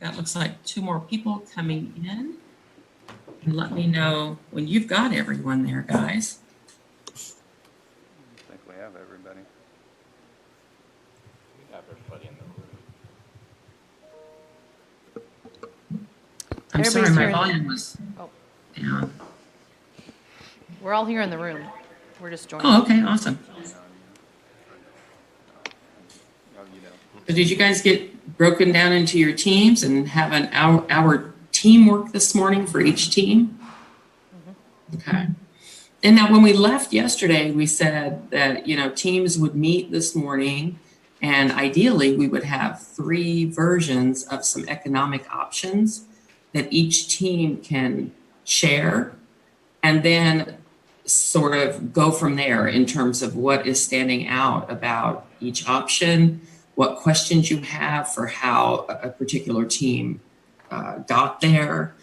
That looks like 2 more people coming in. And let me know when you've got everyone there, guys. I think we have everybody. We have everybody in the room. I'm sorry, my volume was down. We're all here in the room. We're just joining. Oh, okay, awesome. So did you guys get broken down into your teams and have an hour teamwork this morning for each team? Okay. And now when we left yesterday, we said that, you know, teams would meet this morning and ideally we would have 3 versions of some economic options that each team can share and then sort of go from there in terms of what is standing out about each option, what questions you have for how a particular team got there,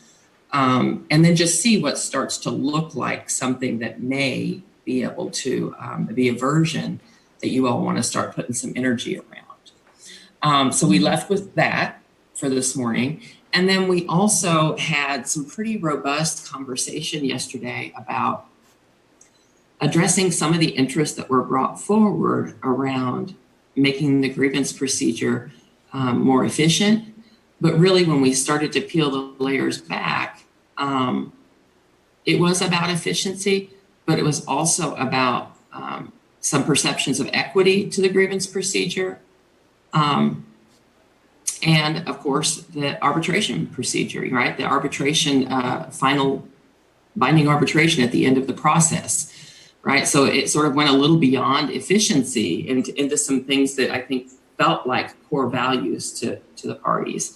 and then just see what starts to look like something that may be able to be a version that you all want to start putting some energy around. So we left with that for this morning. And then we also had some pretty robust conversation yesterday about addressing some of the interests that were brought forward around making the grievance procedure more efficient. But really, when we started to peel the layers back, it was about efficiency, but it was also about some perceptions of equity to the grievance procedure. And of course, the arbitration procedure, right? The arbitration, final binding arbitration at the end of the process. Right, so it sort of went a little beyond efficiency into some things that I think felt like core values to the parties.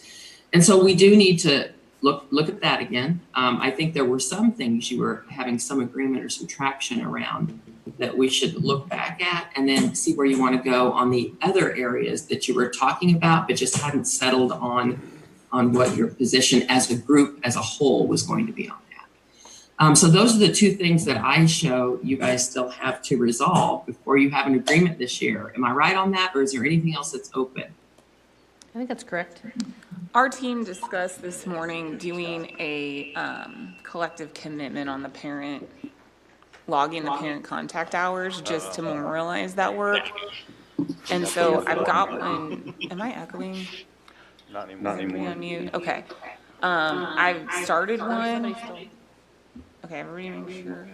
And so we do need to look at that again. I think there were some things you were having some agreement or some traction around that we should look back at and then see where you want to go on the other areas that you were talking about, but just hadn't settled on what your position as a group as a whole was going to be on. So those are the 2 things that I show you guys still have to resolve before you have an agreement this year. Am I right on that, or is there anything else that's open? I think that's correct. Our team discussed this morning doing a collective commitment on the parent, logging the parent contact hours just to memorialize that work. And so I've got one. Am I echoing? Not anymore. On mute? Okay. I've started one. Okay, everybody make sure.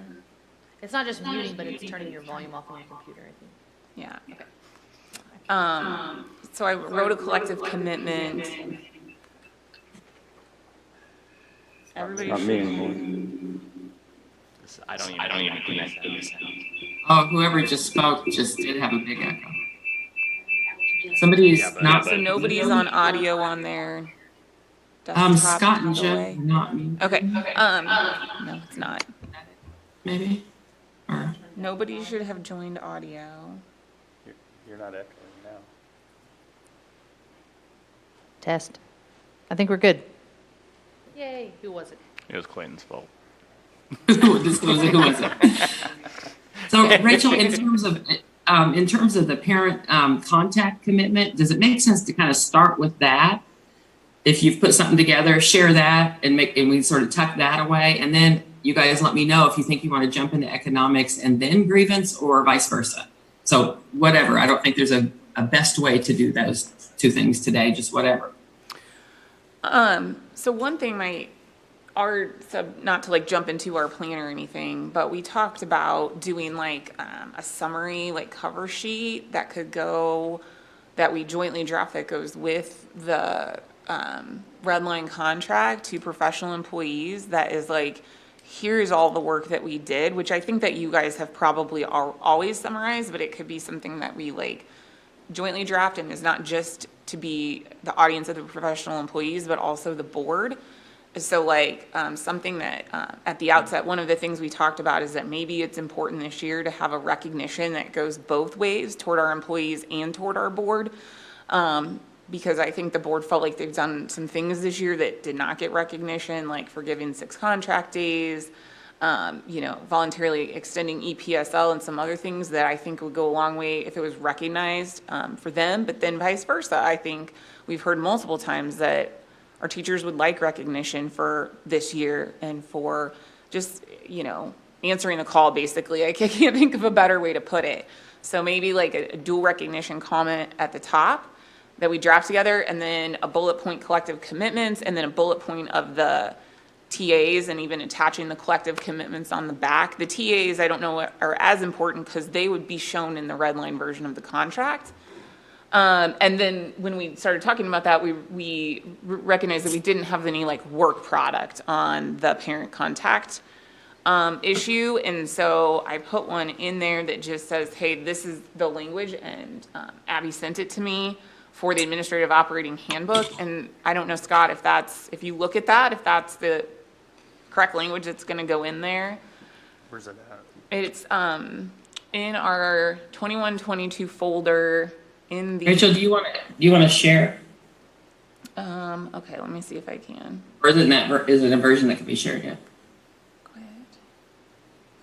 It's not just muting, but it's turning your volume off on your computer, I think. Yeah. Okay. So I wrote a collective commitment. Everybody Not me anymore. I don't even connect to this. Oh, whoever just spoke just did have a big echo. Somebody's not. So nobody's on audio on there. Scott and Jen, not me. Okay. No, it's not. Maybe. Or Nobody should have joined audio. You're not echoing now. Test. I think we're good. Yay. Who was it? It was Clayton's fault. who was it? So Rachel, in terms of the parent contact commitment, does it make sense to kind of start with that? If you've put something together, share that and we sort of tuck that away. And then you guys let me know if you think you want to jump into economics and then grievance or vice versa. So whatever, I don't think there's a best way to do those 2 things today, just whatever. So one thing not to like jump into our plan or anything, but we talked about doing like a summary, like cover sheet that we jointly draft that goes with the red line contract to professional employees that is like, here's all the work that we did, which I think that you guys have probably always summarized, but it could be something that we like jointly draft and is not just to be the audience of the professional employees, but also the board. So like something that at the outset, one of the things we talked about is that maybe it's important this year to have a recognition that goes both ways toward our employees and toward our board. Because I think the board felt like they've done some things this year that did not get recognition, like forgiving 6 contract days, voluntarily extending EPSL and some other things that I think would go a long way if it was recognized for them. But then vice versa, I think we've heard multiple times that our teachers would like recognition for this year and for just, answering the call, basically. I can't think of a better way to put it. So maybe like a dual recognition comment at the top that we draft together, and then a bullet point collective commitments, and then a bullet point of the TAs, and even attaching the collective commitments on the back. The TAs, I don't know, are as important because they would be shown in the red line version of the contract. And then when we started talking about that, we recognized that we didn't have any like work product on the parent contact issue. And so I put one in there that just says, hey, this is the language, and Abby sent it to me for the administrative operating handbook. And I don't know, Scott, if you look at that, if that's the correct language that's going to go in there. Where's it at? It's in our 21-22 folder in the. Rachel, do you want to share? Okay, let me see if I can. Or is it a version that can be shared? Yeah. Quit.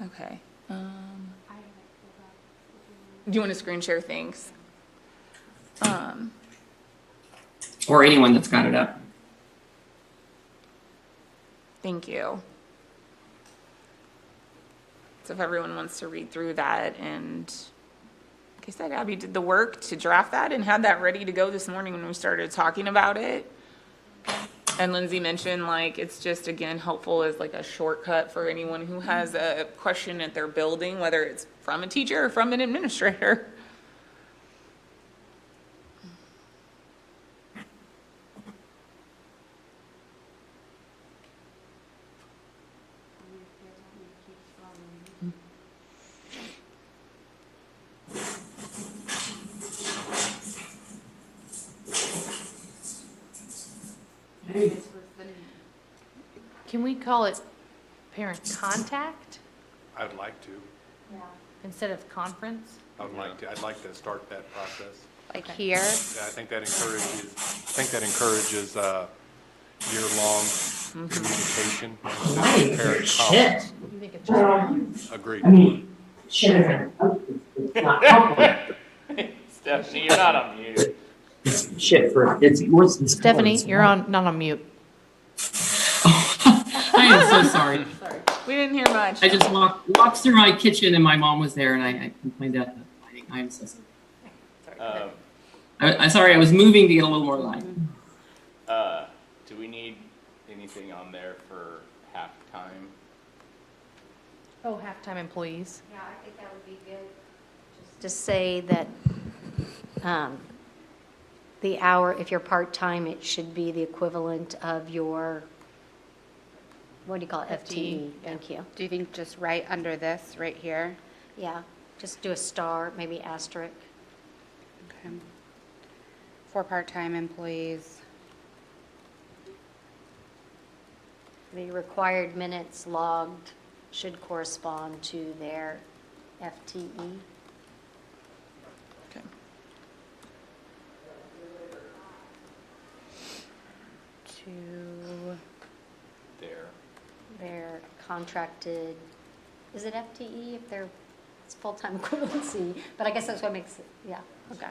Okay. Do you want to screen share things? Or anyone that's got it up. Thank you. So if everyone wants to read through that, and like I said, Abby did the work to draft that and had that ready to go this morning when we started talking about it. And Lindsay mentioned, like, it's just, again, helpful as like a shortcut for anyone who has a question at their building, whether it's from a teacher or from an administrator. Can we call it parent contact I'd like to. instead of conference? I'd like to start that process. Like here, Yeah, I think that encourages year-long communication. Right. Parent Shit. comments. You think it's just Agreed. I mean, shit. It's not helpful. Stephanie, you're not on mute. Shit for it's worse than Stephanie, sports. you're not on mute. I am so sorry. We didn't hear much. I just walked through my kitchen and my mom was there and I complained at the lighting. I'm so sorry. I'm sorry. I was moving to get a little more light. Do we need anything on there for halftime? Oh, halftime employees. Yeah, I think that would be good, just to say that the hour, if you're part-time, it should be the equivalent of your, what do you call it, FTE? Thank you. do you think just right under this, right here? Yeah, just do a star, maybe asterisk. Okay. For part-time employees. The required minutes logged should correspond to their FTE. Okay. To, There. Their contracted, is it FTE if they're, it's full-time equivalency, but I guess that's what makes it, yeah, okay.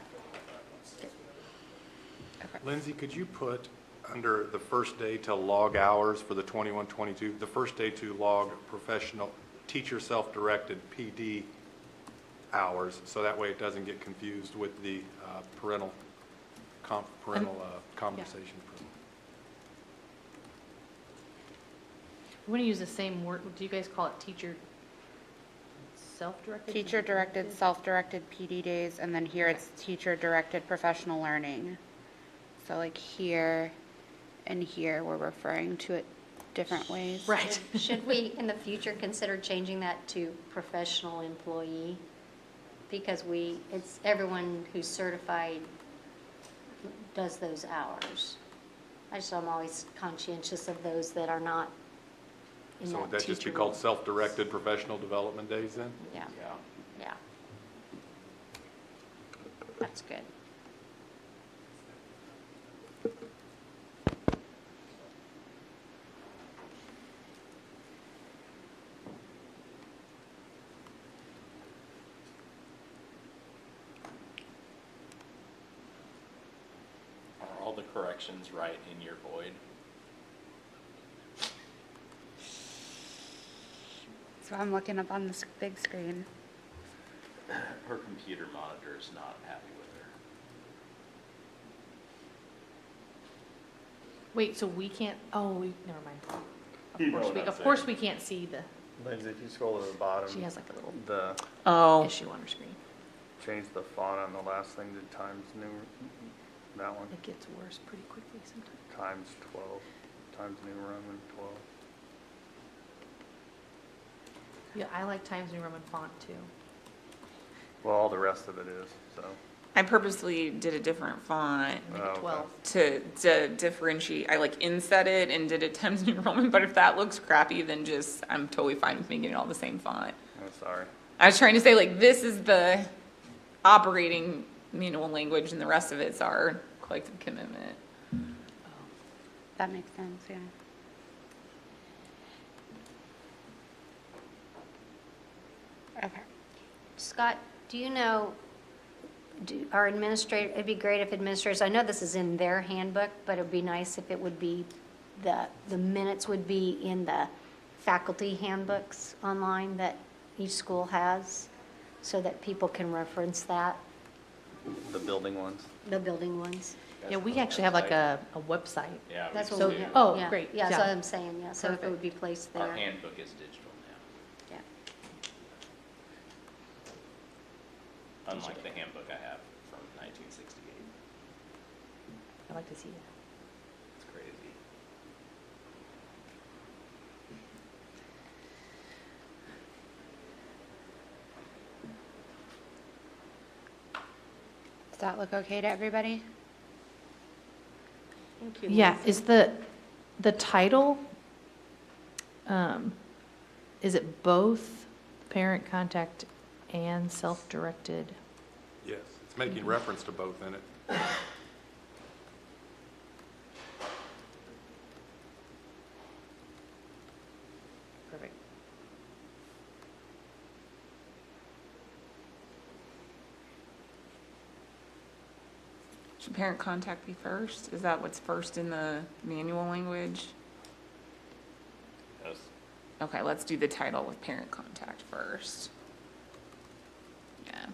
Lindsay, could you put under the first day to log hours for the 21-22, the first day to log professional, teacher self-directed PD hours, so that way it doesn't get confused with the parental conversation. We want to use the same word. Do you guys call it teacher self-directed? teacher-directed, self-directed PD days, and then here it's teacher-directed professional learning. So like here and here, we're referring to it different ways. Right. Should we, in the future, consider changing that to professional employee? Because it's everyone who's certified does those hours. I'm always conscientious of those that are not in that So would that just be teacher called role. self-directed professional development days then? Yeah, Yeah. yeah. That's good. Are all the corrections right in your void? So I'm looking up on this big screen. Her computer monitor is not happy with her. Wait, so we can't, oh, never mind. You know what I'm Of course saying. we can't see the, Lindsay, if you scroll to the bottom, she has like a little Oh, issue on her screen. change the font on the last thing to Times New, that one, It gets worse pretty quickly sometimes. Times 12, Times New Roman 12. Yeah, I like Times New Roman font too. Well, all the rest of it is, so. I purposely did a different font Make Oh, it okay. 12. to differentiate. I like inset it and did it Times New Roman, but if that looks crappy, then just, I'm totally fine with making it all the same font. I'm sorry. I was trying to say, like, this is the operating manual language and the rest of it's our collective commitment. That makes sense, yeah. Okay. Scott, do you know, our administrator, it'd be great if administrators, I know this is in their handbook, but it'd be nice if it would be, the minutes would be in the faculty handbooks online that each school has, so that people can reference that, The building ones. the building ones. Yeah, we actually have like a website. Yeah, That's we what do. we, Oh, yeah, great, Yeah, that's yeah. what I'm saying, yeah, so if it would be placed Our there. handbook is digital now, Yeah. unlike the handbook I have from 1968. I'd like to see that. It's crazy. Does that look okay to everybody? Thank you, Yeah, Nancy. is the title, is it both parent contact and self-directed? Yes, it's making reference to both in it. Perfect. Should parent contact be first? Is that what's first in the manual language? Yes. Okay, let's do the title with parent contact first. Yeah.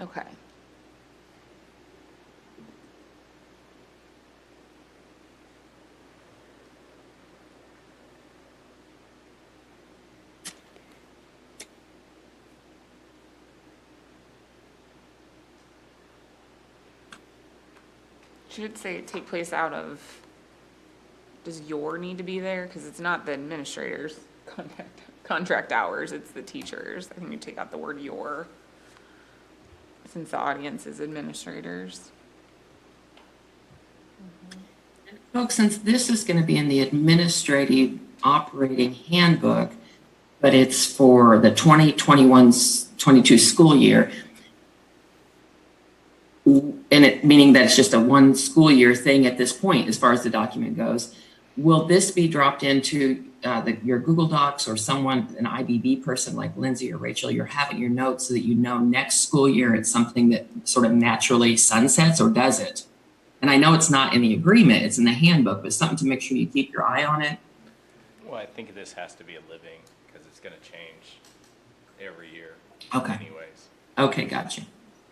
Okay. Should it say take place out of, does your need to be there? Because it's not the administrator's contract hours, it's the teachers. I think you take out the word your, since the audience is administrators. Folks, since this is going to be in the administrative operating handbook, but it's for the 2021-22 school year, and it meaning that it's just a one school year thing at this point as far as the document goes, will this be dropped into your Google Docs, or someone, an IBB person like Lindsay or Rachel, you're having your notes so that you know next school year it's something that sort of naturally sunsets, or does it? And I know it's not in the agreement, it's in the handbook, but something to make sure you keep your eye on it. Well, I think this has to be a living, because it's gonna change every year Okay. anyways. Okay, gotcha.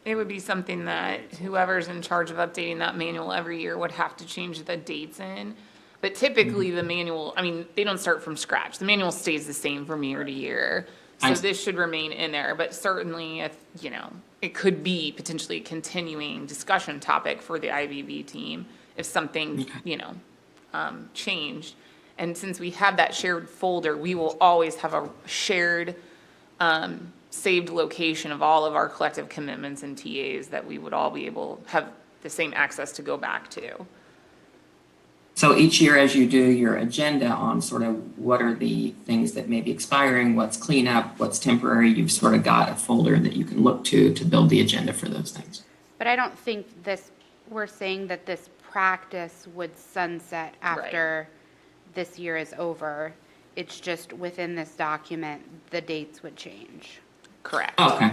It would be something that whoever's in charge of updating that manual every year would have to change the dates in. But typically the manual, I mean, they don't start from scratch. The manual stays the same from year to year. So I- this should remain in there, but certainly if, you know, it could be potentially a continuing discussion topic for the IBB team if something, you know, changed. And since we have that shared folder, we will always have a shared, saved location of all of our collective commitments and TAs that we would all be able, have the same access to go back to. So each year as you do your agenda on sort of what are the things that may be expiring, what's cleanup, what's temporary, you've sort of got a folder that you can look to build the agenda for those things. But I don't think this, we're saying that this practice would sunset after this year is over. It's just within this document, the dates would change. Correct. Okay.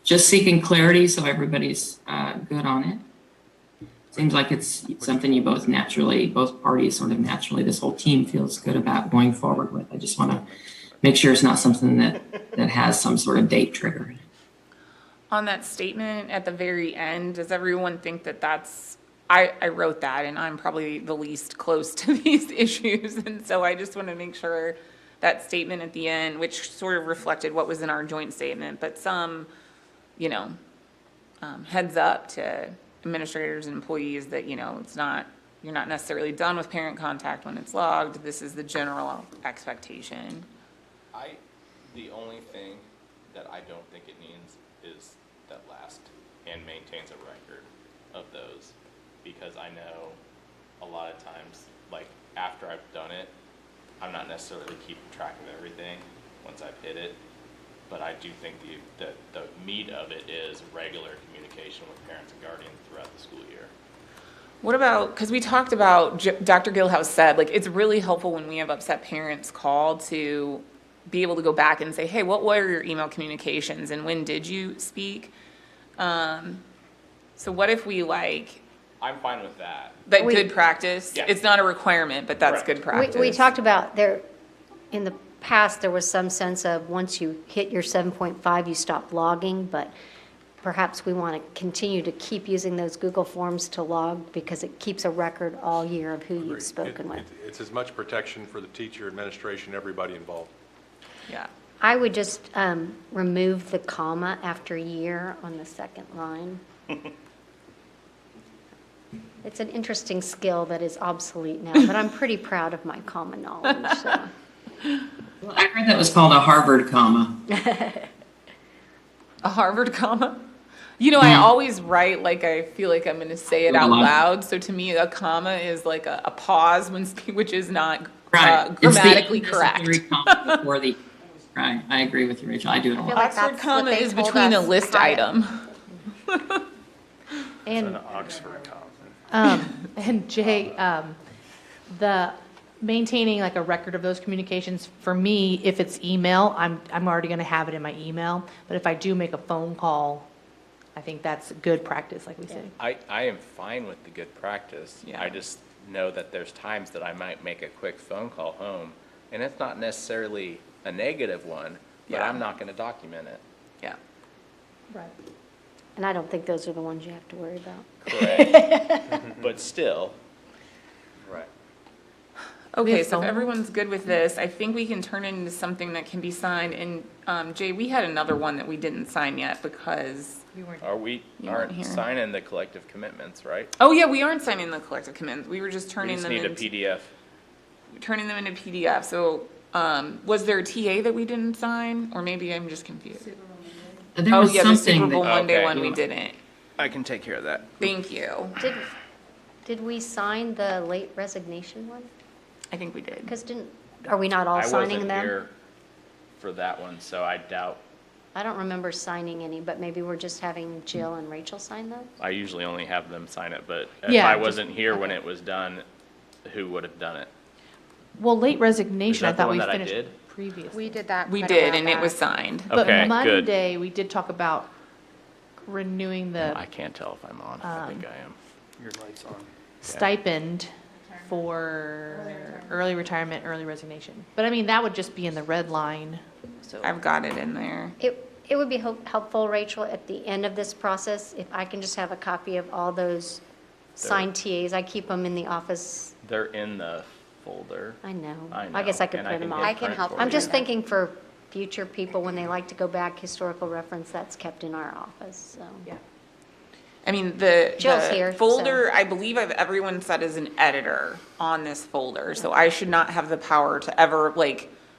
Just seeking clarity so everybody's good on it. Seems like it's something you both parties sort of naturally, this whole team feels good about going forward with. I just want to make sure it's not something that has some sort of date trigger. On that statement at the very end, does everyone think that that's, I wrote that and I'm probably the least close to these issues. And so I just want to make sure that statement at the end, which sort of reflected what was in our joint statement, but some, heads up to administrators and employees that, it's not, you're not necessarily done with parent contact when it's logged. This is the general expectation. The only thing that I don't think it needs is that last, and maintains a record of those, because I know a lot of times, like after I've done it, I'm not necessarily keeping track of everything once I've hit it, but I do think the meat of it is regular communication with parents and guardians throughout the school year. What about, because we talked about, Dr. Gilhouse said, like, it's really helpful when we have upset parents call to be able to go back and say, hey, what were your email communications and when did you speak? So what if we I'm fine with that. good practice? Yeah. It's not a requirement, but that's Correct. good practice. We talked about there, in the past, there was some sense of once you hit your 7.5, you stop logging, but perhaps we want to continue to keep using those Google Forms to log because it keeps a record all year of who you've spoken with. It's as much protection for the teacher, administration, everybody involved. Yeah. I would just remove the comma after year on the second line. It's an interesting skill that is obsolete now, but I'm pretty proud of my comma knowledge, so. Well, I heard that was called a Harvard comma. A Harvard comma? I always write like I feel like I'm going to say it out loud. So to me, a comma is like a pause which is not grammatically correct. Right, I agree with you, Rachel. I do it a feel lot. like Oxford that's what comma they is told between a us list prior. item. It's an And, Oxford comment. and Jay, the maintaining like a record of those communications, for me, if it's email, I'm already going to have it in my email. But if I do make a phone call, I think that's good practice, like we say. I am fine with the good practice. Yeah. I just know that there's times that I might make a quick phone call home, and it's not necessarily a negative one, but Yeah. I'm not going to document it. Yeah. Right. And I don't think those are the ones you have to worry about. Correct. But still. Right. Okay, have so if phone everyone's good with this, I think we can turn it into something that can be signed. And Jay, we had another one that we didn't sign yet because, We weren't. We You weren't aren't here. signing the collective commitments, right? oh yeah, we aren't signing the collective commitments. We were just We turning just them need a into, PDF. turning them into PDF. So, was there a TA that we didn't sign? Or maybe I'm just confused. There Oh was yeah, the Super something Bowl that, Monday Okay. one we didn't. I can take care of that. Thank you. Did we sign the late resignation one? I think we did. Because are we not all I signing wasn't them? here for that one, so I doubt, I don't remember signing any, but maybe we're just having Jill and Rachel sign those? I usually only have them sign it, but if Yeah, I just- wasn't here when okay. it was done, who would have done it? Well, late resignation, I Is that the thought one we that I finished did? previously. We did that. We quite a did, while and it was back. signed. But Okay, good. Monday, we did talk about renewing the I can't tell if I'm on. I think I am. Your light's on. stipend for early retirement, early resignation. But I mean, that would just be in the red line, so. I've got it in there. It would be helpful, Rachel, at the end of this process, if I can just have a copy of all those signed TAs. I keep them in the office. They're in the folder. I know. I guess know, I could and print can them get off. I can print help for you I'm you. just thinking for future people, when they like to go back, historical reference, that's kept in our office, so. Yeah. I mean, Jill's the here, folder, I believe everyone said is an editor on this folder, so I should not have the power to ever,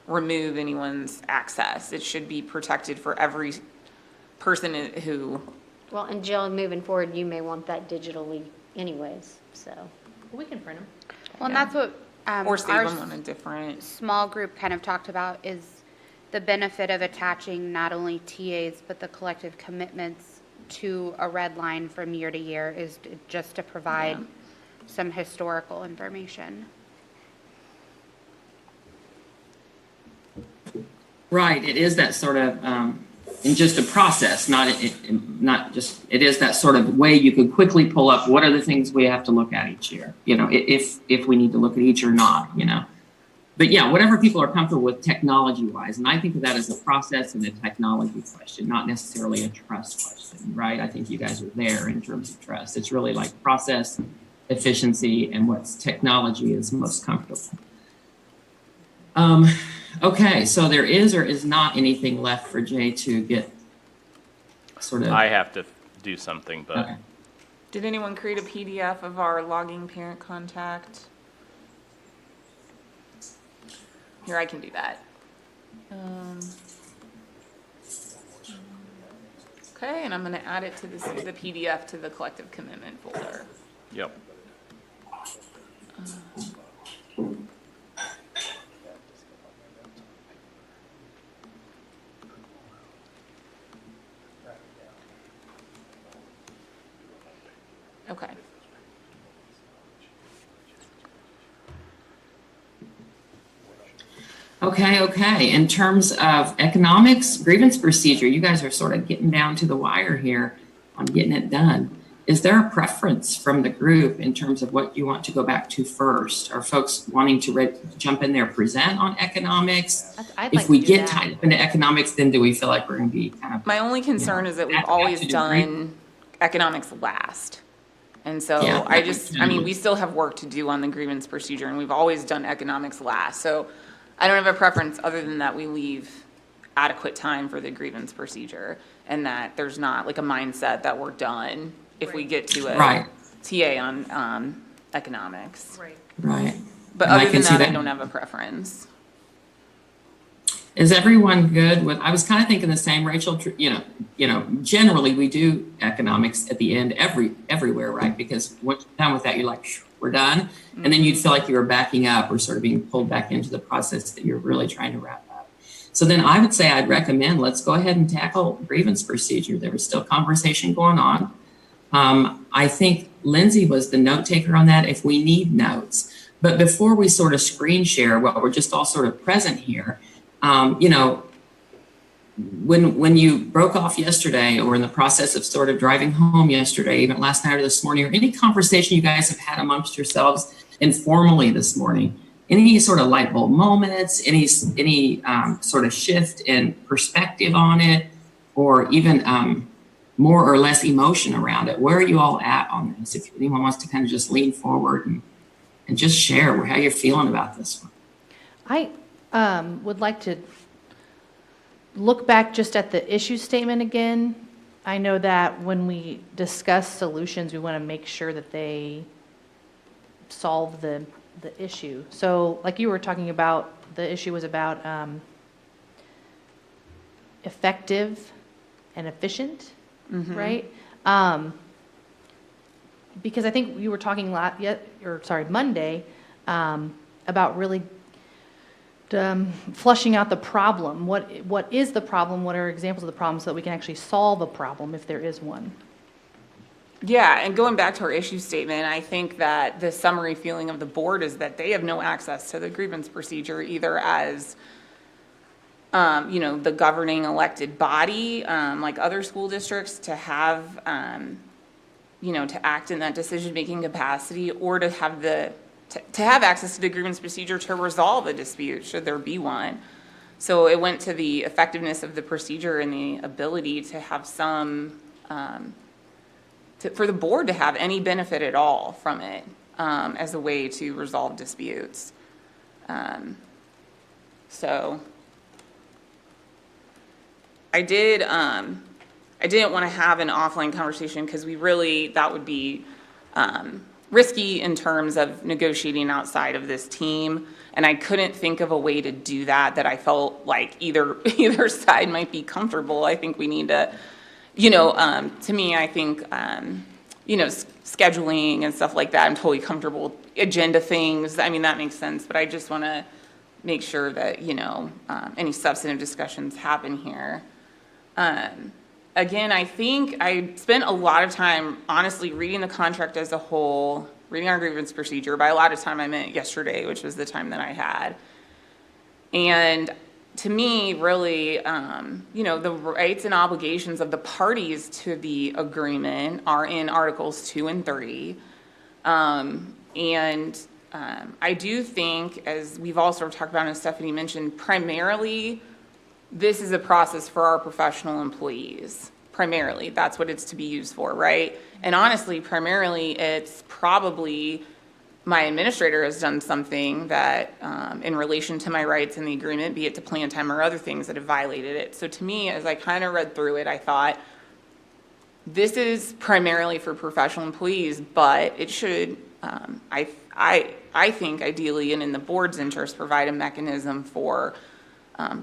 remove anyone's access. It should be protected for every person who, Well, and Jill, moving forward, you may want that digitally anyways, so. We can print them. Well, and Yeah. that's what or save our them on a different, small group kind of talked about is the benefit of attaching not only TAs, but the collective commitments to a red line from year to year is just to provide Yeah. some historical information. right, it is that sort of in just a process, not just, it is that sort of way you could quickly pull up what are the things we have to look at each year, if we need to look at each or not, But yeah, whatever people are comfortable with technology-wise, and I think of that as a process and a technology question, not necessarily a trust question, right? I think you guys are there in terms of trust. It's really like process, efficiency, and what's technology is most comfortable. Okay, so there is or is not anything left for Jay to get sort of. I have to do something, but Okay. Did anyone create a PDF of our logging parent contact? Here, I can do that. Okay, and I'm gonna add it to the PDF to the collective commitment folder. yep. Okay. Okay. In terms of economics, grievance procedure, you guys are sort of getting down to the wire here on getting it done. Is there a preference from the group in terms of what you want to go back to first? Are folks wanting to jump in there, present on economics? I'd like If we to do get that. tied up into economics, then do we feel like we're going to be kind of? My only concern is that we've have always to do done economics last. And so Yeah, I mean, we still have work to do on the grievance procedure, and we've always done economics last. So I don't have a preference other than that we leave adequate time for the grievance procedure, and that there's not like a mindset that we're done if we get to a Right. TA on economics. Right. But And I other can than see that, I that. don't have a preference. Is everyone good with, I was kind of thinking the same, Rachel, generally we do economics at the end everywhere, right? Because once you're done with that, you're like, "Phew, we're done." And then you'd feel like you were backing up or sort of being pulled back into the process that you're really trying to wrap up. So then I would say I'd recommend, let's go ahead and tackle grievance procedure. There was still conversation going on. I think Lindsay was the note taker on that if we need notes. But before we sort of screen share, while we're just all sort of present here, when you broke off yesterday or in the process of sort of driving home yesterday, even last night or this morning, or any conversation you guys have had amongst yourselves informally this morning, any sort of light bulb moments, any sort of shift in perspective on it, or even more or less emotion around it, where are you all at on this? If anyone wants to kind of just lean forward and just share how you're feeling about this one. I would like to look back just at the issue statement again. I know that when we discuss solutions, we want to make sure that they solve the issue. So like you were talking about, the issue was about effective and efficient, right? Because I think you were talking Monday about really flushing out the problem. What is the problem? What are examples of the problem so that we can actually solve a problem if there is one? Yeah, and going back to our issue statement, I think that the summary feeling of the board is that they have no access to the grievance procedure, either as, the governing elected body, like other school districts, to have, to act in that decision-making capacity, or to have to have access to the grievance procedure to resolve a dispute, should there be one. So it went to the effectiveness of the procedure and the ability to have some, for the board to have any benefit at all from it, as a way to resolve disputes. So I didn't want to have an offline conversation because that would be risky in terms of negotiating outside of this team. And I couldn't think of a way to do that I felt like either side might be comfortable. I think we need to, to me, I think, scheduling and stuff like that, I'm totally comfortable. Agenda things, I mean, that makes sense, but I just want to make sure that, any substantive discussions happen here. Again, I think I spent a lot of time, honestly, reading the contract as a whole, reading our grievance procedure. By a lot of time, I meant yesterday, which was the time that I had. And to me, really, the rights and obligations of the parties to the agreement are in Articles 2 and 3. I do think, as we've all sort of talked about and Stephanie mentioned, primarily, this is a process for our professional employees. Primarily, that's what it's to be used for, right? And honestly, primarily, it's probably my administrator has done something that, in relation to my rights in the agreement, be it to plan time or other things that have violated it. So to me, as I kind of read through it, I thought, this is primarily for professional employees, but it should, I think ideally, and in the board's interest, provide a mechanism for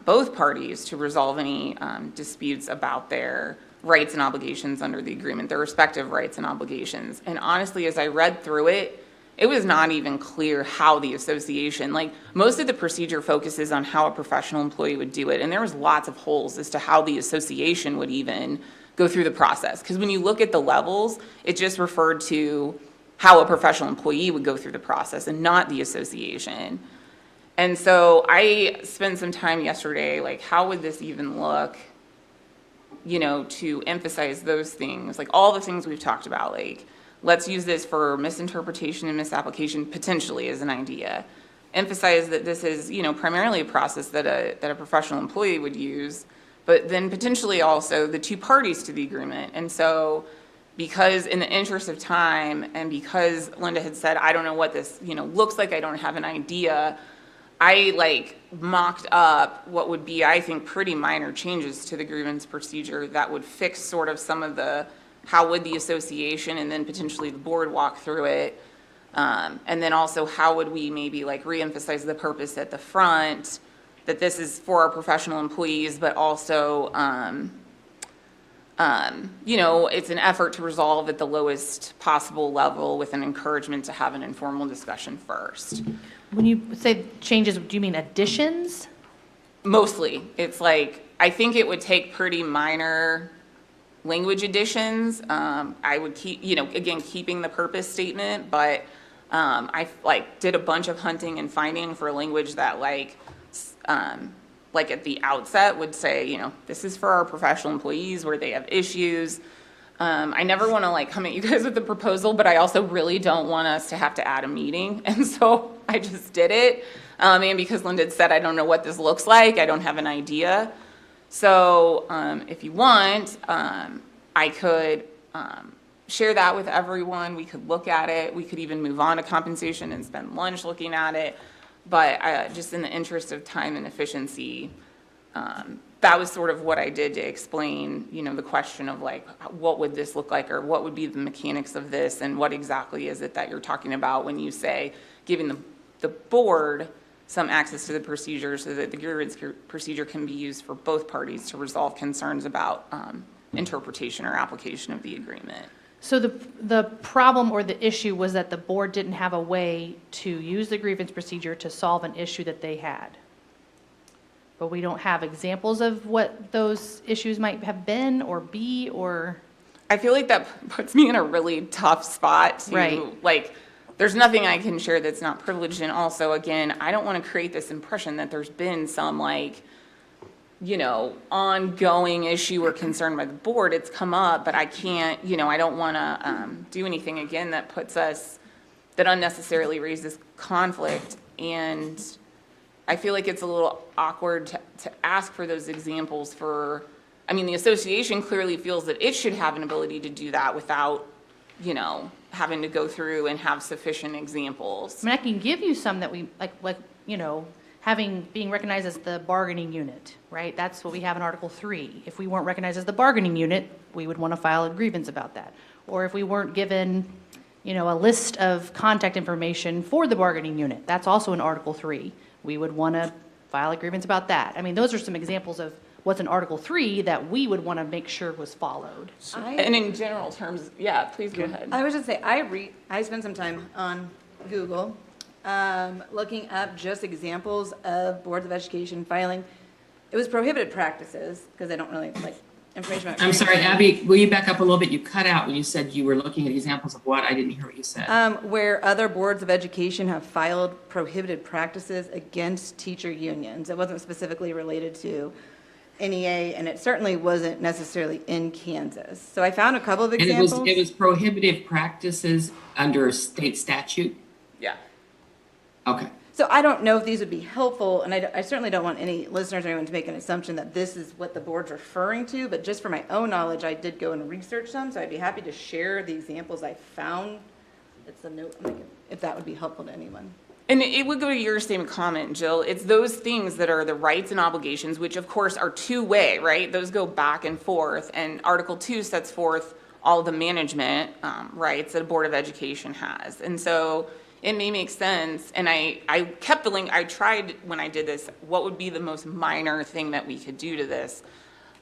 both parties to resolve any disputes about their rights and obligations under the agreement, their respective rights and obligations. And honestly, as I read through it, it was not even clear how the association, like most of the procedure focuses on how a professional employee would do it. And there was lots of holes as to how the association would even go through the process. Because when you look at the levels, it just referred to how a professional employee would go through the process and not the association. And so I spent some time yesterday, like, how would this even look, to emphasize those things, like all the things we've talked about, like, let's use this for misinterpretation and misapplication potentially as an idea. Emphasize that this is, primarily a process that a professional employee would use, but then potentially also the two parties to the agreement. And so because in the interest of time and because Linda had said, I don't know what this, looks like, I don't have an idea, I mocked up what would be, I think, pretty minor changes to the grievance procedure that would fix sort of some of the, how would the association and then potentially the board walk through it. And then also how would we maybe reemphasize the purpose at the front, that this is for our professional employees, but also, it's an effort to resolve at the lowest possible level with an encouragement to have an informal discussion first. When you say changes, do you mean additions? Mostly. It's I think it would take pretty minor language additions. I would keep, again, keeping the purpose statement, but I did a bunch of hunting and finding for language that at the outset would say, this is for our professional employees where they have issues. I never want to come at you guys with a proposal, but I also really don't want us to have to add a meeting. And so I just did it. And because Linda had said, I don't know what this looks like, I don't have an idea. So if you want, I could share that with everyone. We could look at it. We could even move on to compensation and spend lunch looking at it. But just in the interest of time and efficiency, that was sort of what I did to explain, the question of what would this look like, or what would be the mechanics of this, and what exactly is it that you're talking about when you say giving the board some access to the procedure so that the grievance procedure can be used for both parties to resolve concerns about interpretation or application of the agreement. So the problem or the issue was that the board didn't have a way to use the grievance procedure to solve an issue that they had. But we don't have examples of what those issues might have been or be, or? I feel like that puts me in a really tough spot to, Right. There's nothing I can share that's not privileged. And also, again, I don't want to create this impression that there's been some ongoing issue or concern by the board. It's come up, but I can't, I don't want to do anything again that that unnecessarily raises conflict. And I feel like it's a little awkward to ask for those examples the association clearly feels that it should have an ability to do that without, having to go through and have sufficient examples. I can give you some that we, being recognized as the bargaining unit, right? That's what we have in Article 3. If we weren't recognized as the bargaining unit, we would want to file a grievance about that. Or if we weren't given, a list of contact information for the bargaining unit, that's also in Article 3. We would want to file a grievance about that. Those are some examples of what's in Article 3 that we would want to make sure was followed. And in general terms, yeah, please go ahead. I was just say, I spent some time on Google, looking up just examples of boards of education filing. It was prohibited practices, because I don't really information about. I'm sorry, Abby, will you back up a little bit? You cut out when you said you were looking at examples of what? I didn't hear what you said. Where other boards of education have filed prohibited practices against teacher unions. It wasn't specifically related to NEA, and it certainly wasn't necessarily in Kansas. So I found a couple of And examples. it was prohibitive practices under state statute? Yeah. Okay. So I don't know if these would be helpful, and I certainly don't want any listeners or anyone to make an assumption that this is what the board's referring to, but just for my own knowledge, I did go and research some, so I'd be happy to share the examples I found. It's a note, if that would be helpful to anyone. And it would go to your same comment, Jill. It's those things that are the rights and obligations, which of course are two-way, right? Those go back and forth, and Article 2 sets forth all the management rights that a Board of Education has. And so it may make sense, and I kept the link. I tried when I did this, what would be the most minor thing that we could do to this?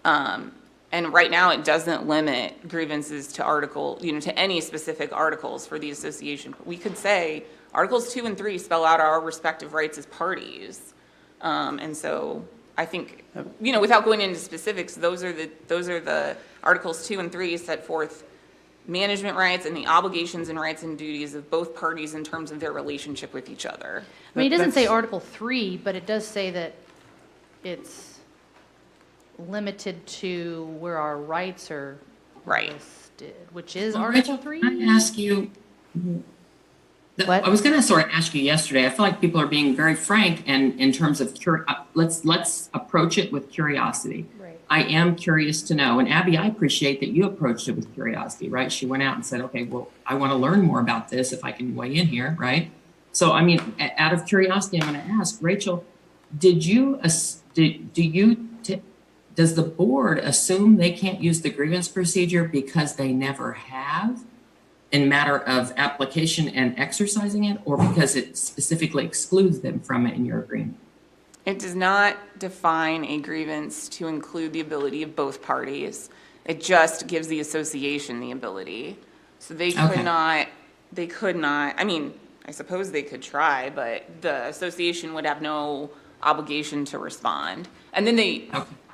And right now, it doesn't limit grievances to to any specific articles for the association. We could say Articles 2 and 3 spell out our respective rights as parties. And so I think, without going into specifics, those are the Articles 2 and 3 set forth management rights and the obligations and rights and duties of both parties in terms of their relationship with each other. I mean, it doesn't say Article 3, but it does say that it's limited to where our rights are Right. listed, which is Well, Article Rachel, 3? can I ask you, What? I was going to sort of ask you yesterday. I feel like people are being very frank and in terms of let's approach it with curiosity. Right. I am curious to know. And Abby, I appreciate that you approached it with curiosity, right? She went out and said, okay, well, I want to learn more about this if I can weigh in here, right? So, I mean, out of curiosity, I'm going to ask Rachel, does the board assume they can't use the grievance procedure because they never have in matter of application and exercising it, or because it specifically excludes them from it in your agreement? It does not define a grievance to include the ability of both parties. It just gives the association the ability. So they could not, I mean, I suppose they could try, but the association would have no obligation to respond. And then they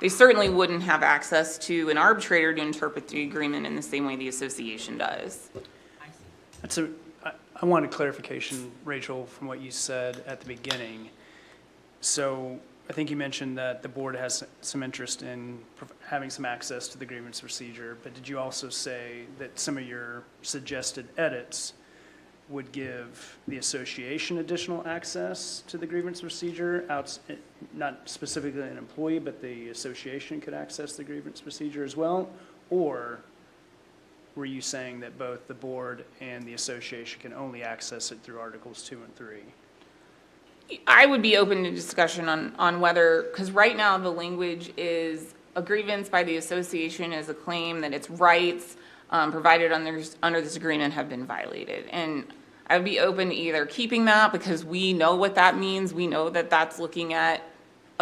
certainly wouldn't have access to an arbitrator to interpret the agreement in the same way the association does. I wanted clarification, Rachel, from what you said at the beginning. So I think you mentioned that the board has some interest in having some access to the grievance procedure, but did you also say that some of your suggested edits would give the association additional access to the grievance procedure, not specifically an employee, but the association could access the grievance procedure as well? Or were you saying that both the board and the association can only access it through Articles 2 and 3? I would be open to discussion on whether, because right now the language is a grievance by the association is a claim that its rights provided under this agreement have been violated. And I would be open to either keeping that because we know what that means. We know that that's looking at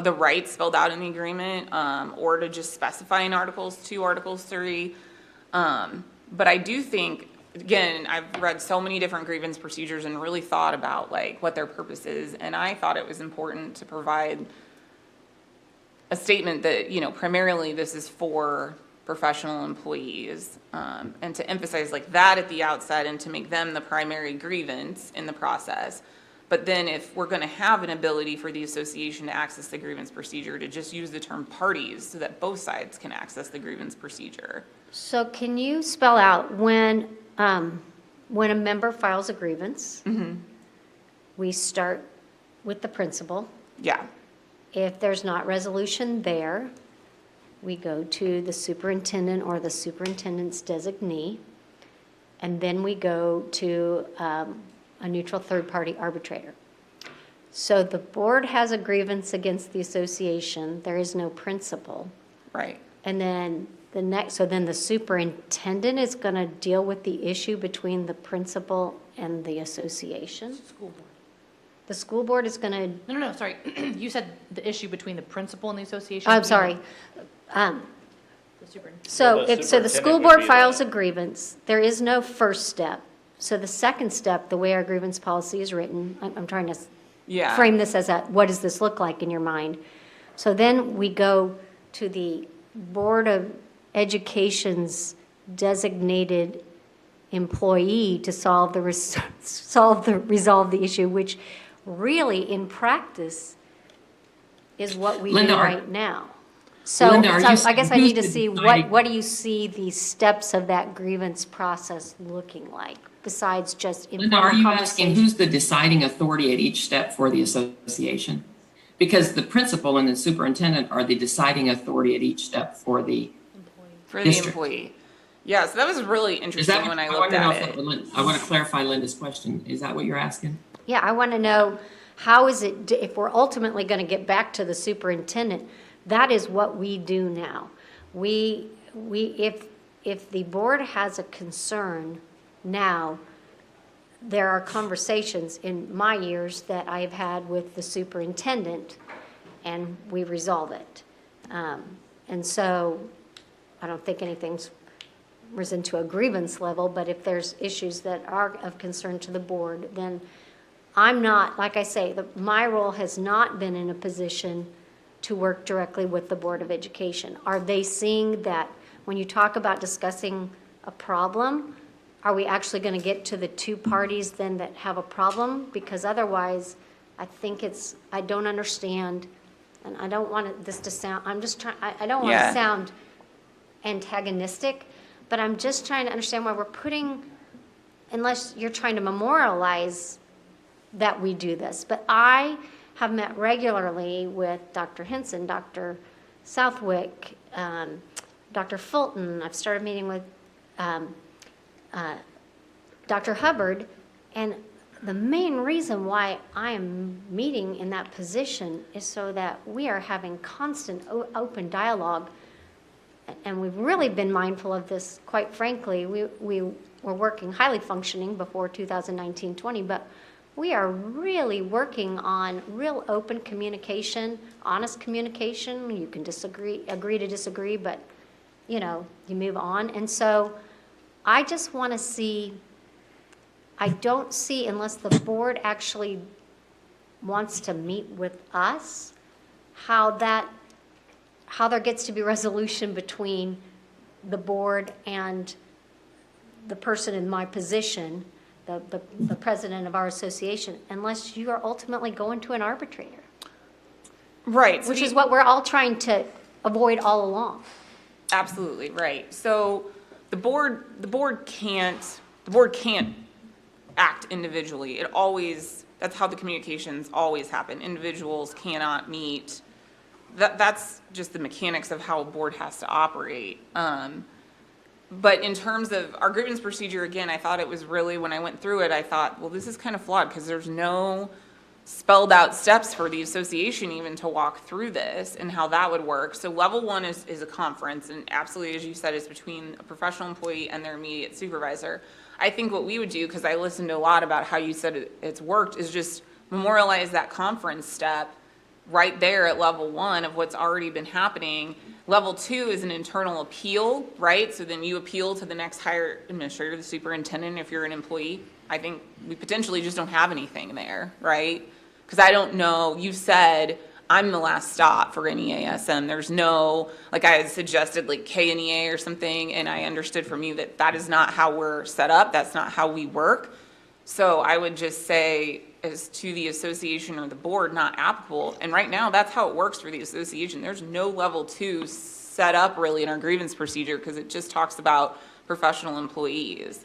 the rights spelled out in the agreement, or to just specify in Articles 2, Articles 3. But I do think, again, I've read so many different grievance procedures and really thought about like what their purpose is. And I thought it was important to provide a statement that, primarily this is for professional employees, and to emphasize like that at the outset and to make them the primary grievance in the process. But then if we're going to have an ability for the association to access the grievance procedure, to just use the term parties so that both sides can access the grievance procedure. So can you spell out when a member files a grievance, we start with the principal. Yeah. If there's not resolution there, we go to the superintendent or the superintendent's designee, and then we go to a neutral third-party arbitrator. So the board has a grievance against the association. There is no principal. Right. And then then the superintendent is going to deal with the issue between the principal and the association? School board. The school board is going to, No, sorry. You said the issue between the principal and the association? I'm sorry. The superintendent. So the the school superintendent board would be files the- a grievance. There is no first step. So the second step, the way our grievance policy is written, I'm trying to Yeah. frame this as what does this look like in your mind? So then we go to the board of education's designated employee to resolve the issue, which really in practice is what we do Linda, right now. So, Linda, are you I guess I saying need to who's see deciding- what do you see the steps of that grievance process looking like, besides just Linda, informal are you conversation? asking who's the deciding authority at each step for the association? Because the principal and the superintendent are the deciding authority at each step for the For the District. employee. Yeah, so that was really Is interesting that when I what- looked wanna know at if it. I want to clarify Linda's question. Is that what you're asking? Yeah, I want to know, how is it, if we're ultimately going to get back to the superintendent, that is what we do now. If the board has a concern now, there are conversations in my years that I've had with the superintendent, and we resolve it. And so, I don't think anything's risen to a grievance level, but if there's issues that are of concern to the board, then I'm not, like I say, my role has not been in a position to work directly with the Board of Education. Are they seeing that when you talk about discussing a problem, are we actually going to get to the two parties then that have a problem? Because otherwise, I think I don't understand, and I don't want this to sound, I don't want to Yeah. sound antagonistic, but I'm just trying to understand why we're putting, unless you're trying to memorialize that we do this. But I have met regularly with Dr. Henson, Dr. Southwick, Dr. Fulton. I've started meeting with Dr. Hubbard, and the main reason why I am meeting in that position is so that we are having constant open dialogue. And we've really been mindful of this, quite frankly. We were working highly functioning before 2019-20, but we are really working on real open communication, honest communication. You can agree to disagree, but, you move on. And so I just want to see, I don't see, unless the board actually wants to meet with us, how there gets to be resolution between the board and the person in my position, the president of our association, unless you are ultimately going to an arbitrator, Right. which is what we're all trying to avoid all along. Absolutely, right. So the board can't act individually. That's how the communications always happen. Individuals cannot meet. That's just the mechanics of how a board has to operate. But in terms of our grievance procedure, again, I thought it was really, when I went through it, I thought, well, this is kind of flawed because there's no spelled out steps for the association even to walk through this and how that would work. So level one is a conference, and absolutely, as you said, is between a professional employee and their immediate supervisor. I think what we would do, because I listened a lot about how you said it's worked, is just memorialize that conference step right there at level one of what's already been happening. Level two is an internal appeal, right? So then you appeal to the next higher administrator, the superintendent, if you're an employee. I think we potentially just don't have anything there, right? Because I don't know, you said, I'm the last stop for NEASM. There's no, like I had suggested, like KNEA or something, and I understood from you that that is not how we're set up. That's not how we work. So I would just say, as to the association or the board, not applicable. And right now, that's how it works for the association. There's no level two set up really in our grievance procedure because it just talks about professional employees.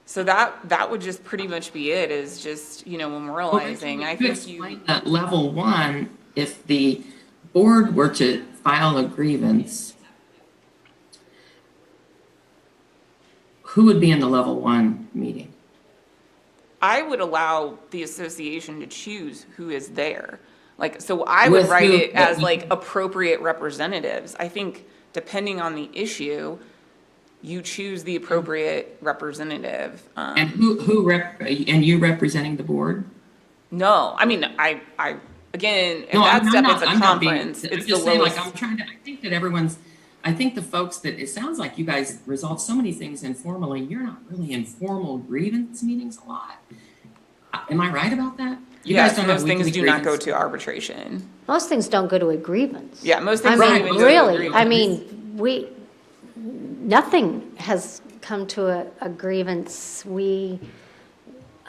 So that would just pretty much be it, is just, memorializing. I think you. At level one, if the board were to file a grievance, who would be in the level one meeting? I would allow the association to choose who is there. So I would With write who- it as appropriate representatives. I think depending on the issue, you choose the appropriate representative. And and you representing the board? No, I mean, I again, if No, that I'm step not- is a I'm not being- conference, I'm it's the just saying, lowest. I think the folks that, it sounds like you guys resolve so many things informally. You're not really in formal grievance meetings a lot. Am I right about that? You guys Yes, don't have most things weekly do not go grievance? to arbitration. Most things don't go to a grievance. Yeah, most I things don't mean, even go to really, agreement. I mean, nothing has come to a grievance. We,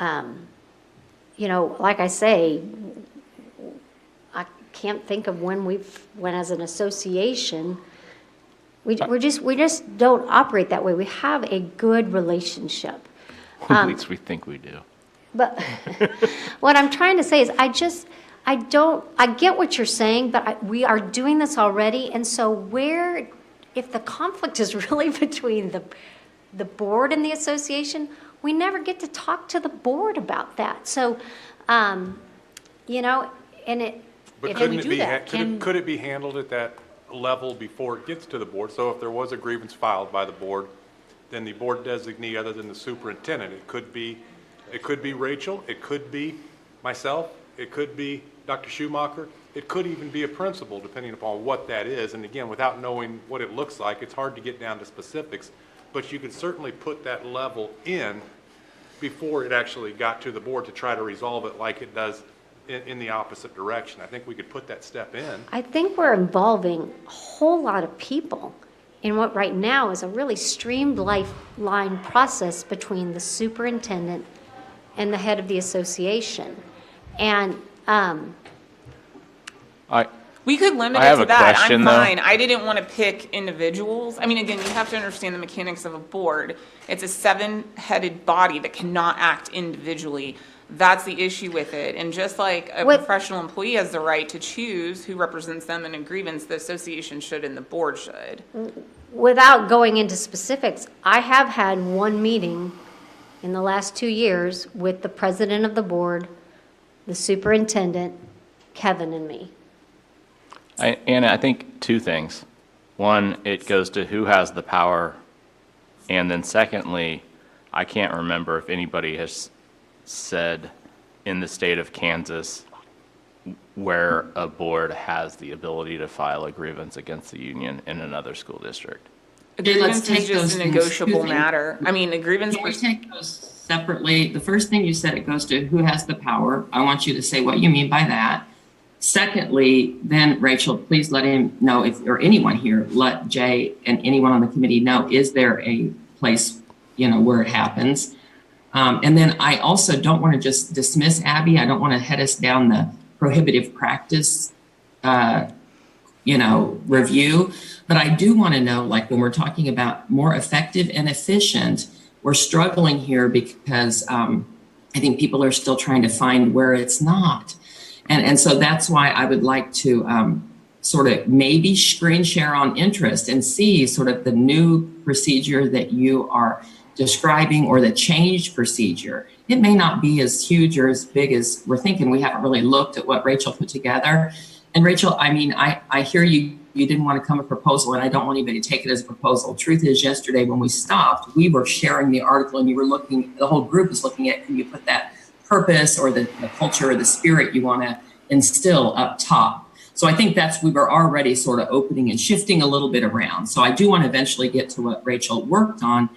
like I say, I can't think of when as an association, we just don't operate that way. We have a good relationship. At least we think we do. But what I'm trying to say is I get what you're saying, but we are doing this already. And so if the conflict is really between the board and the association, we never get to talk to the board about that. So, and But could it be handled at that level before it gets to the board? So if there was a grievance filed by the board, then the board designee other than the superintendent, it could be Rachel, it could be myself, it could be Dr. Schumacher, it could even be a principal, depending upon what that is. And again, without knowing what it looks like, it's hard to get down to specifics, but you could certainly put that level in before it actually got to the board to try to resolve it like it does in the opposite direction. I think we could put that step in. I think we're involving a whole lot of people in what right now is a really streamlined process between the superintendent and the head of the association. And we could limit I it have to a that. question, I'm though. fine. I didn't want to pick individuals. I mean, again, you have to understand the mechanics of a board. It's a 7-headed body that cannot act individually. That's the issue with it. And just like a professional employee has the right to choose who represents them in a grievance, the association should and the board should. without going into specifics, I have had one meeting in the last 2 years with the president of the board, the superintendent, Kevin, and me. Anna, I think two things. One, it goes to who has the power. And then secondly, I can't remember if anybody has said in the state of Kansas where a board has the ability to file a grievance against the union in another school district. A Okay, let's grievance take is just those a things. negotiable Excuse me. matter. I mean, a grievance. Can we take those separately? The first thing you said, it goes to who has the power. I want you to say what you mean by that. Secondly, then Rachel, please let him know or anyone here, let Jay and anyone on the committee know, is there a place, where it happens? And then I also don't want to just dismiss Abby. I don't want to head us down the prohibitive practice, review. But I do want to know, like when we're talking about more effective and efficient, we're struggling here because I think people are still trying to find where it's not. And so that's why I would like to sort of maybe screen share on interest and see sort of the new procedure that you are describing or the changed procedure. It may not be as huge or as big as we're thinking. We haven't really looked at what Rachel put together. And Rachel, I mean, I hear you didn't want to come a proposal, and I don't want anybody to take it as a proposal. Truth is, yesterday when we stopped, we were sharing the article and you were looking, the whole group is looking at, can you put that purpose or the culture or the spirit you want to instill up top? So I think we were already sort of opening and shifting a little bit around. So I do want to eventually get to what Rachel worked on.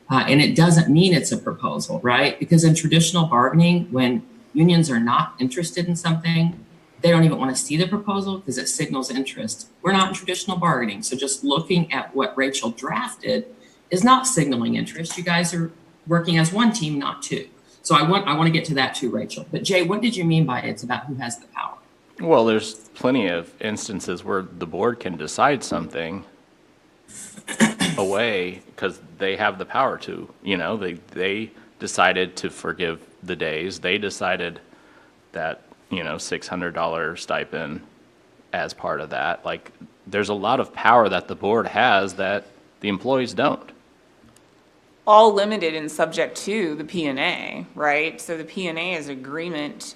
And it doesn't mean it's a proposal, right? Because in traditional bargaining, when unions are not interested in something, they don't even want to see the proposal because it signals interest. We're not in traditional bargaining. So just looking at what Rachel drafted is not signaling interest. You guys are working as one team, not two. So I want to get to that too, Rachel. But Jay, what did you mean by it's about who has the power? Well, there's plenty of instances where the board can decide something away because they have the power to, they decided to forgive the days. They decided that, $600 stipend as part of that. Like, there's a lot of power that the board has that the employees don't. All limited and subject to the P&A, right? So the P&A is agreement,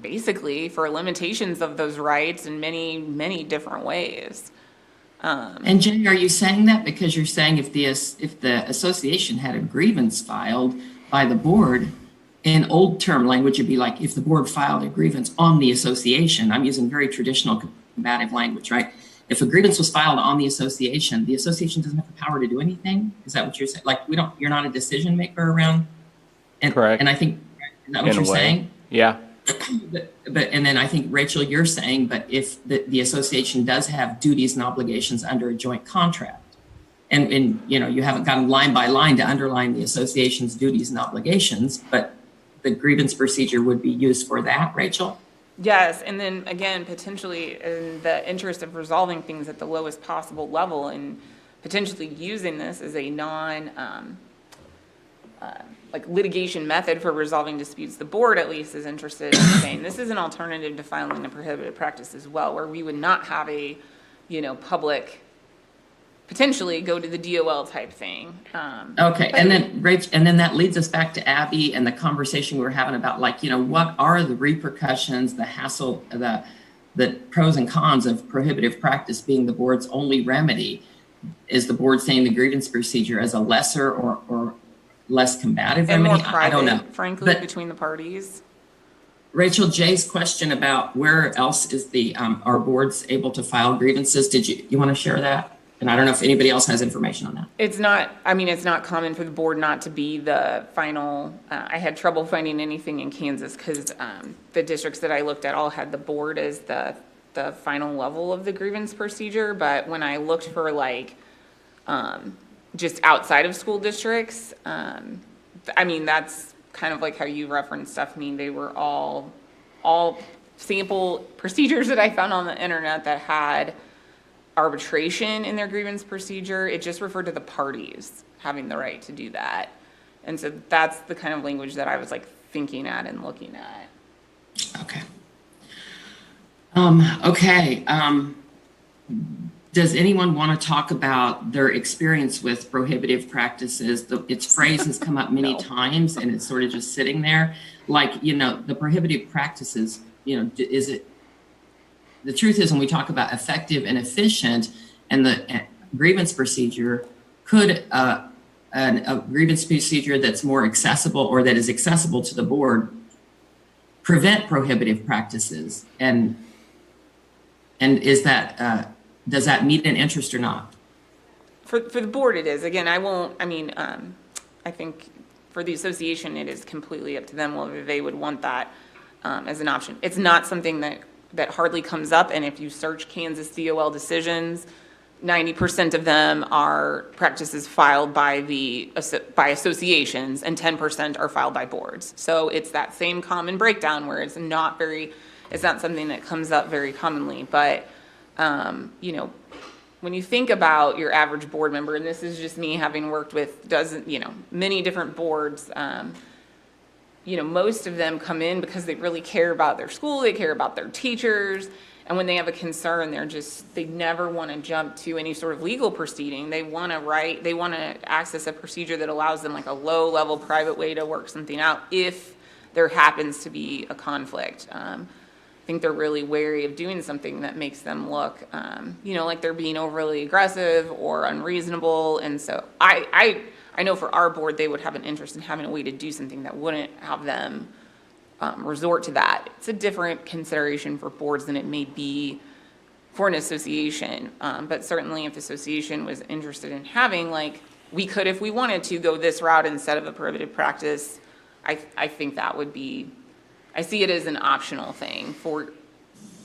basically, for limitations of those rights in many, many different ways. And Jay, are you saying that because you're saying if the association had a grievance filed by the board, in old term language, it'd be like if the board filed a grievance on the association. I'm using very traditional combative language, right? If a grievance was filed on the association doesn't have the power to do anything. Is that what you're saying? Like you're not a decision maker around. And, Correct. And I think, is that what In you're a way. saying? Yeah. But, and then I think, Rachel, you're saying, but if the association does have duties and obligations under a joint contract, and you know, you haven't gone line by line to underline the association's duties and obligations, but the grievance procedure would be used for that, Rachel? Yes, and then again, potentially in the interest of resolving things at the lowest possible level and potentially using this as a like litigation method for resolving disputes, the board at least is interested in saying this is an alternative to filing a prohibited practice as well, where we would not have a, you know, public, potentially go to the DOL type thing. Okay, and then Rach, and then that leads us back to Abby and the conversation we were having about, like, you know, what are the repercussions, the hassle, the pros and cons of prohibitive practice being the board's only remedy? Is the board saying the grievance procedure as a lesser or less combative And remedy? more I don't know. private, frankly, But between the parties. Rachel, Jay's question about where else is the our boards able to file grievances? Did you want to share that? And I don't know if anybody else has information on that. It's not, I mean, it's not common for the board not to be the final, I had trouble finding anything in Kansas because the districts that I looked at all had the board as the final level of the grievance procedure. But when I looked for like, just outside of school districts, I mean, that's kind of like how you referenced stuff. I mean, they were all sample procedures that I found on the internet that had arbitration in their grievance procedure. It just referred to the parties having the right to do that. And so that's the kind of language that I was like thinking at and looking at. Okay. Okay. Does anyone want to talk about their experience with prohibitive practices? Its phrase has come up many times and it's sort of just sitting there. Like, you know, the prohibitive practices, you know, is it, the truth is when we talk about effective and efficient and the grievance procedure, could a grievance procedure that's more accessible or that is accessible to the board prevent prohibitive practices? And is that, does that meet an interest or not? For the board it is. Again, I think for the association it is completely up to them whether they would want that as an option. It's not something that hardly comes up, and if you search Kansas DOL decisions, 90% of them are practices filed by associations and 10% are filed by boards. So it's that same common breakdown where it's not something that comes up very commonly. But, you know, when you think about your average board member, and this is just me having worked with many different boards, you know, most of them come in because they really care about their school, they care about their teachers, and when they have a concern, they never want to jump to any sort of legal proceeding. They want to access a procedure that allows them like a low-level private way to work something out if there happens to be a conflict. I think they're really wary of doing something that makes them look, you know, like they're being overly aggressive or unreasonable, and so I know for our board, they would have an interest in having a way to do something that wouldn't have them resort to that. It's a different consideration for boards than it may be for an association. But certainly if the association was interested in having, like, we could, if we wanted to, go this route instead of a prohibitive practice, I think that would be, I see it as an optional thing for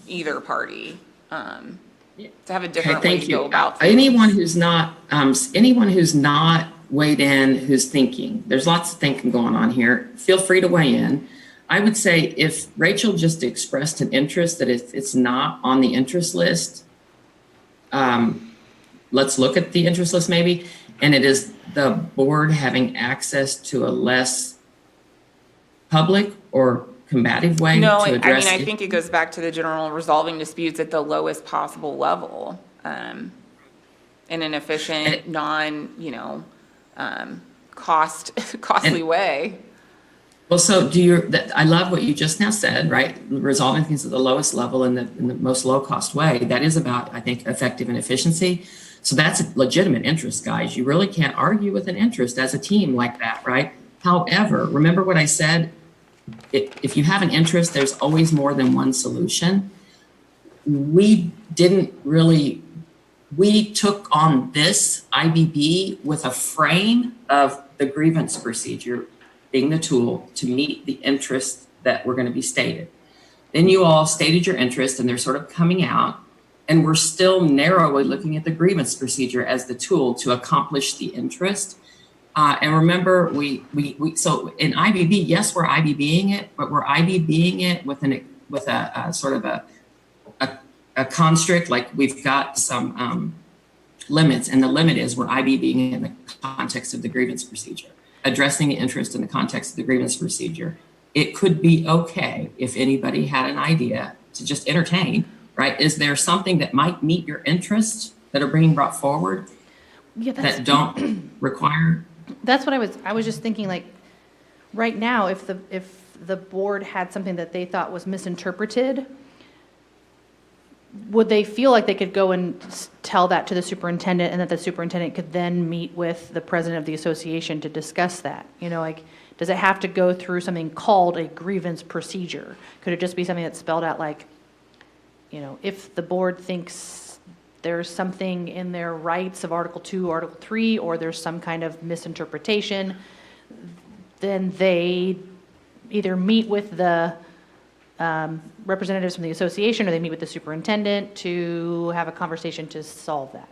either party. To have a different way to go about things. Anyone who's not weighed in, who's thinking, there's lots of thinking going on here, feel free to weigh in. I would say if Rachel just expressed an interest that it's not on the interest list, let's look at the interest list maybe, and it is the board having access to a less public or combative way to address. I think it goes back to the general resolving disputes at the lowest possible level, in an efficient, costly way. Well, so I love what you just now said, right? Resolving things at the lowest level in the most low cost way. That is about, I think, effective and efficiency. So that's a legitimate interest, guys. You really can't argue with an interest as a team like that, right? However, remember what I said, if you have an interest, there's always more than one solution. We took on this IBB with a frame of the grievance procedure being the tool to meet the interest that were going to be stated. Then you all stated your interest, and they're sort of coming out, and we're still narrowly looking at the grievance procedure as the tool to accomplish the interest. And remember, so in IBB, yes, we're IBBing it, but we're IBBing it with a sort of a constrict, like we've got some limits, and the limit is we're IBBing in the context of the grievance procedure, addressing the interest in the context of the grievance procedure. It could be okay if anybody had an idea to just entertain, right? Is there something that might meet your interests that are being brought forward that don't require? That's what I was just thinking, like, right now, if the board had something that they thought was misinterpreted, would they feel like they could go and tell that to the superintendent, and that the superintendent could then meet with the president of the association to discuss that? You know, like, does it have to go through something called a grievance procedure? Could it just be something that's spelled out like, you know, if the board thinks there's something in their rights of Article 2, Article 3, or there's some kind of misinterpretation, then they either meet with the representatives from the association, or they meet with the superintendent to have a conversation to solve that.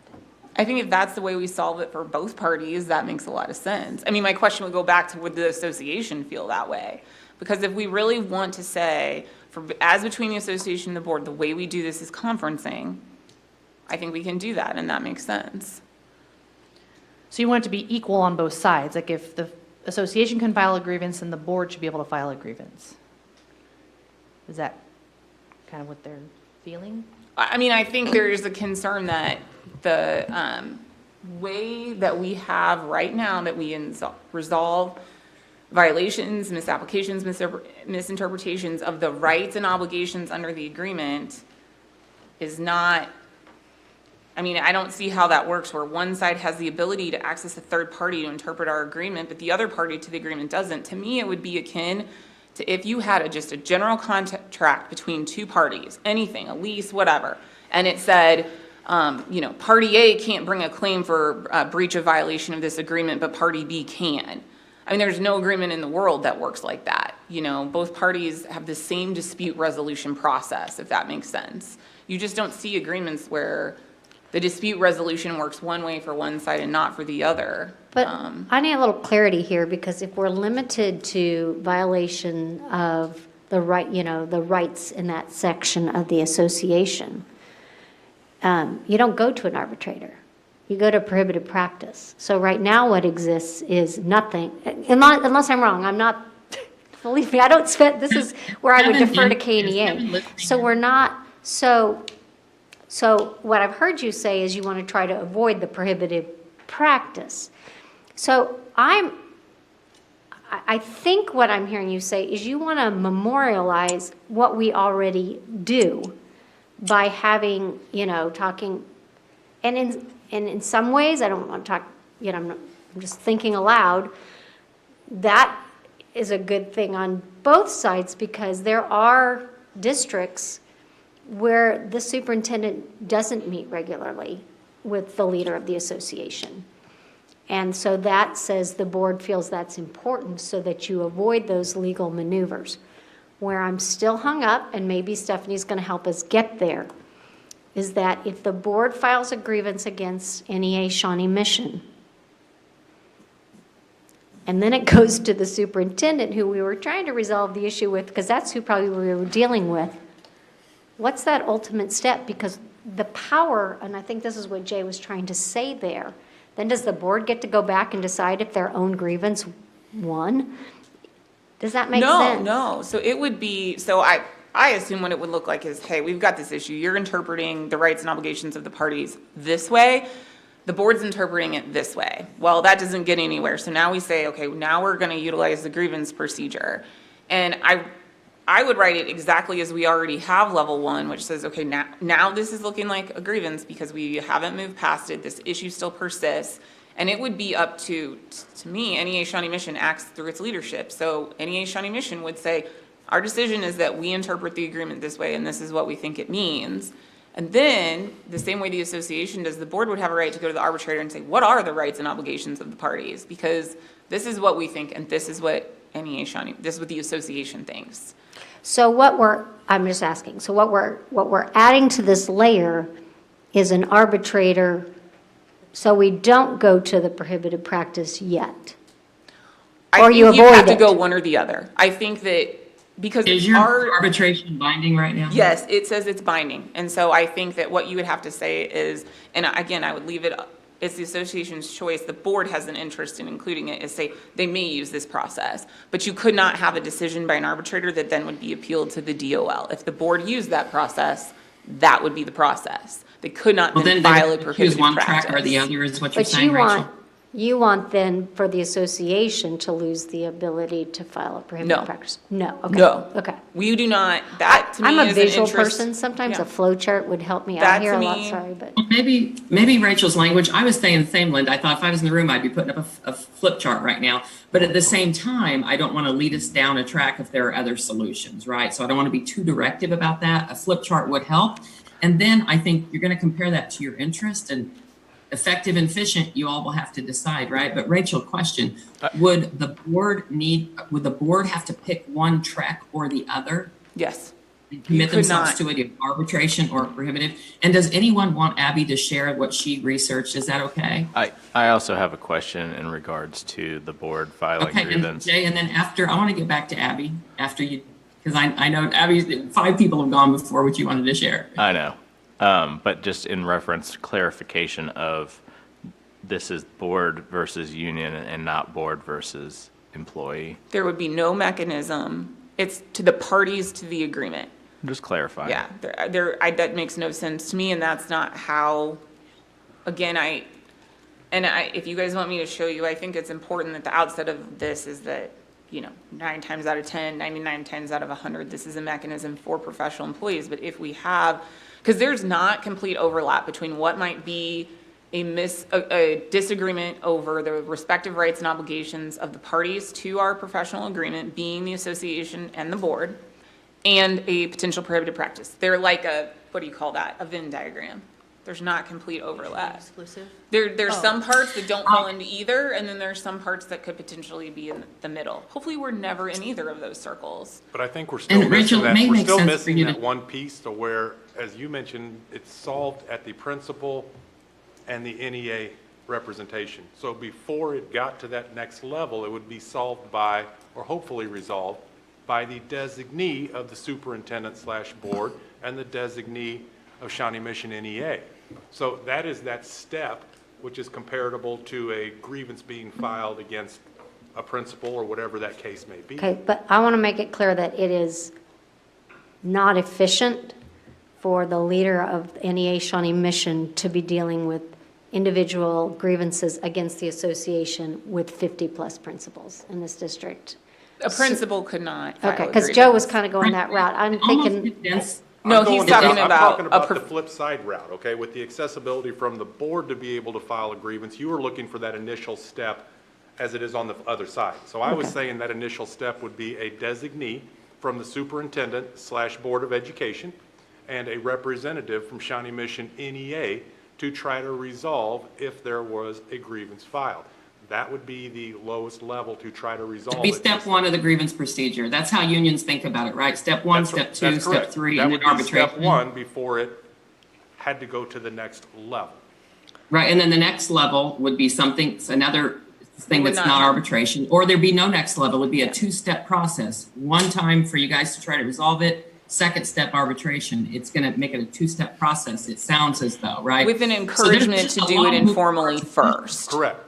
I think if that's the way we solve it for both parties, that makes a lot of sense. I mean, my question would go back to, would the association feel that way? Because if we really want to say, as between the association and the board, the way we do this is conferencing, I think we can do that, and that makes sense. So you want it to be equal on both sides, like if the association can file a grievance, then the board should be able to file a grievance. Is that kind of what they're feeling? I mean, I think there is a concern that the way that we have right now that we resolve violations, misapplications, misinterpretations of the rights and obligations under the agreement is not, I mean, I don't see how that works, where one side has the ability to access a third party to interpret our agreement, but the other party to the agreement doesn't. To me, it would be akin to if you had just a general contract between two parties, anything, a lease, whatever, and it said, you know, party A can't bring a claim for a breach of violation of this agreement, but party B can. I mean, there's no agreement in the world that works like that. You know, both parties have the same dispute resolution process, if that makes sense. You just don't see agreements where the dispute resolution works one way for one side and not for the other. But I need a little clarity here, because if we're limited to violation of the right, you know, the rights in that section of the association, you don't go to an arbitrator. You go to prohibited practice. So right now what exists is nothing, unless I'm wrong. I'm not, believe me, I don't spend, this is where I would defer to KNEA. So we're not, so what I've heard you say is you want to try to avoid the prohibited practice. So I think what I'm hearing you say is you want to memorialize what we already do by having, you know, talking, and in some ways, I don't want to talk, you know, I'm just thinking aloud, that is a good thing on both sides, because there are districts where the superintendent doesn't meet regularly with the leader of the association. And so that says the board feels that's important so that you avoid those legal maneuvers. Where I'm still hung up, and maybe Stephanie's going to help us get there, is that if the board files a grievance against NEA-Shawnee Mission, and then it goes to the superintendent, who we were trying to resolve the issue with, because that's who probably we were dealing with, what's that ultimate step? Because the power, and I think this is what Jay was trying to say there, then does the board get to go back and decide if their own grievance won? Does that make sense? No. So it would be, so I assume what it would look like is, hey, we've got this issue. You're interpreting the rights and obligations of the parties this way. The board's interpreting it this way. Well, that doesn't get anywhere. So now we say, okay, now we're going to utilize the grievance procedure. And I would write it exactly as we already have level 1, which says, okay, now this is looking like a grievance because we haven't moved past it. This issue still persists. And it would be up to me, NEA-Shawnee Mission acts through its leadership. So NEA-Shawnee Mission would say, our decision is that we interpret the agreement this way, and this is what we think it means. And then, the same way the association does, the board would have a right to go to the arbitrator and say, what are the rights and obligations of the parties? Because this is what we think, and this is what NEA-Shawnee. This is what the association thinks. So I'm just asking, so what we're adding to this layer is an arbitrator, so we don't go to the prohibited practice yet? Or you I think you have avoid to it? go one or the other. I think that because Is your our, arbitration binding right now? yes, it says it's binding. And so I think that what you would have to say is, and again, I would leave it, it's the association's choice. The board has an interest in including it, is say they may use this process. But you could not have a decision by an arbitrator that then would be appealed to the DOL. If the board used that process, that would be the process. They could not Well, then then they file a have to choose prohibited one practice. track or the other is what you're But saying, Rachel? you want then for the association to lose the ability to file a prohibited No. practice? No, okay. No. Okay. We do not, that to me I'm a is an visual interest. person. Sometimes Yeah. a flow chart would help me That out here to a lot, me- sorry, but. Well, maybe Rachel's language, I was saying the same, Linda. I thought if I was in the room, I'd be putting up a flip chart right now. But at the same time, I don't want to lead us down a track if there are other solutions, right? So I don't want to be too directive about that. A flip chart would help. And then I think you're going to compare that to your interest, and effective and efficient, you all will have to decide, right? But Rachel, question, would the board have to pick one track or the other? Yes. And commit could themselves not. to it, arbitration or prohibitive? And does anyone want Abby to share what she researched? Is that okay? I also have a question in regards to the board filing Okay, and grievance. Jay, and then after, I want to get back to Abby after you, because I know Abby, 5 people have gone before what you wanted to share. I know, but just in reference, clarification of this is board versus union and not board versus employee. There would be no mechanism. It's to the parties to the agreement. Just clarifying. Yeah, that makes no sense to me, and that's not how, again, if you guys want me to show you, I think it's important at the outset of this is that, 9 times out of 10, 99 times out of 100, this is a mechanism for professional employees. But if we have, because there's not complete overlap between what might be a disagreement over the respective rights and obligations of the parties to our professional agreement, being the association and the board, and a potential prohibited practice. They're like a Venn diagram. There's not complete overlap. Exclusive? There's some parts that don't fall into either, and then there's some parts that could potentially be in the middle. Hopefully, we're never in either of those circles. But I think we're still And Rachel, missing it that, may we're make still sense for missing you that to- one piece to where, as you mentioned, it's solved at the principal and the NEA representation. So before it got to that next level, it would be solved by, or hopefully resolved, by the designee of the superintendent/board and the designee of Shawnee Mission NEA. So that is that step, which is comparable to a grievance being filed against a principal or whatever that case may be. Okay, but I want to make it clear that it is not efficient for the leader of NEA-Shawnee Mission to be dealing with individual grievances against the association with 50-plus principals in this district. A principal could not file Okay, a because Joe was grievance. kind of going that route. I'm Almost thinking, condense. No, I'm going he's down- talking I'm about talking a about the prof- flip side route, okay? With the accessibility from the board to be able to file a grievance, you were looking for that initial step as it is on the other side. So I was Okay. saying that initial step would be a designee from the superintendent/board of education and a representative from Shawnee Mission NEA to try to resolve if there was a grievance filed. That would be the lowest level to try to resolve Be it. step 1 of the grievance procedure. That's how unions think about it, right? Step 1, step 2, That's step correct. 3, That and would then be arbitration. step 1 before it had to go to the next level. Right, and then the next level would be another thing would that's not not have- arbitration, or there'd be no next level. It'd be a 2-step process. One time for you guys to try to resolve it, second step arbitration. It's going to make it a 2-step process. It sounds as though, right? With an So there's encouragement just to a do lot it of moving informally parts. first. Correct.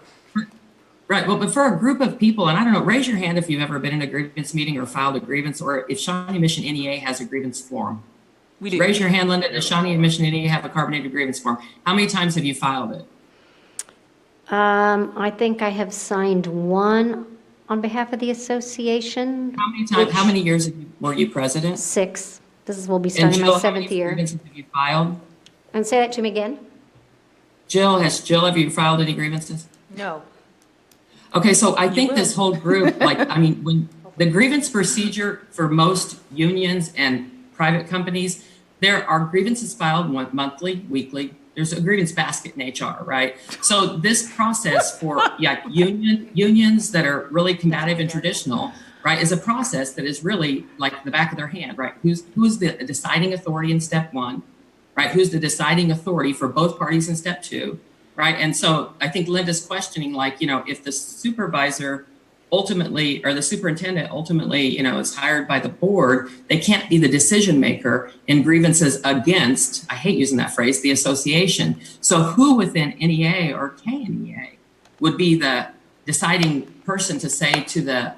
Right, well, but for a group of people, and I don't know, raise your hand if you've ever been in a grievance meeting or filed a grievance, or if Shawnee Mission NEA has a grievance form. We do. Raise your hand, Linda. Does Shawnee Mission NEA have a carbonated grievance form? How many times have you filed it? I think I have signed one on behalf of the association, How many times, how many years were you president? 6. Will be And starting Jill, my how many 7th year. grievances have you filed? And say that to me again? Jill, have you filed any grievances? No. Okay, so I think this whole group, when the grievance procedure for most unions and private companies, there are grievances filed monthly, weekly. There's a grievance basket in HR, right? So this process for unions that are really combative and traditional right, is a process that is really like the back of their hand, right? Who's the deciding authority in step one, right? Who's the deciding authority for both parties in step two, right? And so I think Linda's questioning, like, if the supervisor ultimately, or the superintendent ultimately, is hired by the board, they can't be the decision maker in grievances against, I hate using that phrase, the association. So who within NEA or KNEA would be the deciding person to say to the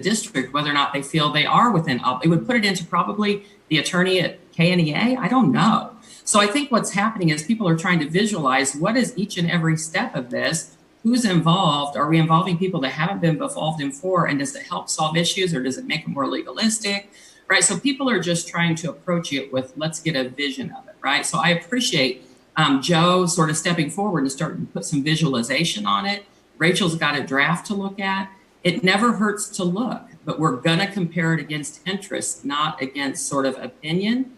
district whether or not they feel they are within, it would put it into probably the attorney at KNEA? I don't know. So I think what's happening is people are trying to visualize what is each and every step of this. Who's involved? Are we involving people that haven't been involved in before? And does it help solve issues, or does it make it more legalistic? Right? So people are just trying to approach it with, let's get a vision of it, right? So I appreciate Joe sort of stepping forward and starting to put some visualization on it. Rachel's got a draft to look at. It never hurts to look, but we're gonna compare it against interest, not against sort of opinion.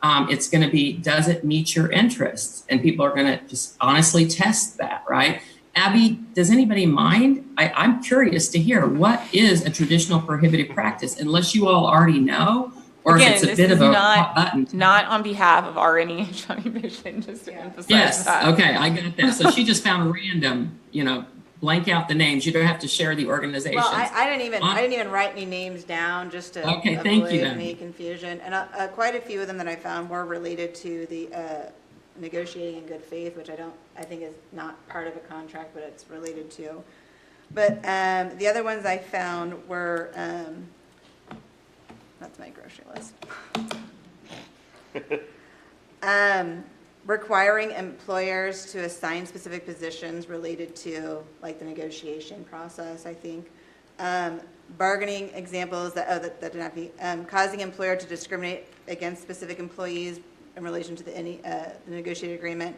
It's gonna be, does it meet your interests? And people are gonna just honestly test that, right? Abby, does anybody mind? I'm curious to hear, what is a traditional prohibited practice, unless you all already know, or Again, if it's a this bit is of a hot button. not on behalf of our NEA-Shawnee mission, just to emphasize Yes, that. okay, I got that. So she just found random, blank out the names. You don't have to share the organizations. Well, I didn't even write any names down just to Okay, thank you avoid then. any confusion. And quite a few of them that I found were related to the negotiating in good faith, which I think is not part of a contract, but it's related to. But the other ones I found were, that's my grocery list. Requiring employers to assign specific positions related to like the negotiation process, I think. Bargaining examples that didn't have to be, causing employer to discriminate against specific employees in relation to the negotiated agreement,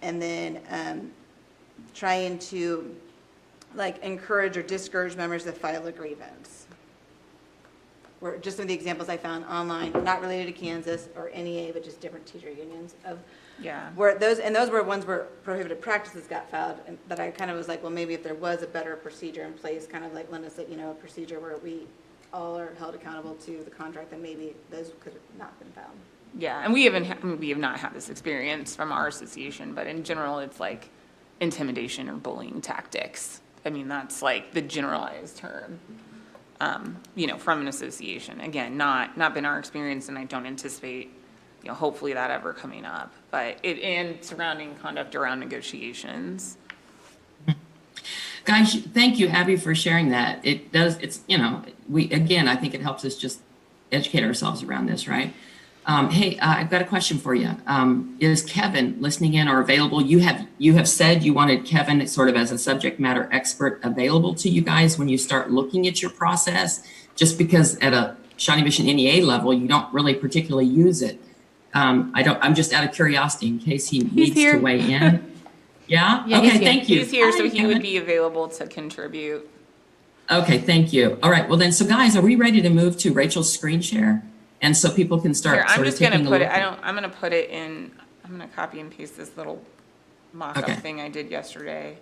and then trying to like encourage or discourage members to file a grievance. Were just some of the examples I found online, not related to Kansas or NEA, but just different teacher unions of where those were ones where prohibited practices got filed, and that I kind of was like, well, maybe if there was a better procedure in place, kind of like Linda said, a procedure where we all are held accountable to the contract, then maybe those could have not been found. Yeah, and we have not had this experience from our association, but in general, it's like intimidation or bullying tactics. I mean, that's like the generalized term, from an association. Again, not been our experience, and I don't anticipate, hopefully that ever coming up, but and surrounding conduct around negotiations. Guys, thank you, Abby, for sharing that. I think it helps us just educate ourselves around this, right? Hey, I've got a question for you. Is Kevin listening in or available? You have said you wanted Kevin sort of as a subject matter expert available to you guys when you start looking at your process, just because at a Shawnee Mission NEA level, you don't really particularly use it. I'm just out of curiosity in case he needs to weigh in. Yeah? Okay, thank you. He's here, so he would be available to contribute. Okay, thank you. All right, well then, so guys, are we ready to move to Rachel's screen share? And so people can start I'm sort just of taking gonna a put look. it, I'm gonna put it in, I'm gonna copy and paste this little mock-up Okay. thing I did yesterday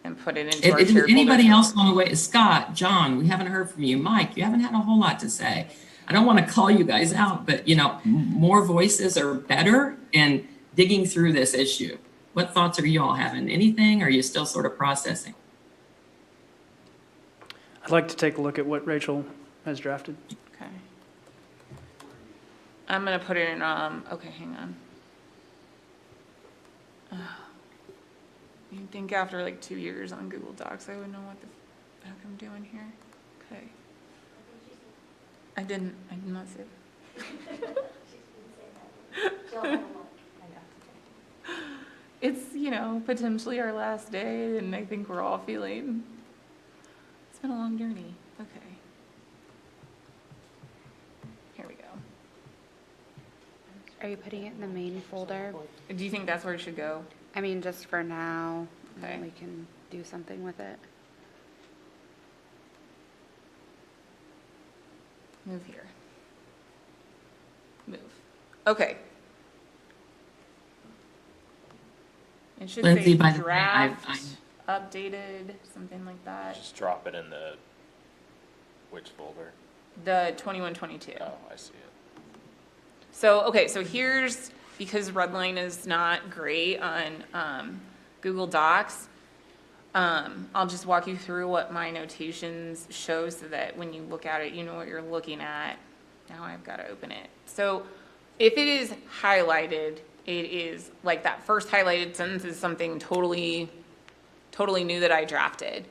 and put it into our shared Does anybody folder. else want to wait? Scott, John, we haven't heard from you. Mike, you haven't had a whole lot to say. I don't want to call you guys out, but more voices are better in digging through this issue. What thoughts are you all having? Anything? Or are you still sort of processing? I'd like to take a look at what Rachel has drafted. Okay. I'm gonna put it in, okay, hang on. You'd think after like 2 years on Google Docs, I would know what the heck I'm doing here. Okay. I did not say that. It's, potentially our last day, and I think we're all feeling, it's been a long journey. Okay. Here we go. Are you putting it in the main folder? Do you think that's where it should go? I mean, just for now, and then Okay. we can do something with it. Move here. Move. Okay. It should Lindsay, say by the way, draft, updated, something like that. Just drop it in the Which folder? The 21-22. Oh, I see it. So, okay, so here's, because Redline is not great on Google Docs, I'll just walk you through what my notations show so that when you look at it, you know what you're looking at. Now I've got to open it. So if it is highlighted, it is like that first highlighted sentence is something totally new that I drafted.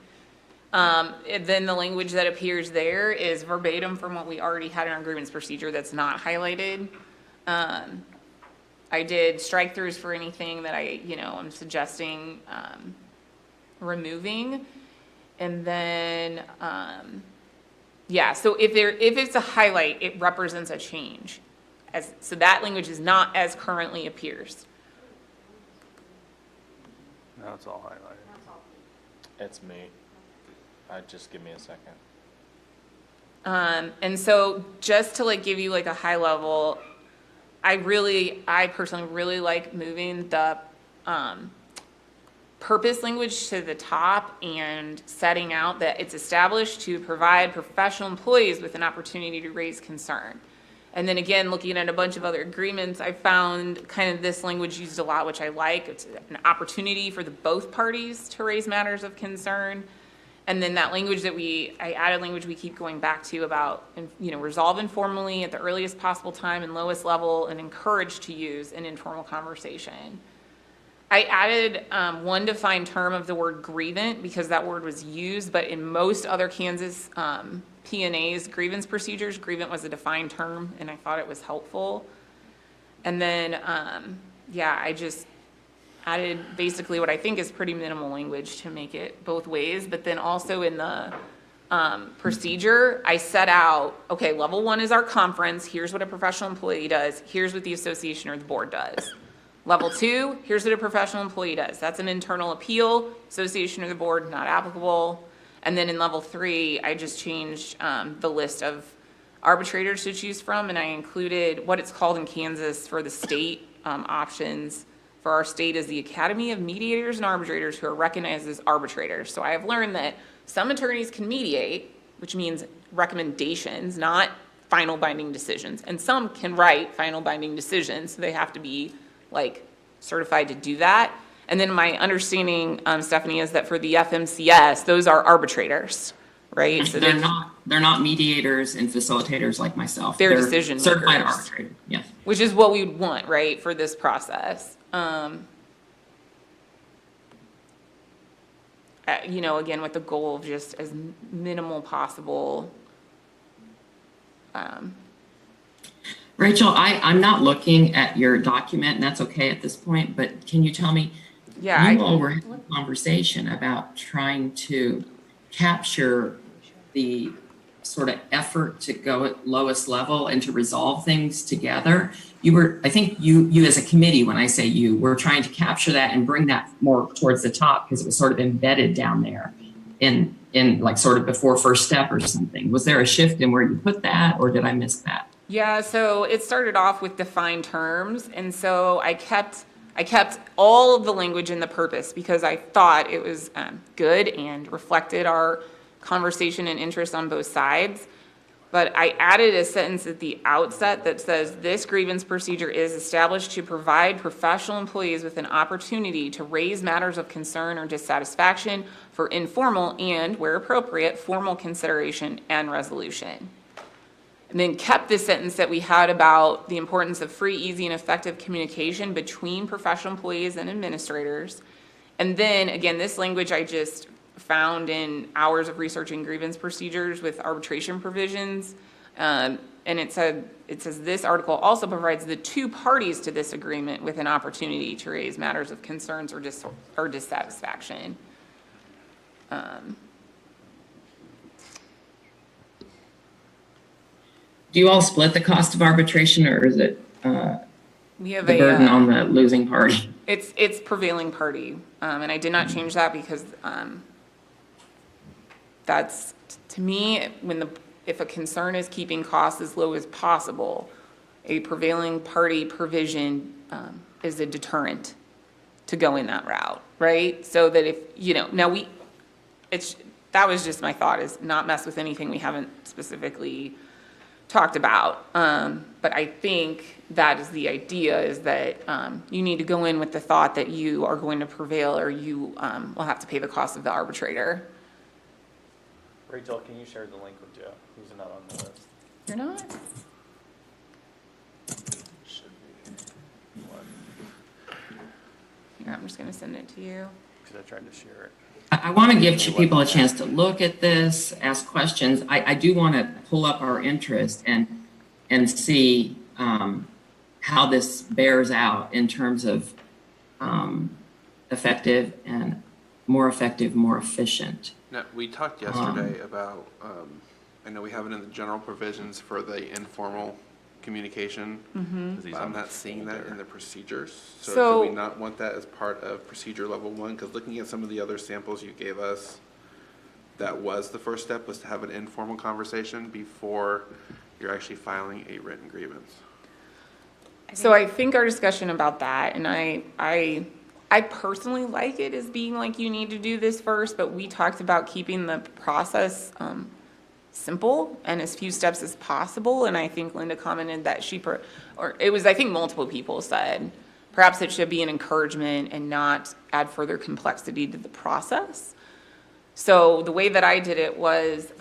Then the language that appears there is verbatim from what we already had in our grievance procedure that's not highlighted. I did strike throughs for anything that I'm suggesting removing. And then, yeah, so if it's a highlight, it represents a change. So that language is not as currently appears. Now it's all highlighted. It's me. Just give me a second. And so just to like give you like a high level, I personally really like moving the purpose language to the top and setting out that it's established to provide professional employees with an opportunity to raise concern. And then again, looking at a bunch of other agreements, I found kind of this language used a lot, which I like. It's an opportunity for both parties to raise matters of concern. And then that language I added language we keep going back to about, resolve informally at the earliest possible time and lowest level and encourage to use an informal conversation. I added one defined term of the word grievant because that word was used, but in most other Kansas P&A's grievance procedures, grievant was a defined term, and I thought it was helpful. And then, I just added basically what I think is pretty minimal language to make it both ways, but then also in the procedure, I set out, okay, level 1 is our conference, here's what a professional employee does, here's what the association or the board does. Level 2, here's what a professional employee does. That's an internal appeal, association or the board, not applicable. And then in level 3, I just changed the list of arbitrators to choose from, and I included what it's called in Kansas for the state options. For our state is the Academy of Mediators and Arbitrators who are recognized as arbitrators. So I have learned that some attorneys can mediate, which means recommendations, not final binding decisions. And some can write final binding decisions, so they have to be certified to do that. And then my understanding, Stephanie, is that for the FMCS, those are arbitrators, right? So they're not mediators and facilitators like myself. They're decision certified makers. arbitrators, yes. Which is what we would want, right, for this process. Again, with the goal of just as minimal possible. Rachel, I'm not looking at your document, and that's okay at this point, but can you tell me, Yeah, you all were having a conversation about trying to capture the sort of effort to go at lowest level and to resolve things together. I think you as a committee, when I say you, were trying to capture that and bring that more towards the top because it was sort of embedded down there in sort of before first step or something. Was there a shift in where you put that, or did I miss that? Yeah, so it started off with defined terms, and so I kept all of the language in the purpose because I thought it was good and reflected our conversation and interest on both sides. But I added a sentence at the outset that says, this grievance procedure is established to provide professional employees with an opportunity to raise matters of concern or dissatisfaction for informal and, where appropriate, formal consideration and resolution. And then kept this sentence that we had about the importance of free, easy, and effective communication between professional employees and administrators. And then, again, this language I just found in hours of researching grievance procedures with arbitration provisions. And it says this article also provides the two parties to this agreement with an opportunity to raise matters of concerns or dissatisfaction. Do you all split the cost of arbitration, or is it We have the burden on the losing party? It's prevailing party, and I did not change that because that's, to me, if a concern is keeping costs as low as possible, a prevailing party provision is a deterrent to going that route, right? So that if, that was just my thought, is not mess with anything we haven't specifically talked about. But I think that is the idea, is that you need to go in with the thought that you are going to prevail, or you will have to pay the cost of the arbitrator. Rachel, can you share the link with Joe? Who's not on the list? You're not? Should be. What? Here, I'm just gonna send it to you. Because I tried to share it. I want to give people a chance to look at this, ask questions. I do want to pull up our interest and see how this bears out in terms of effective, more efficient. No, we talked yesterday about, I know we have it in the general provisions for the informal communication. But I'm not seeing that in the procedures. So do we not want that as part of procedure level 1? Because looking at some of the other samples you gave us, that was the first step, was to have an informal conversation before you're actually filing a written grievance. So I think our discussion about that, and I personally like it as being like, you need to do this first, but we talked about keeping the process simple and as few steps as possible. And I think Linda commented that I think multiple people said, perhaps it should be an encouragement and not add further complexity to the process. So the way that I did it was,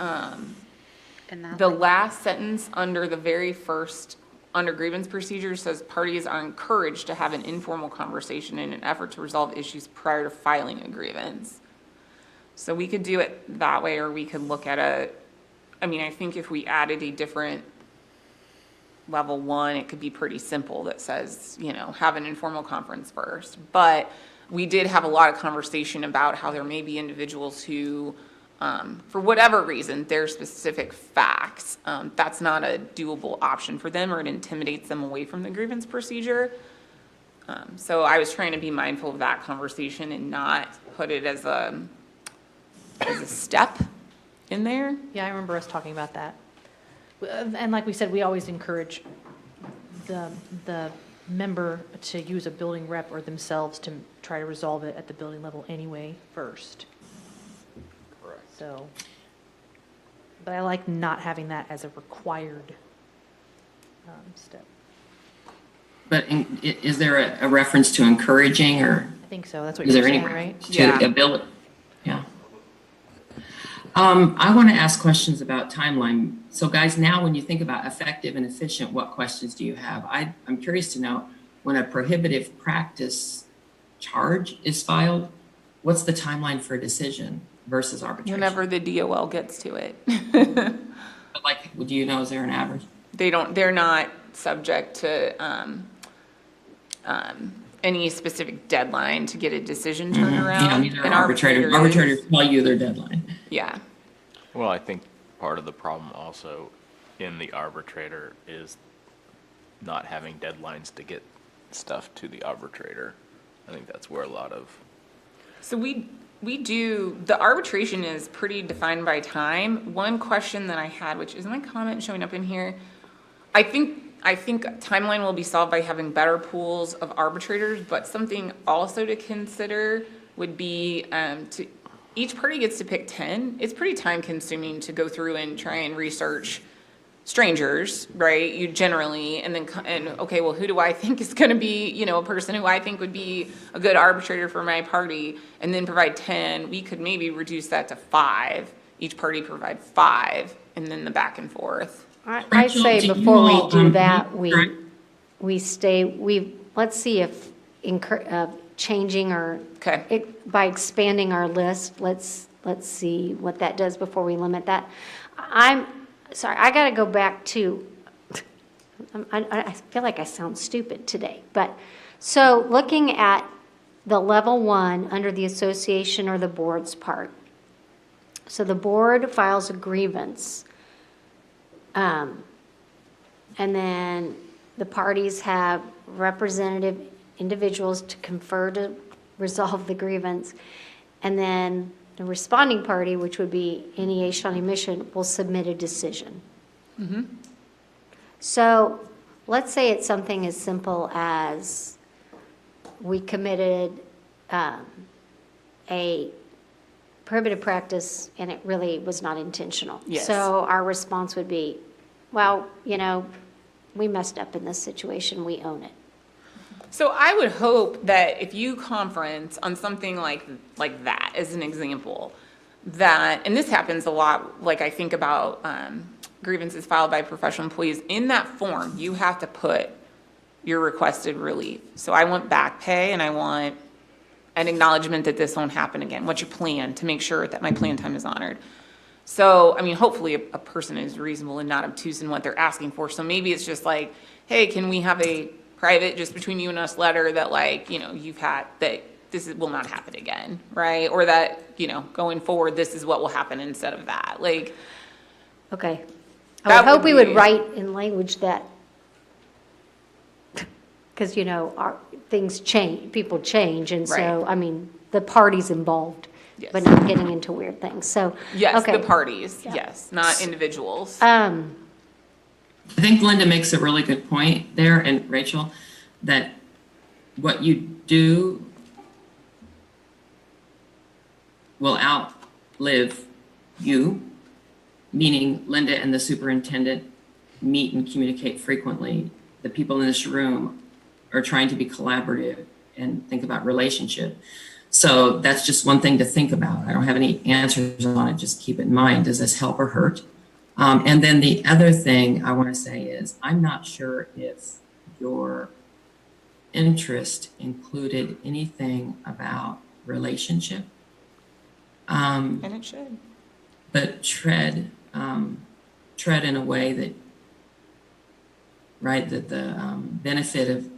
the last sentence under the very first, under grievance procedure, says parties are encouraged to have an informal conversation in an effort to resolve issues prior to filing a grievance. So we could do it that way, or we could look at I think if we added a different level 1, it could be pretty simple that says, have an informal conference first. But we did have a lot of conversation about how there may be individuals who, for whatever reason, their specific facts, that's not a doable option for them, or it intimidates them away from the grievance procedure. So I was trying to be mindful of that conversation and not put it as a step in there. Yeah, I remember us talking about that. And like we said, we always encourage the member to use a building rep or themselves to try to resolve it at the building level anyway first. Correct. So, but I like not having that as a required step. But is there a reference to encouraging, or I think so, that's what is you're there any saying, right? reference Yeah. to ability? Yeah. I want to ask questions about timeline. So guys, now when you think about effective and efficient, what questions do you have? I'm curious to know, when a prohibitive practice charge is filed, what's the timeline for a decision versus arbitration? Whenever the DOL gets to it. But like, do you know, is there an average? They're not subject to any specific deadline to get a decision turned around. Yeah, neither An are arbitrators. arbitrator Arbitrators tell you their deadline. Yeah. Well, I think part of the problem also in the arbitrator is not having deadlines to get stuff to the arbitrator. I think that's where a lot of, So we do, the arbitration is pretty defined by time. One question that I had, which is my comment showing up in here, I think timeline will be solved by having better pools of arbitrators, but something also to consider would be each party gets to pick 10. It's pretty time consuming to go through and try and research strangers, right? You generally, okay, well, who do I think is going to be, a person who I think would be a good arbitrator for my party, and then provide 10. We could maybe reduce that to 5. Each party provide 5, and then the back and forth. I say do you before we all, do that, right. let's see if changing or Okay. by expanding our list, let's see what that does before we limit that. I'm sorry, I got to go back to, I feel like I sound stupid today, but, so looking at the level 1 under the association or the board's part. So the board files a grievance. And then the parties have representative individuals to confer to resolve the grievance. And then the responding party, which would be NEA-Shawnee Mission, will submit a decision. So let's say it's something as simple as we committed a prohibited practice and it really was not intentional. Yes. So our response would be, well, we messed up in this situation, we own it. So I would hope that if you conference on something like that, as an example, that, and this happens a lot, like I think about grievances filed by professional employees, in that form, you have to put your requested relief. So I want back pay and I want an acknowledgement that this won't happen again. What's your plan to make sure that my plan time is honored? So, I mean, hopefully a person is reasonable and not obtuse in what they're asking for. So maybe it's just like, hey, can we have a private, just between you and us letter that you've had, that will not happen again, right? Or that, going forward, this is what will happen instead of that. Okay. I That would hope would we be- would write in language that, because, our things change, people change, and so, Right. I mean, the parties involved, Yes. but not getting into weird things, so. Yes, okay. the parties, Yeah. yes, not individuals. I think Linda makes a really good point there, and Rachel, that what you do will outlive you, meaning Linda and the superintendent meet and communicate frequently. The people in this room are trying to be collaborative and think about relationship. So that's just one thing to think about. I don't have any answers on it. Just keep it in mind. Does this help or hurt? And then the other thing I want to say is I'm not sure if your interest included anything about relationship. And it should. But tread in a way that, right, that the benefit of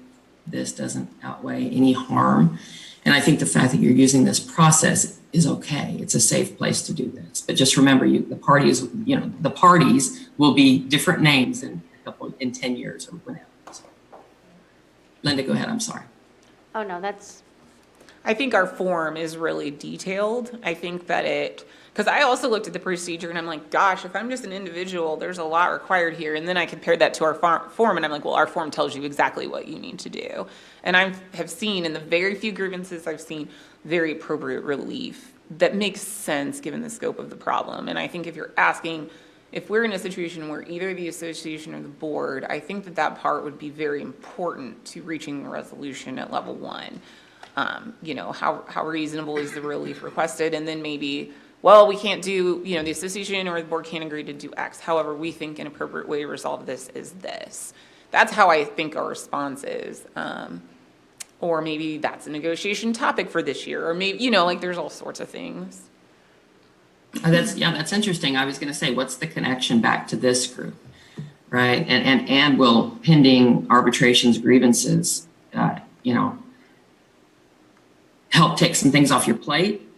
this doesn't outweigh any harm. And I think the fact that you're using this process is okay. It's a safe place to do this. But just remember, the parties will be different names in 10 years or whenever. So, Linda, go ahead. I'm sorry. Oh, no, that's, I think our form is really detailed. I think that because I also looked at the procedure and I'm like, gosh, if I'm just an individual, there's a lot required here. And then I compared that to our form and I'm like, well, our form tells you exactly what you need to do. And I have seen in the very few grievances I've seen very appropriate relief that makes sense given the scope of the problem. And I think if you're asking, if we're in a situation where either the association or the board, I think that part would be very important to reaching a resolution at level 1. How reasonable is the relief requested? And then maybe, well, we can't do, the association or the board can't agree to do X. However, we think an appropriate way to resolve this is this. That's how I think our response is. Or maybe that's a negotiation topic for this year. Or maybe, there's all sorts of things. That's interesting. I was going to say, what's the connection back to this group, right? And will pending arbitrations, grievances, help take some things off your plate,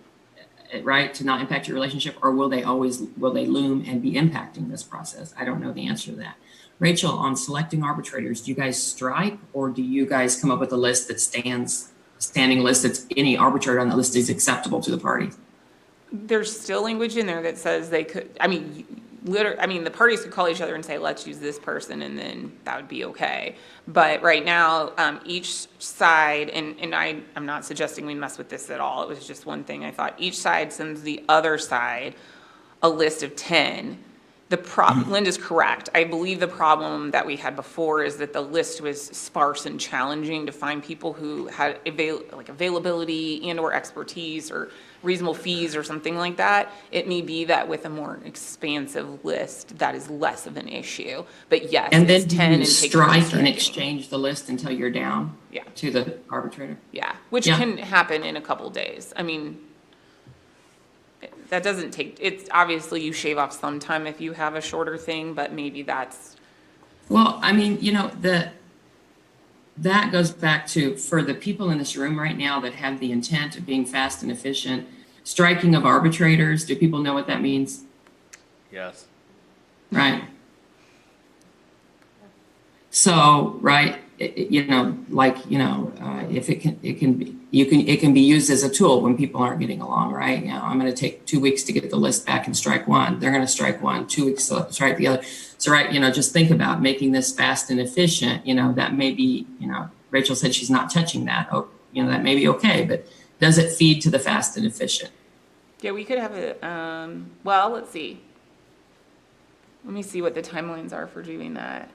right, to not impact your relationship, or will they loom and be impacting this process? I don't know the answer to that. Rachel, on selecting arbitrators, do you guys strike, or do you guys come up with a list that standing list that's any arbitrator on the list is acceptable to the parties? There's still language in there that says they could, the parties could call each other and say, let's use this person, and then that would be okay. But right now, each side, and I'm not suggesting we mess with this at all. It was just one thing I thought. Each side sends the other side a list of 10. Linda's correct. I believe the problem that we had before is that the list was sparse and challenging to find people who had availability and or expertise or reasonable fees or something like that. It may be that with a more expansive list, that is less of an issue. But yes, and then it's 10 and take strike and exchange the list until you're down to the arbitrator? Yeah, which can happen in a couple days. That doesn't take, it's obviously you shave off some time if you have a shorter thing, but maybe that's. Well, that goes back to, for the people in this room right now that have the intent of being fast and efficient, striking of arbitrators, do people know what that means? Yes. Right. So, right, if it can be used as a tool when people aren't getting along, right? I'm going to take 2 weeks to get the list back and strike one. They're going to strike one, 2 weeks to strike the other. So, right, just think about making this fast and efficient. That may be, Rachel said she's not touching that. Oh, that may be okay, but does it feed to the fast and efficient? Yeah, we could have it, well, let's see. Let me see what the timelines are for doing that.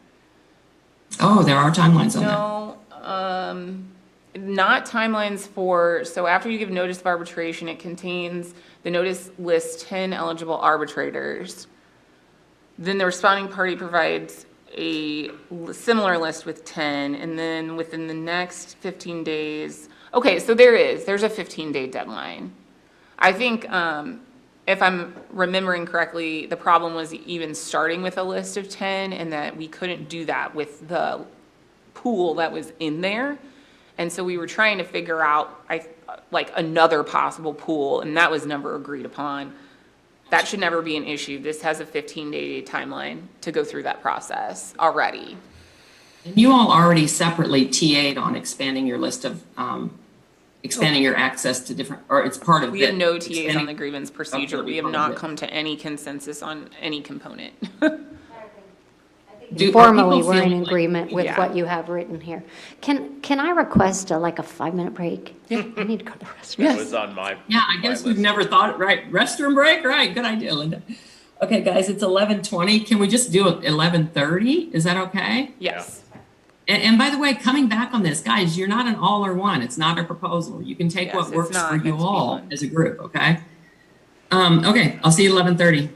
Oh, there are timelines on that. No, not timelines for, so after you give notice of arbitration, it contains, the notice lists 10 eligible arbitrators. Then the responding party provides a similar list with 10, and then within the next 15 days, okay, so there's a 15-day deadline. I think, if I'm remembering correctly, the problem was even starting with a list of 10, and that we couldn't do that with the pool that was in there. And so we were trying to figure out, like, another possible pool, and that was never agreed upon. That should never be an issue. This has a 15-day timeline to go through that process already. And you all already separately TA'd on expanding your list of, expanding your access to different, or it's part of We the. have no TAs on expanding- the grievance procedure. Okay, We have part of not it. come to any consensus on any component. Do- are Formally, people we're in feeling like- agreement with Yeah. what you have written here. Can I request like a 5-minute break? Yeah. I need to go to the restroom. That was on my. Yeah, I guess my we've list. never thought, right, restroom break, right, good idea, Linda. Okay, guys, it's 11:20, can we just do it 11:30, is that okay? Yes. And by the way, coming back on this, guys, you're not an all or one, it's not a proposal, you can take Yes, what it's works not for meant you to be all one. as a group, okay? Okay, I'll see you at 11:30.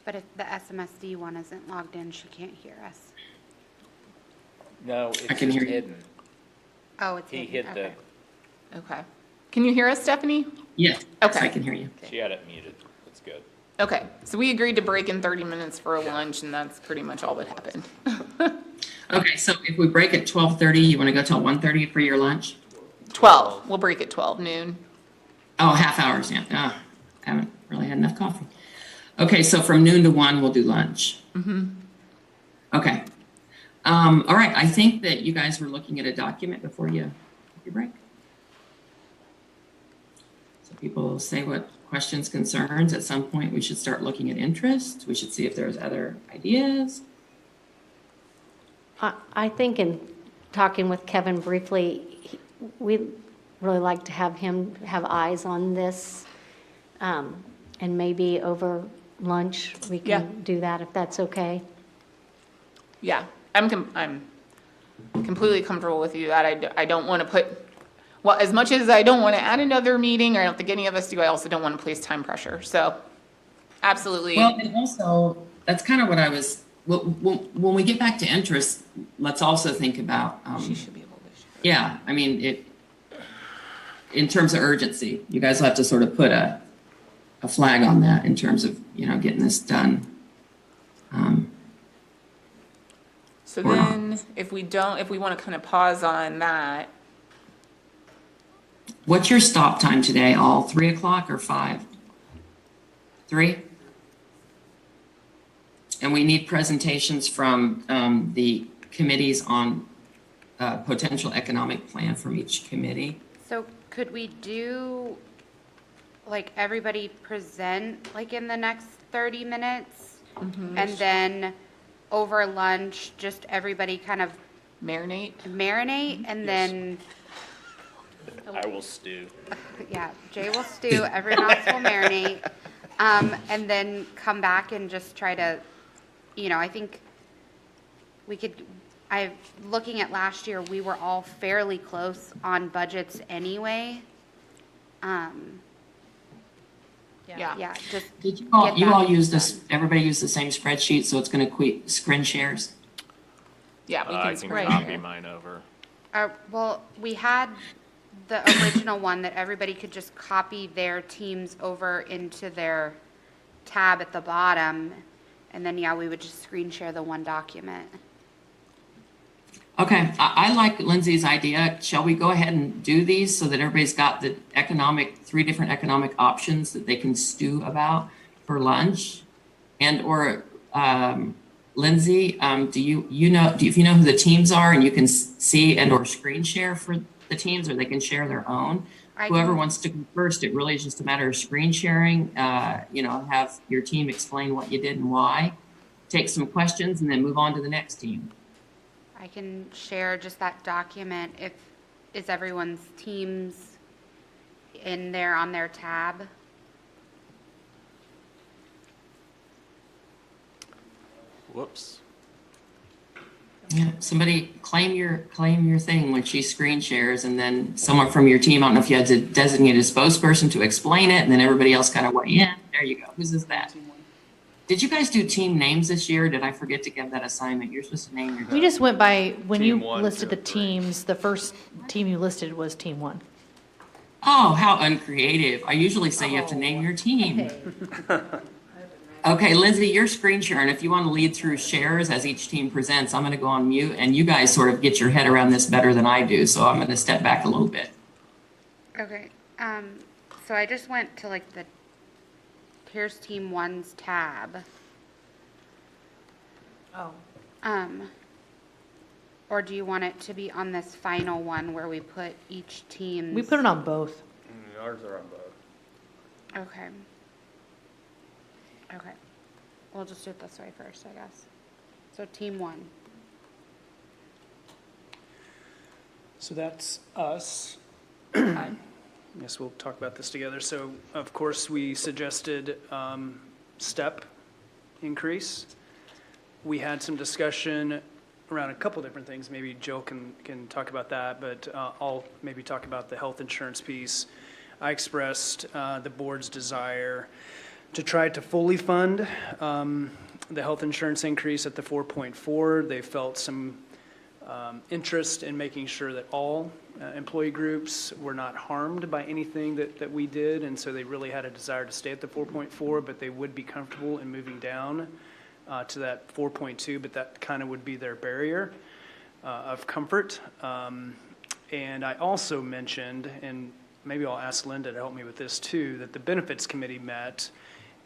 But if the SMSD one isn't logged in, she can't hear us. No, it's I can just hear you. hidden. Oh, it's He hidden, hit the, okay. Okay. Can you hear us, Stephanie? Yes, Okay. I can hear you. she had it muted. It's good. Okay, so we agreed to break in 30 minutes for a lunch, and that's pretty much all that happened. Okay, so if we break at 12:30, you want to go till 1:30 for your lunch? 12, we'll break at 12 noon. Oh, half hours, yeah. Haven't really had enough coffee. Okay, so from noon to 1, we'll do lunch. Okay. All right, I think that you guys were looking at a document before you take your break. So people say what questions, concerns. At some point, we should start looking at interest. We should see if there's other ideas. I think in talking with Kevin briefly, we'd really like to have him have eyes on this. And maybe over lunch, we Yeah. can do that if that's okay. Yeah, I'm completely comfortable with you that I don't want to put, well, as much as I don't want to add another meeting, or I don't think any of us do, I also don't want to place time pressure, so absolutely. Well, and also, that's kind of what I was, when we get back to interest, let's also think about, She should be able to share. yeah, I mean, in terms of urgency, you guys will have to sort of put a flag on that in terms of, getting this done. So then, if we want to kind of pause on that, What's your stop time today? All 3 o'clock or 5? 3? And we need presentations from the committees on potential economic plan from each committee. So could we do, like, everybody present, like, in the next 30 minutes? And then over lunch, just everybody kind of marinate. and then, I will stew. yeah, Jay will stew, everyone else will marinate. And then come back and just try to, I think we could, looking at last year, we were all fairly close on budgets anyway. Yeah, just Did you get that all use done. this, everybody use the same spreadsheet, so it's going to screen shares? Yeah, we I can can screen copy share. mine over. Well, we had the original one that everybody could just copy their teams over into their tab at the bottom. And then, yeah, we would just screen share the one document. Okay, I like Lindsay's idea. Shall we go ahead and do these so that everybody's got the 3 different economic options that they can stew about for lunch? And or Lindsay, if you know who the teams are and you can see and or screen share for the teams, or they can share their own? Whoever wants to go first, it really is just a matter of screen sharing. Have your team explain what you did and why. Take some questions and then move on to the next team. I can share just that document is everyone's teams in there on their tab? Whoops. Yeah, somebody claim your thing when she screen shares, and then someone from your team, I don't know if you had to designate a spokesperson to explain it, and then everybody else kind of weigh in. There you go. Whose is that? Did you guys do team names this year? Or did I forget to give that assignment? You're supposed to name your. We just went by, when you Team 1, listed 2, the and 3. teams, the first team you listed was team 1. Oh, how uncreative. I usually say you have to name your team. Okay, Lindsay, you're screen sharing. If you want to lead through shares as each team presents, I'm going to go on mute, and you guys sort of get your head around this better than I do, so I'm going to step back a little bit. Okay, so I just went to here's Team 1's tab. Oh. Or do you want it to be on this final one where we put each team's? We put it on both. Ours are on both. Okay. Okay. We'll just do it this way first, I guess. So Team 1. So that's us. Okay. Yes, we'll talk about this together. So, of course, we suggested step increase. We had some discussion around a couple different things. Maybe Jill can talk about that, but I'll maybe talk about the health insurance piece. I expressed the board's desire to try to fully fund the health insurance increase at the 4.4. They felt some interest in making sure that all employee groups were not harmed by anything that we did, and so they really had a desire to stay at the 4.4, but they would be comfortable in moving down to that 4.2, but that kind of would be their barrier of comfort. And I also mentioned, and maybe I'll ask Linda to help me with this too, that the benefits committee met,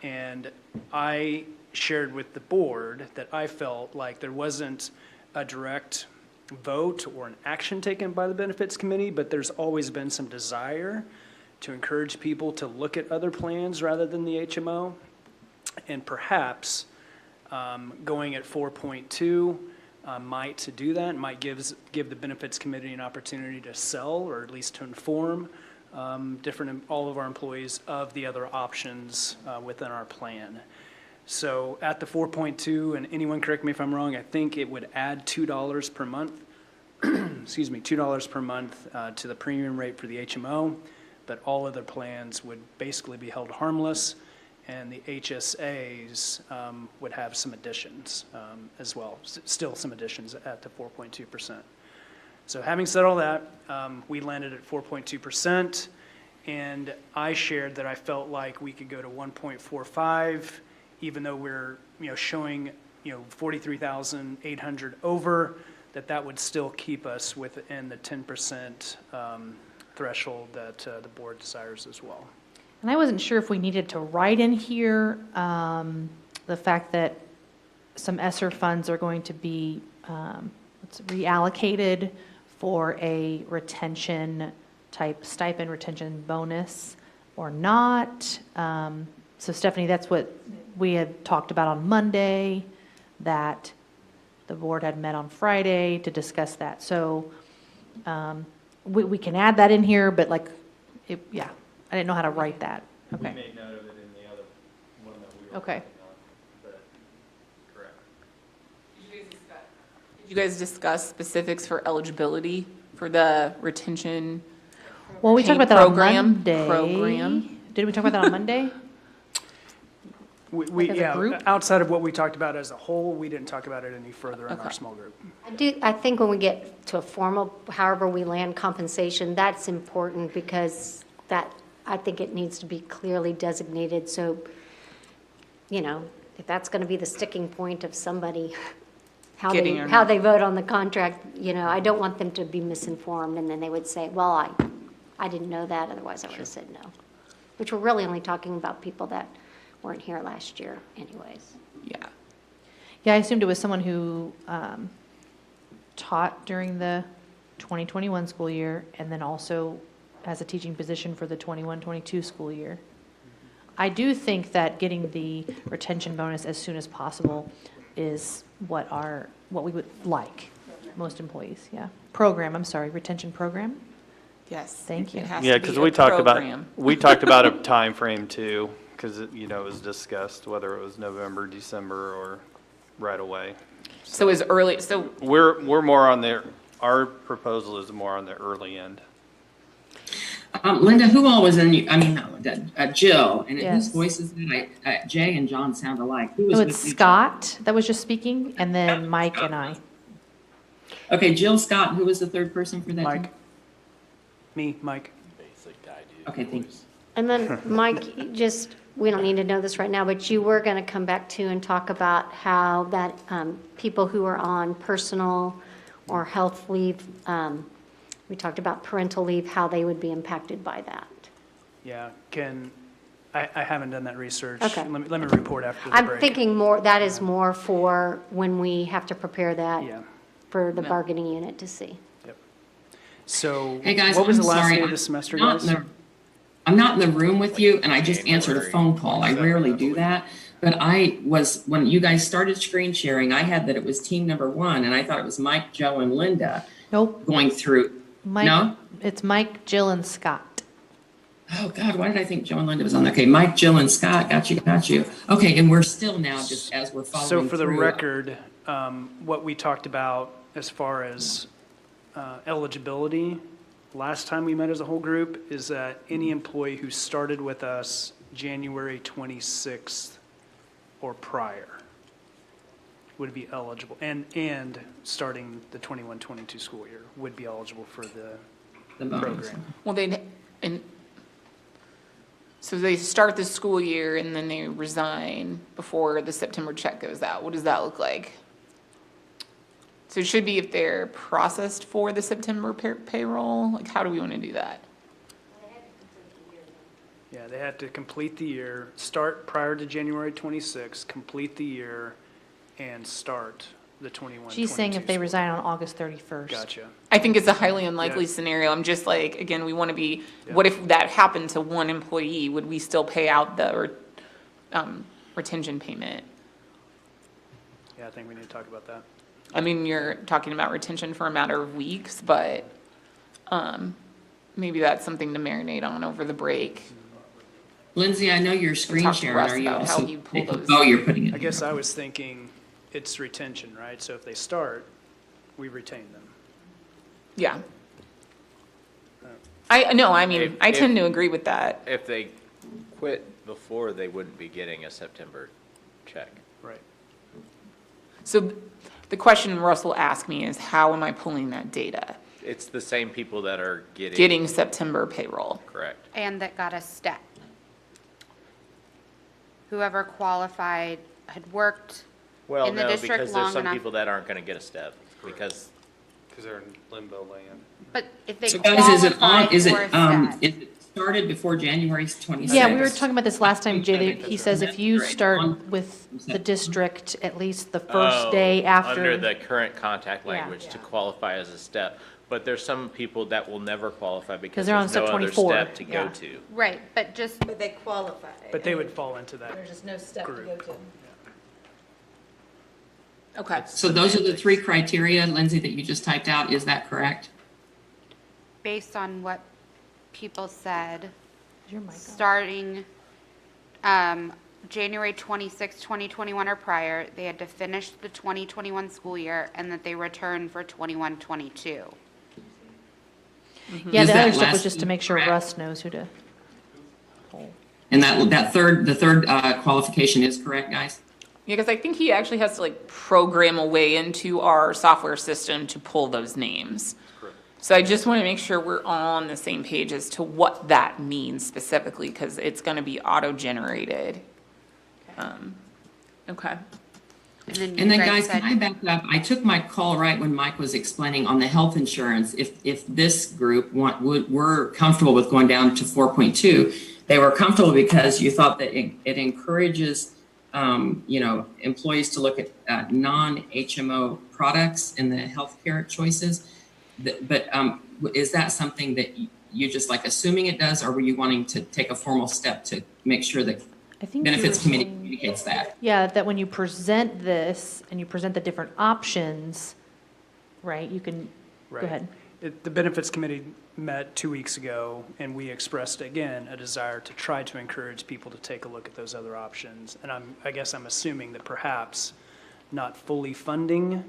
and I shared with the board that I felt like there wasn't a direct vote or an action taken by the benefits committee, but there's always been some desire to encourage people to look at other plans rather than the HMO. And perhaps going at 4.2 might do that, might give the benefits committee an opportunity to sell, or at least to inform all of our employees of the other options within our plan. So at the 4.2, and anyone correct me if I'm wrong, I think it would add $2 per month, excuse me, $2 per month to the premium rate for the HMO, but all other plans would basically be held harmless, and the HSAs would have some additions as well, still some additions at the 4.2%. So having said all that, we landed at 4.2%, and I shared that I felt like we could go to 1.45, even though we're showing 43,800 over, that would still keep us within the 10% threshold that the board desires as well. And I wasn't sure if we needed to write in here the fact that some ESSER funds are going to be reallocated for a retention type stipend retention bonus or not. So Stephanie, that's what we had talked about on Monday, that the board had met on Friday to discuss that. So we can add that in here, but yeah, I didn't know how to write that. Okay. We made note of it in the other one that we were Okay. working on, but correct. Did you guys discuss specifics for eligibility for the retention? Well, we talked about that program- on Monday. program? Did we talk about that on Monday? We Like as a group? outside of what we talked about as a whole, we didn't talk about it any further in our Okay. small group. I think when we get to a formal, however we land compensation, that's important because I think it needs to be clearly designated. So, if that's going to be the sticking point of somebody, how Getting or they not. vote on the contract, I don't want them to be misinformed and then they would say, well, I didn't know that, otherwise I would have said no. Which we're really only talking about people that weren't here last year anyways. Yeah. Yeah, I assumed it was someone who taught during the 2021 school year and then also has a teaching position for the 21-22 school year. I do think that getting the retention bonus as soon as possible is what we would like, most employees, yeah. Retention program. Yes. Thank you. It has Yeah, to because be we a talked program. about a time frame too, because it was discussed whether it was November, December, or right away. So as early, so We're more on our proposal is more on the early end. Linda, who all was in, not Linda, Jill, and Yes. whose voices did Jay and John sound alike? Who It was was with you? Scott that was just speaking, and then Mike and I. Okay, Jill, Scott, who was the third person for that? Mike? team? Me, Mike. Okay, thanks. And then, Mike, we don't need to know this right now, but you were going to come back to and talk about how that people who are on personal or health leave, we talked about parental leave, how they would be impacted by that. Yeah, I haven't done that research. Okay. Let me report after the break. I'm thinking that is more for when we have to prepare that Yeah, for the bargaining unit to see. yep. So, Hey, guys, what was I'm the last sorry. day of the semester, guys? I'm not in the room with you, and I just answered a phone call. I rarely do that. But when you guys started screen sharing, I had that it was team number 1, and I thought it was Mike, Joe, and Linda Nope, going through. Mike. No? It's Mike, Jill, and Scott. Oh, God, why did I think Joe and Linda was on there? Okay, Mike, Jill, and Scott, got you. Okay, and we're still now, just as we're following So through. for the record, what we talked about as far as eligibility, last time we met as a whole group, is that any employee who started with us January 26th or prior would be eligible, and starting the 21-22 school year would be eligible for the bonus. program. Well, so they start the school year and then they resign before the September check goes out. What does that look like? So it should be if they're processed for the September payroll, like how do we want to do that? Yeah, they had to complete the year, start prior to January 26th, complete the year, and start the 21-22 She's saying if they school. resign on August 31st. Gotcha. I think it's a highly unlikely Yeah. scenario. I'm just like, again, we want to be, Yeah. what if that happened to one employee? Would we still pay out the retention payment? Yeah, I think we need to talk about that. I mean, you're talking about retention for a matter of weeks, but maybe that's something to marinate on over the break. Lindsay, I know you're screen Talk to sharing. Russ Are you about how also? you pull those. Oh, you're putting it. I guess I was thinking it's retention, right? So if they start, we retain them. Yeah. I mean, If- I tend if- to agree with that. If they quit before, they wouldn't be getting a September check. Right. So the question Russell asked me is, how am I pulling that data? It's the same people that are Getting September payroll. correct. And that got a step. Whoever qualified had worked Well, in the no, district because there's long some enough. people that aren't gonna get a step, because Because they're in limbo land. But if they So guys, is it on, qualified is for it, a step, is it started before January 26th? Yeah, we were talking about this last time, I Jay, think that he that's says right. if you Right. start with the district at least the Oh, first day after. under the current contact Yeah. language to qualify as a step. But there's some people that will never qualify because they're on there's no step other 24, step to go yeah. to. right, but just, But they qualify. But they would fall into that. There's just no step to group. go to. Okay. So those are the three criteria, Lindsay, that you just typed out. Is that correct? based on what people said, Is your mic on? starting January 26, 2021 or prior, they had to finish the 2021 school year and that they returned for 21-22. Yeah, Is the that other stuff was last just to make sure correct? Russ knows who to pull. And the third qualification is correct, guys? Yeah, because I think he actually has to like program a way into our software system to pull those names. So I just want to make sure we're all on the same page as to what that means specifically, because it's going to be auto-generated. Okay. And then And you then guys guys, can I said, back up? I took my call right when Mike was explaining on the health insurance. If this group were comfortable with going down to 4.2, they were comfortable because you thought that it encourages, employees to look at non-HMO products in the healthcare choices. But is that something that you just like assuming it does, or were you wanting to take a formal step to make sure that I think you benefits were committee saying- communicates that? Yeah, that when you present this and you present the different options, right, you can, go Right. ahead. The Benefits Committee met 2 weeks ago, and we expressed again a desire to try to encourage people to take a look at those other options. And I guess I'm assuming that perhaps not fully funding,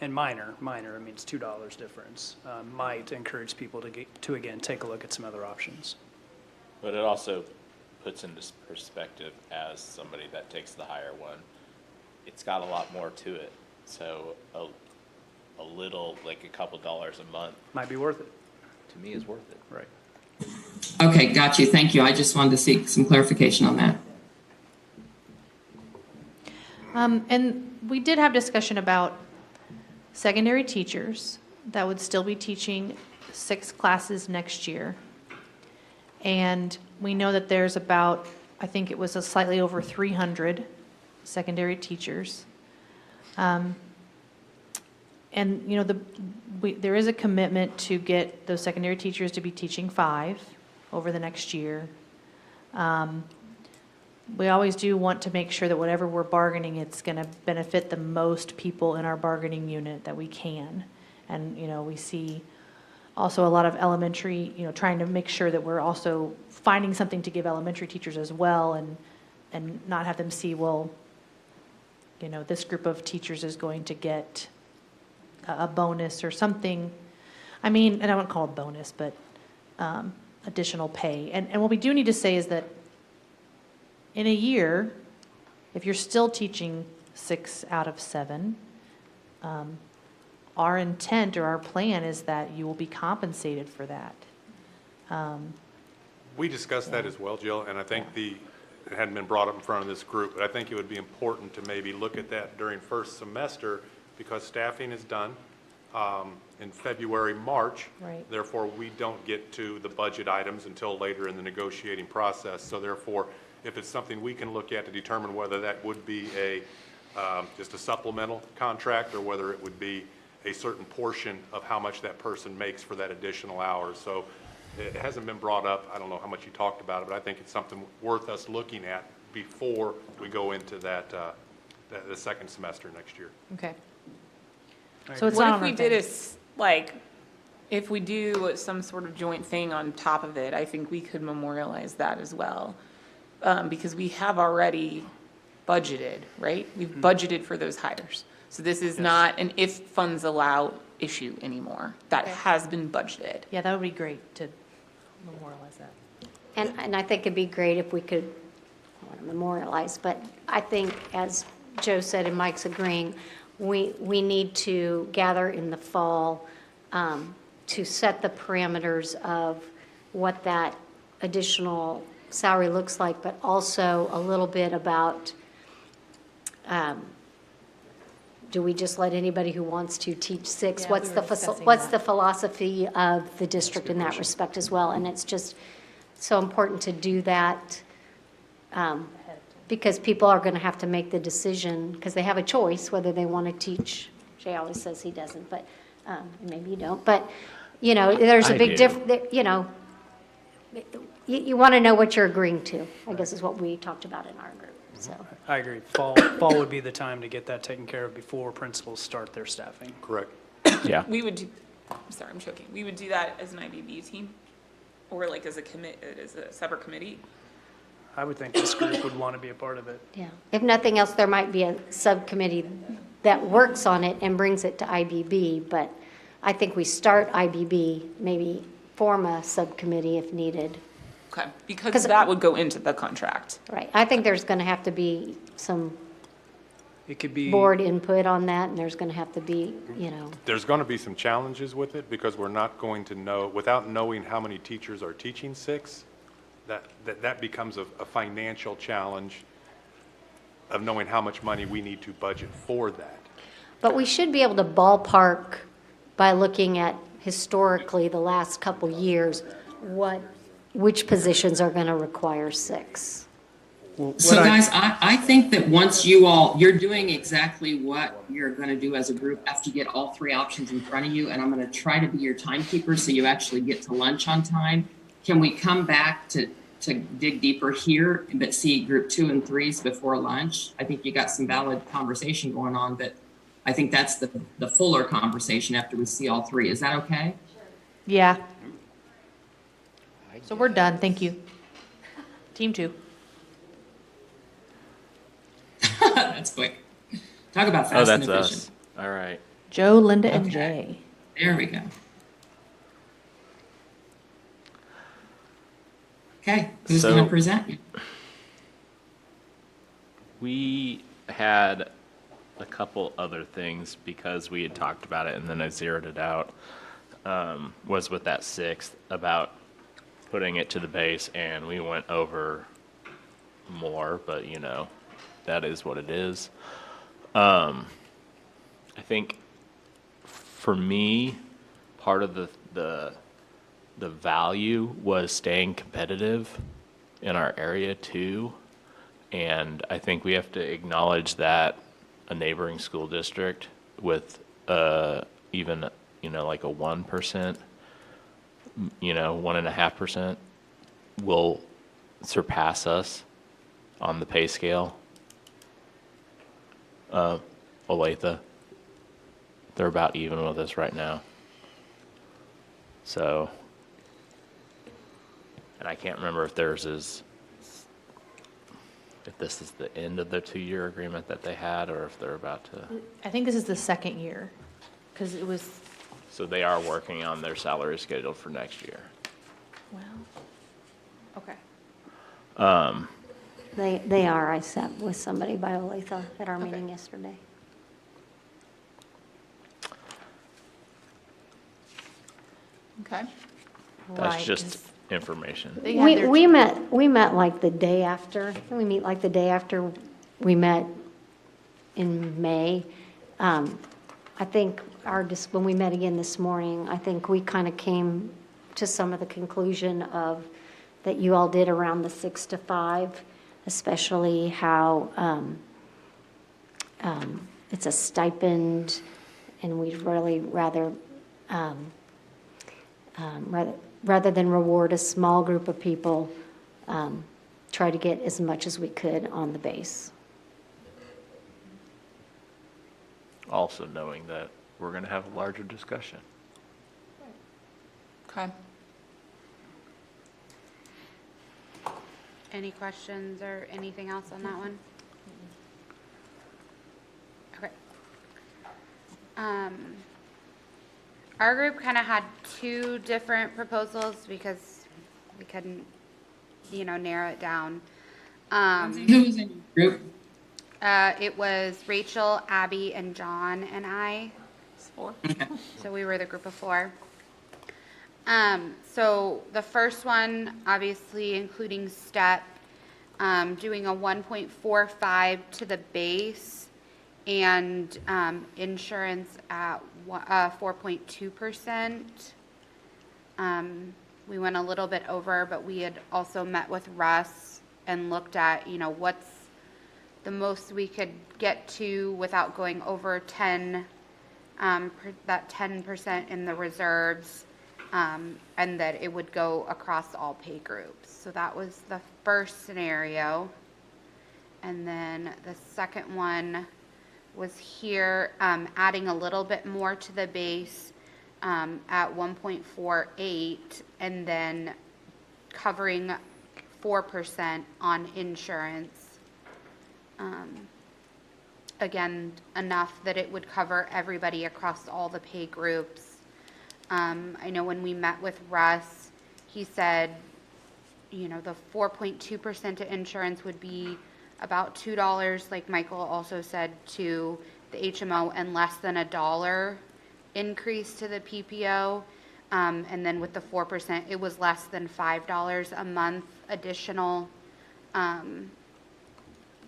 and minor, I mean, it's $2 difference, might encourage people to again, take a look at some other options. But it also puts into perspective as somebody that takes the higher one, it's got a lot more to it. So a little, like a couple dollars a month, Might be worth it. to me is worth it. Right. Okay, got you. Thank you. I just wanted to seek some clarification on that. And we did have discussion about secondary teachers that would still be teaching 6 classes next year. And we know that there's about, I think it was a slightly over 300 secondary teachers. And, there is a commitment to get those secondary teachers to be teaching 5 over the next year. We always do want to make sure that whatever we're bargaining, it's going to benefit the most people in our bargaining unit that we can. And, we see also a lot of elementary, trying to make sure that we're also finding something to give elementary teachers as well, and not have them see, well, this group of teachers is going to get a bonus or something. I mean, and I won't call it bonus, but additional pay. And what we do need to say is that in a year, if you're still teaching 6 out of 7, our intent or our plan is that you will be compensated for that. We discussed that as well, Jill, and I think it hadn't been brought up in front of this group, but I think it would be important to maybe look at that during first semester because staffing is done in February, March. Right. Therefore, we don't get to the budget items until later in the negotiating process. So therefore, if it's something we can look at to determine whether that would be just a supplemental contract or whether it would be a certain portion of how much that person makes for that additional hours. So it hasn't been brought up. I don't know how much you talked about it, but I think it's something worth us looking at before we go into the second semester next year. Okay. So it's What not if on we our did thing. if we do some sort of joint thing on top of it, I think we could memorialize that as well. Because we have already budgeted, right? We've budgeted for those hires. So this is not an if funds allow issue anymore. That has been budgeted. Yeah, that would be great to memorialize that. And I think it'd be great if we could, I want to memorialize, but I think, as Joe said and Mike's agreeing, we need to gather in the fall to set the parameters of what that additional salary looks like, but also a little bit about, do we just let anybody who wants to teach 6? Yeah, What's we the were discussing what's that. the philosophy of the district in that respect as well? And it's just so important to do that because people are going to have to make the decision because they have a choice whether they want to teach. Jay always says he doesn't, but maybe you don't. But, you know, there's a big difference, you know, you want to know what you're agreeing to, I guess is what we talked about in our group, so. I agree. Fall would be the time to get that taken care of before principals start their staffing. Correct. Yeah. We would do, I'm sorry, I'm choking. We would do that as an IBB team or like as a separate committee. I would think this group would want to be a part of it. Yeah, if nothing else, there might be a subcommittee that works on it and brings it to IBB, but I think we start IBB, maybe form a subcommittee if needed. Okay, because that would go into the contract. Right, I think there's going to have to be some It could be. board input on that, and there's going to have to be, you know, There's going to be some challenges with it because we're not going to know, without knowing how many teachers are teaching 6, that becomes a financial challenge of knowing how much money we need to budget for that. but we should be able to ballpark by looking at historically the last couple years, which positions are going to require 6. So guys, I think that once you're doing exactly what you're going to do as a group after you get all 3 options in front of you, and I'm going to try to be your timekeeper so you actually get to lunch on time. Can we come back to dig deeper here, but see group 2 and 3s before lunch? I think you got some valid conversation going on, but I think that's the fuller conversation after we see all 3. Is that okay? Yeah. So we're done, thank you. Team 2. That's quick. Talk about fast and that's efficient. us. All right. Joe, Linda, and Okay. Jay. There we go. Okay, who's So- going to present? We had a couple other things because we had talked about it and then I zeroed it out. Was with that 6th about putting it to the base and we went over more, but you know, that is what it is. I think for me, part of the value was staying competitive in our area too. And I think we have to acknowledge that a neighboring school district with even, you know, like a 1%, you know, 1.5% will surpass us on the pay scale. Olathe, they're about even with us right now. So, and I can't remember if theirs is, if this is the end of the 2-year agreement that they had, or if they're about to. I think this is the 2nd year, because it was, So they are working on their salary schedule for next year. Okay. They are. I sat with somebody by Olathe at our meeting yesterday. Okay. That's Right, just 'cause information. they had their- We met like the day after. We meet like the day after we met in May. I think when we met again this morning, I think we kind of came to some of the conclusion of that you all did around the 6 to 5, especially how it's a stipend, and we'd really rather than reward a small group of people, try to get as much as we could on the base. Also knowing that we're going to have a larger discussion. Okay. Any questions or anything else on that one? Okay. Our group kind of had two different proposals because we couldn't, narrow it down. Who was in your group? It was Rachel, Abby, and John and I. It's 4. So we were the group of 4. So the first one, obviously including step, doing a 1.45 to the base and insurance at 4.2%. We went a little bit over, but we had also met with Russ and looked at, what's the most we could get to without going over 10, that 10% in the reserves, and that it would go across all pay groups. So that was the first scenario. And then the second one was here, adding a little bit more to the base at 1.48, and then covering 4% on insurance. Again, enough that it would cover everybody across all the pay groups. I know when we met with Russ, he said, the 4.2% to insurance would be about $2, like Michael also said, to the HMO, and less than $1 increase to the PPO. And then with the 4%, it was less than $5 a month additional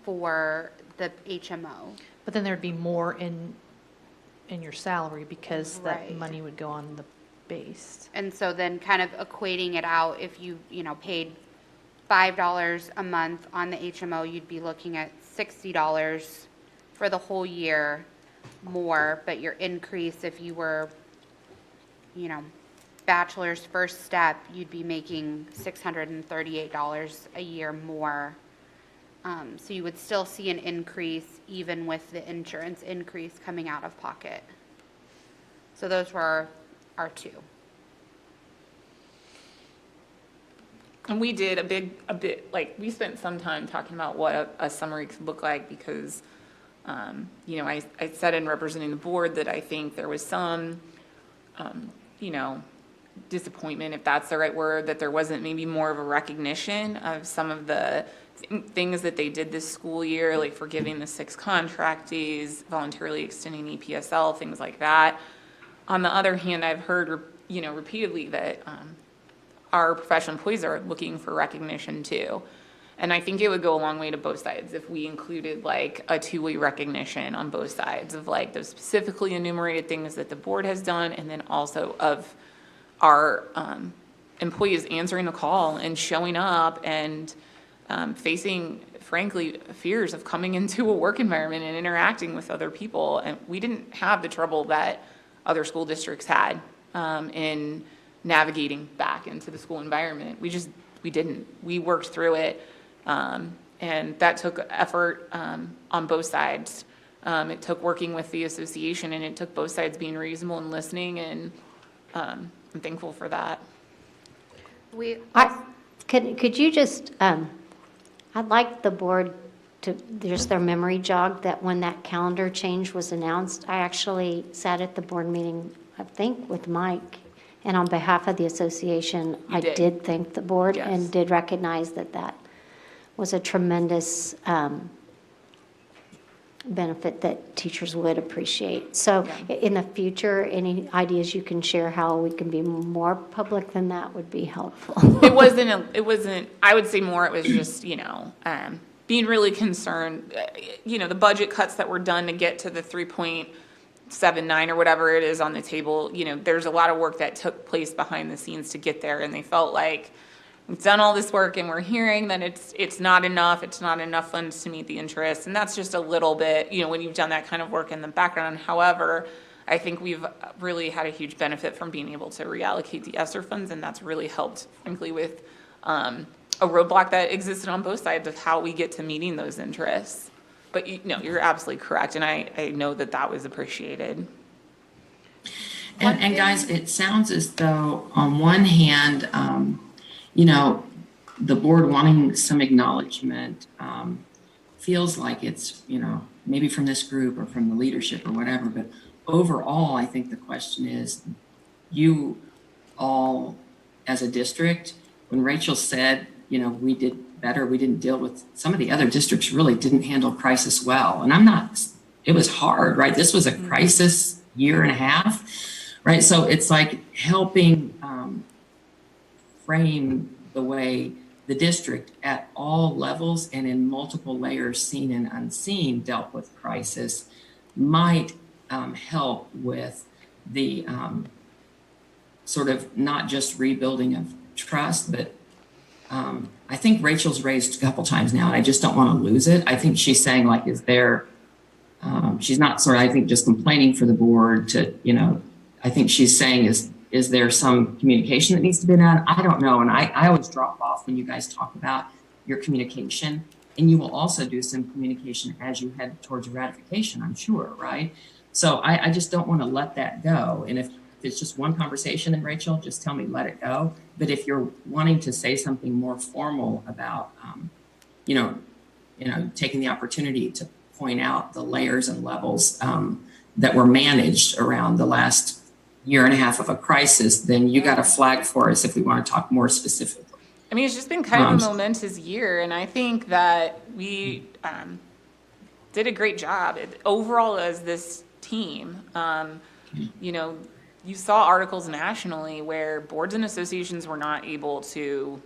for the HMO. But then there'd be more in your salary because that Right. money would go on the base. And so then kind of equating it out, if you, paid $5 a month on the HMO, you'd be looking at $60 for the whole year more, but your increase, if you were, bachelor's first step, you'd be making $638 a year more. So you would still see an increase even with the insurance increase coming out of pocket. So those were our two. And we did a bit, we spent some time talking about what a summary could look like because, I said in representing the board that I think there was some, disappointment, if that's the right word, that there wasn't maybe more of a recognition of some of the things that they did this school year, like forgiving the 6 contract days, voluntarily extending EPSL, things like that. On the other hand, I've heard, repeatedly that our professional employees are looking for recognition too. And I think it would go a long way to both sides if we included like a 2-way recognition on both sides of like those specifically enumerated things that the board has done, and then also of our employees answering the call and showing up and facing, frankly, fears of coming into a work environment and interacting with other people. And we didn't have the trouble that other school districts had in navigating back into the school environment. We didn't. We worked through it, and that took effort on both sides. It took working with the association, and it took both sides being reasonable and listening, and I'm thankful for that. Could you just, I'd like the board to, there's their memory jog that when that calendar change was announced, I actually sat at the board meeting, I think with Mike, And on behalf of the association, I did. did thank the board Yes. and did recognize that that was a tremendous benefit that teachers would appreciate. So in the future, any ideas you can share how we can be more public than that would be helpful. It wasn't, I would say more, it was just, being really concerned, the budget cuts that were done to get to the 3.79 or whatever it is on the table, there's a lot of work that took place behind the scenes to get there, and they felt like we've done all this work and we're hearing that it's not enough funds to meet the interest, and that's just a little bit, when you've done that kind of work in the background. However, I think we've really had a huge benefit from being able to reallocate the ESSER funds, and that's really helped, frankly, with a roadblock that existed on both sides of how we get to meeting those interests. But you're absolutely correct, and I know that that was appreciated. And guys, it sounds as though on one hand, the board wanting some acknowledgement feels like it's, maybe from this group or from the leadership or whatever, but overall, I think the question is, you all as a district, when Rachel said, we did better, we didn't deal with, some of the other districts really didn't handle crisis well. And it was hard, right? This was a crisis year and a half, right? So it's like helping frame the way the district at all levels and in multiple layers, seen and unseen, dealt with crisis might help with the sort of not just rebuilding of trust, but I think Rachel's raised a couple times now, and I just don't want to lose it. I think she's saying, like, she's not sort of, I think, just complaining for the board to, I think she's saying, is there some communication that needs to be done? I don't know. And I always drop off when you guys talk about your communication, and you will also do some communication as you head towards ratification, I'm sure, right? So I just don't want to let that go. And if it's just one conversation, and Rachel, just tell me, let it go. But if you're wanting to say something more formal about, taking the opportunity to point out the layers and levels that were managed around the last year and a half of a crisis, then you got a flag for us if we want to talk more specifically. I mean, it's just been kind of a momentous year, and I think that we did a great job overall as this team. You saw articles nationally where boards and associations were not able to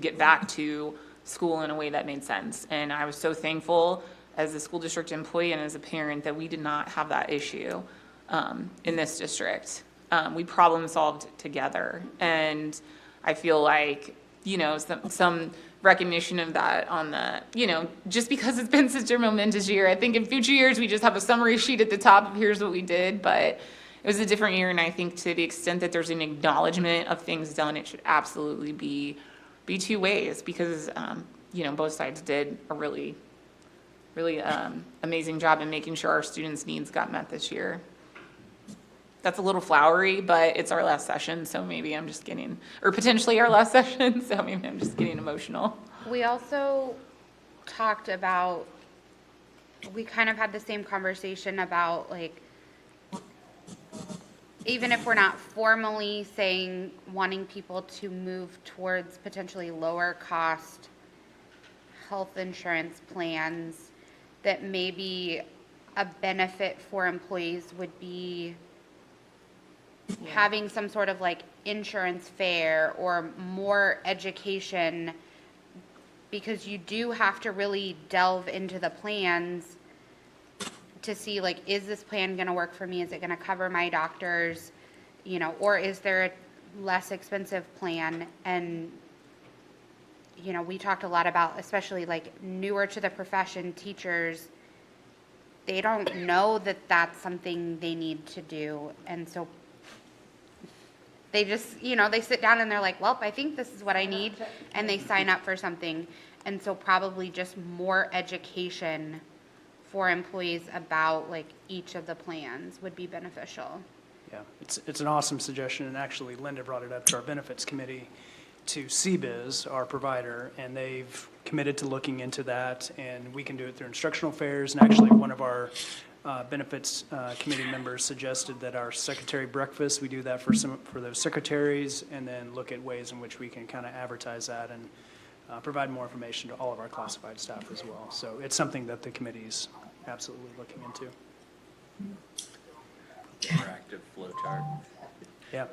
get back to school in a way that made sense. And I was so thankful as a school district employee and as a parent that we did not have that issue in this district. We problem solved together. And I feel like, some recognition of that on the, just because it's been such a momentous year. I think in future years, we just have a summary sheet at the top of here's what we did, but it was a different year, and I think to the extent that there's an acknowledgement of things done, it should absolutely be two ways, because both sides did a really amazing job in making sure our students' needs got met this year. That's a little flowery, but it's our last session, so maybe I'm just getting, or potentially our last session, so maybe I'm just getting emotional. We also talked about, we kind of had the same conversation about, like, even if we're not formally saying wanting people to move towards potentially lower cost health insurance plans, that maybe a benefit for employees would be having some sort of like insurance fair or more education, because you do have to really delve into the plans to see, like, is this plan going to work for me? Is it going to cover my doctors? Or is there a less expensive plan? And, we talked a lot about, especially like newer to the profession teachers, they don't know that that's something they need to do. And so they just, they sit down and they're like, well, I think this is what I need. And they sign up for something. And so probably just more education for employees about like each of the plans would be beneficial. Yeah, it's an awesome suggestion, and actually Linda brought it up to our benefits committee, to CBIZ, our provider, and they've committed to looking into that, and we can do it through instructional fairs. And actually, one of our benefits committee members suggested that our secretary breakfast, we do that for those secretaries, and then look at ways in which we can kind of advertise that and provide more information to all of our classified staff as well. So it's something that the committee's absolutely looking into. Interactive flow chart. Yeah.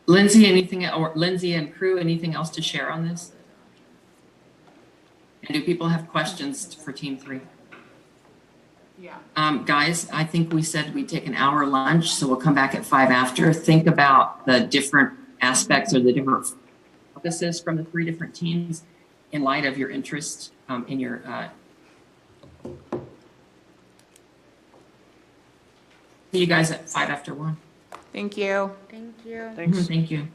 Lindsay, or Lindsay and crew, anything else to share on this? And do people have questions for Team 3? Yeah. Guys, I think we said we'd take an hour lunch, so we'll come back at 5 after. Think about the different aspects or the different focuses from the 3 different teams in light of your interest in your see you guys at 5 after 1. Thank you. Thank you. Thanks. Thank you.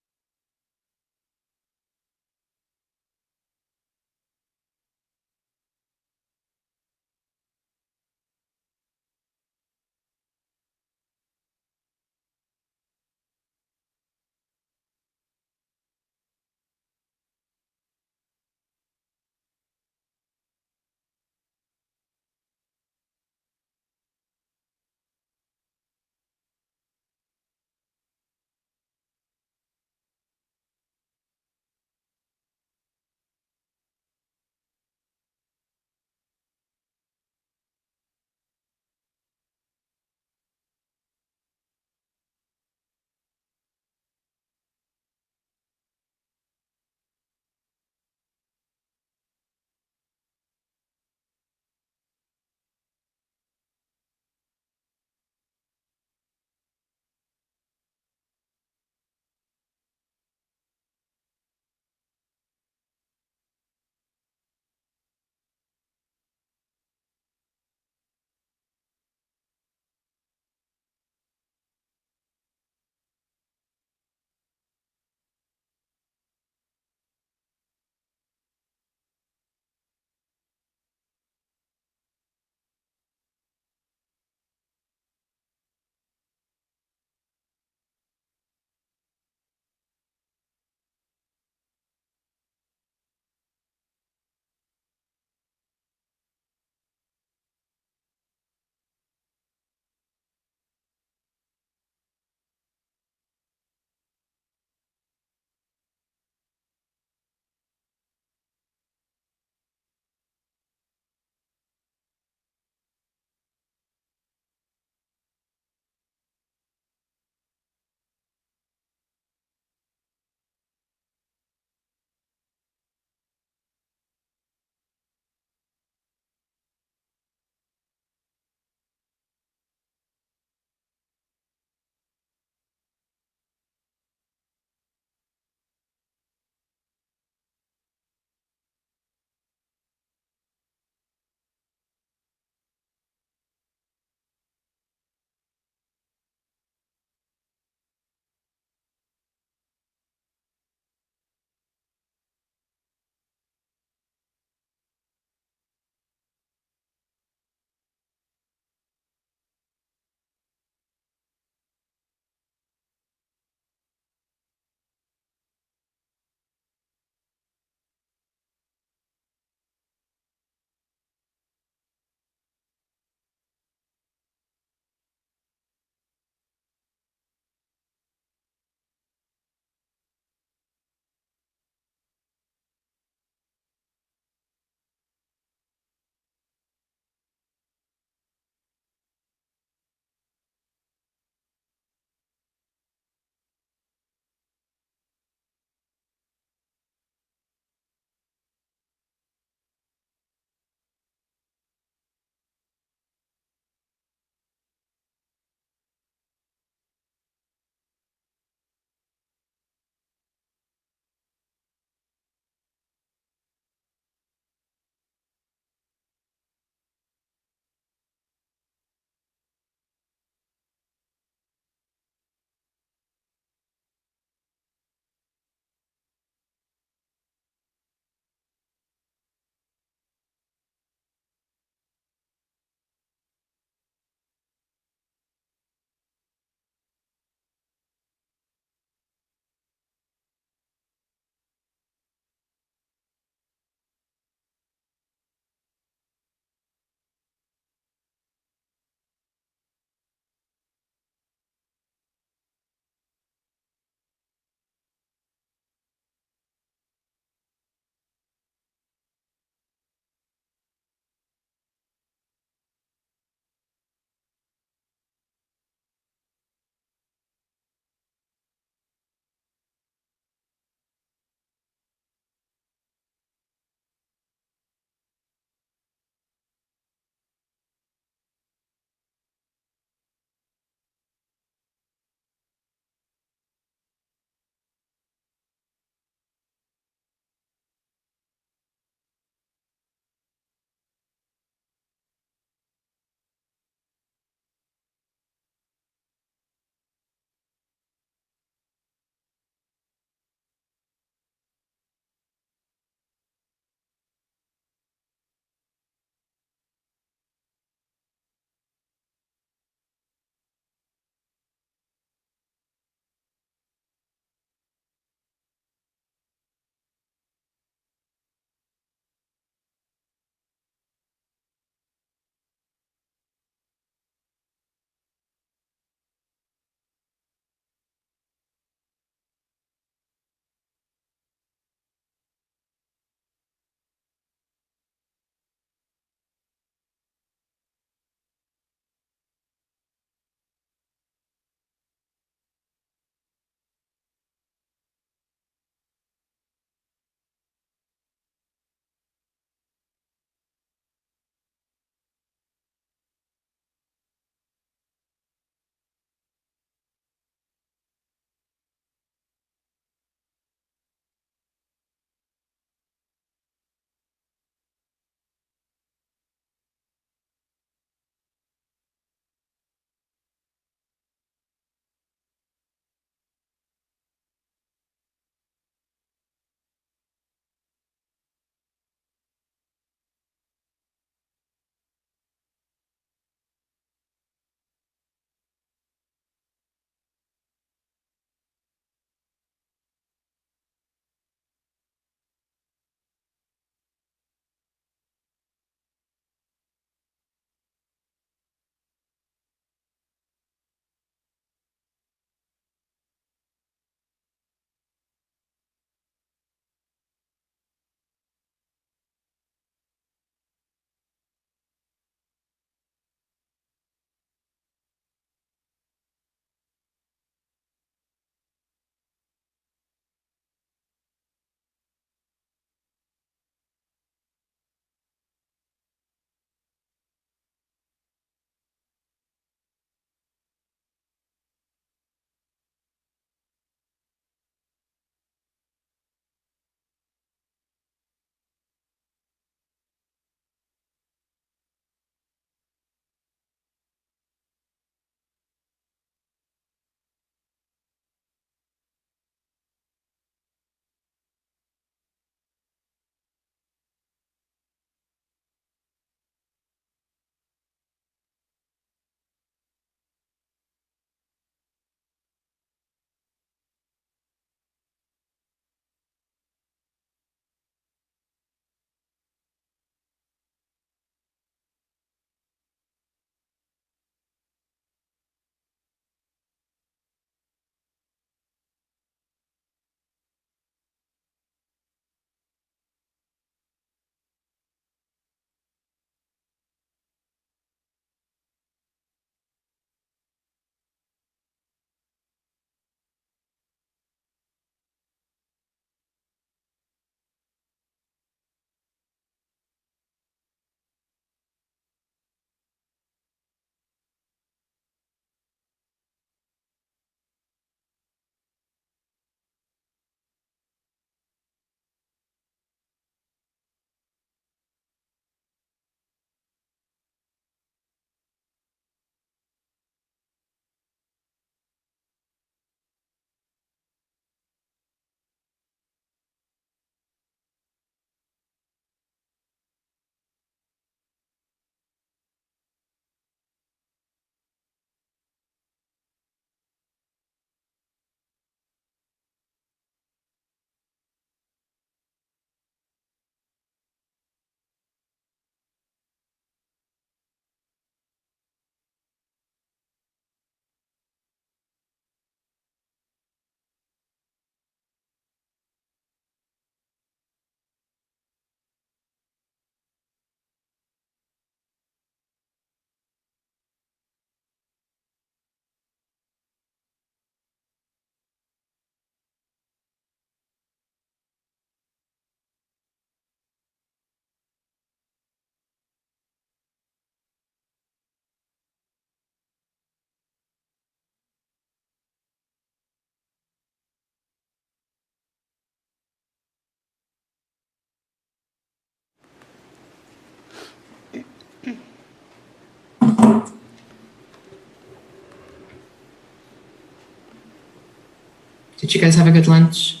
Did you guys have a good lunch?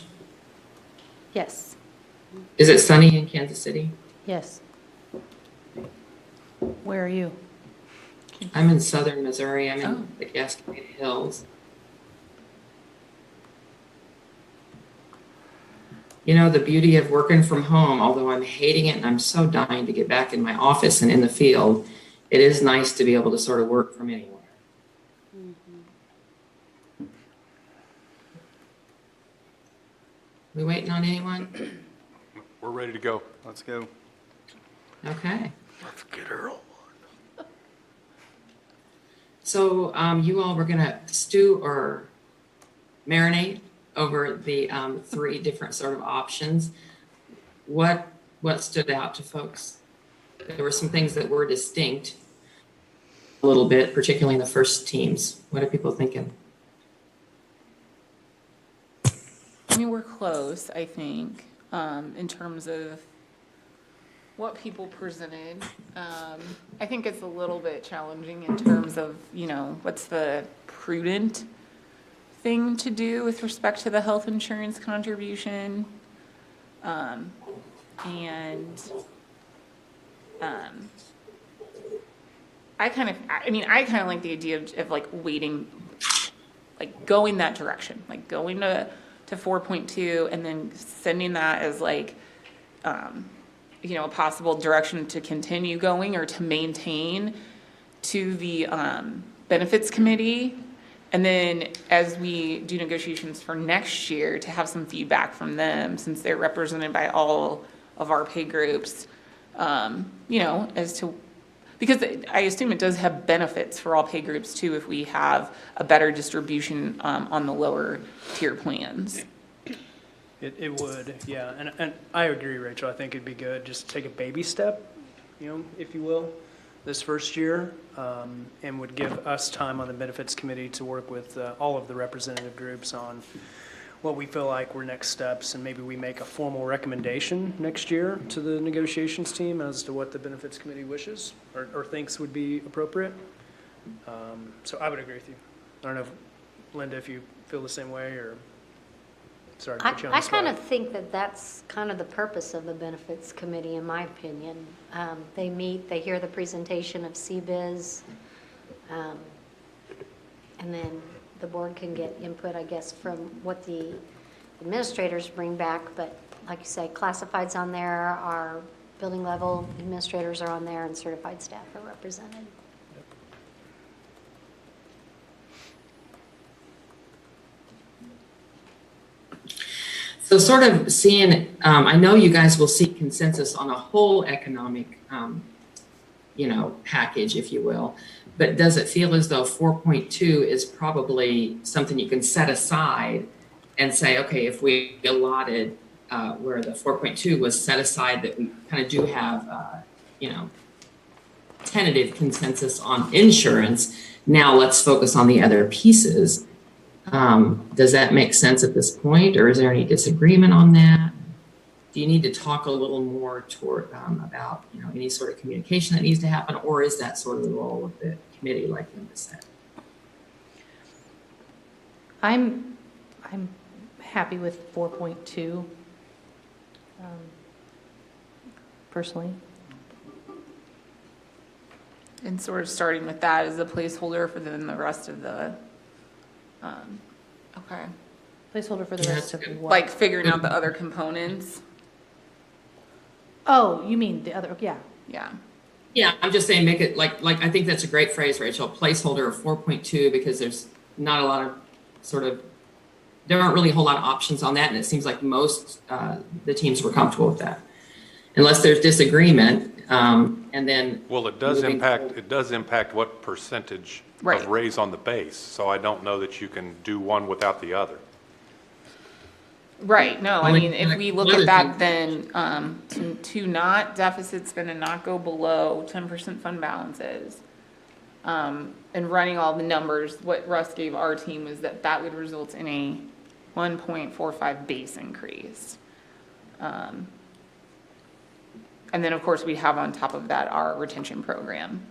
Yes, Is it sunny in Kansas City? yes. Where are you? I'm in southern Missouri. I'm in Oh. the Cascade Hills. You know, the beauty of working from home, although I'm hating it and I'm so dying to get back in my office and in the field, it is nice to be able to sort of work from anywhere. We waiting on anyone? We're ready to go. Let's go. Okay. Let's get her on. So you all were gonna stew or marinate over the 3 different sort of options. What stood out to folks? There were some things that were distinct a little bit, particularly in the first teams. What are people thinking? I mean, we're close, I think, in terms of what people presented. I think it's a little bit challenging in terms of, you know, what's the prudent thing to do with respect to the health insurance contribution. I kind of like the idea of like waiting, like going that direction, like going to 4.2 and then sending that as like, you know, a possible direction to continue going or to maintain to the benefits committee. And then as we do negotiations for next year, to have some feedback from them, since they're represented by all of our pay groups, you know, as to, because I assume it does have benefits for all pay groups too, if we have a better distribution on the lower tier plans. It would, yeah, and I agree, Rachel, I think it'd be good, just take a baby step, you know, if you will, this first year, and would give us time on the benefits committee to work with all of the representative groups on what we feel like were next steps, and maybe we make a formal recommendation next year to the negotiations team as to what the benefits committee wishes or thinks would be appropriate. So I would agree with you. I don't know, Linda, if you feel the same way, or, sorry to put you on the I kind spot. of think that that's kind of the purpose of the benefits committee, in my opinion. They meet, they hear the presentation of CBIZ, and then the board can get input, I guess, from what the administrators bring back. But like you say, classifieds on there, our building level administrators are on there, and certified staff are represented. So sort of seeing, I know you guys will seek consensus on a whole economic, you know, package, if you will, but does it feel as though 4.2 is probably something you can set aside and say, okay, if we allotted where the 4.2 was set aside, that we kind of do have, you know, tentative consensus on insurance, now let's focus on the other pieces. Does that make sense at this point, or is there any disagreement on that? Do you need to talk a little more toward about, you know, any sort of communication that needs to happen, or is that sort of the role of the committee, like Linda said? I'm happy with 4.2, personally. And sort of starting with that as a placeholder for then the rest of the, okay. Placeholder for the rest of what? Like figuring out the other components. Oh, you mean the other, yeah. Yeah. Yeah, I'm just saying, make it like I think that's a great phrase, Rachel, placeholder of 4.2, because there's not a lot of there aren't really a whole lot of options on that, and it seems like most the teams were comfortable with that, unless there's disagreement, and then. Well, it does impact what percentage of raise on the base, so I don't know that you can do one without the other. Right, no, I mean, if we look at that, then to not deficit spend and not go below 10% fund balances, and running all the numbers, what Russ gave our team is that would result in a 1.45 base increase. And then, of course, we have on top of that our retention program.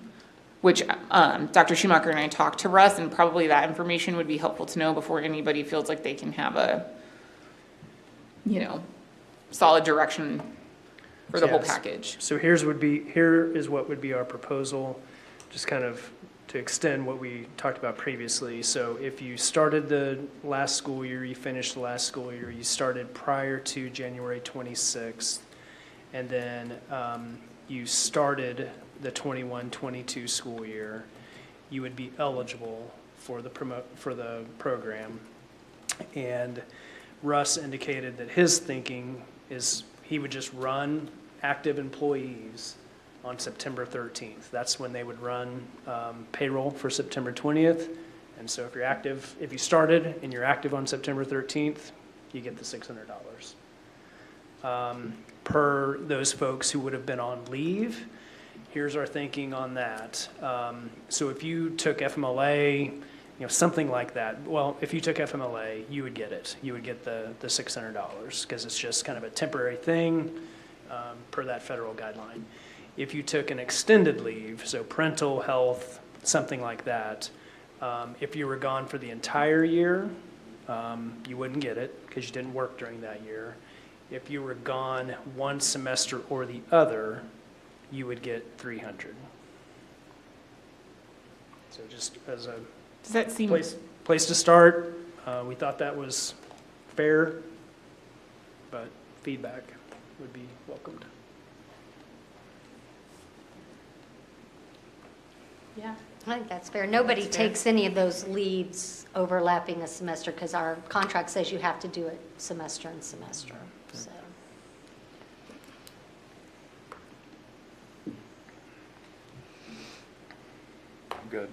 which Dr. Schumacher and I talked to Russ, and probably that information would be helpful to know before anybody feels like they can have a, solid direction for the whole Yes. package. So here is what would be our proposal, just kind of to extend what we talked about previously. So if you started the last school year, you finished the last school year, you started prior to January 26th, and then you started the 21-22 school year, you would be eligible for the program. And Russ indicated that his thinking is he would just run active employees on September 13th. That's when they would run payroll for September 20th. And so if you're active, if you started and you're active on September 13th, you get the $600. Per those folks who would have been on leave, here's our thinking on that. So if you took FMLA, something like that. Well, if you took FMLA, you would get it. You would get the $600 because it's just kind of a temporary thing per that federal guideline. If you took an extended leave, so parental health, something like that, if you were gone for the entire year, you wouldn't get it because you didn't work during that year. If you were gone one semester or the other, you would get $300. So just as a Does that seem place to start, we thought that was fair, but feedback would be welcomed. Yeah. I think that's fair. Nobody takes any of those leaves overlapping a semester because our contract says you have to do it semester and semester, so. Good.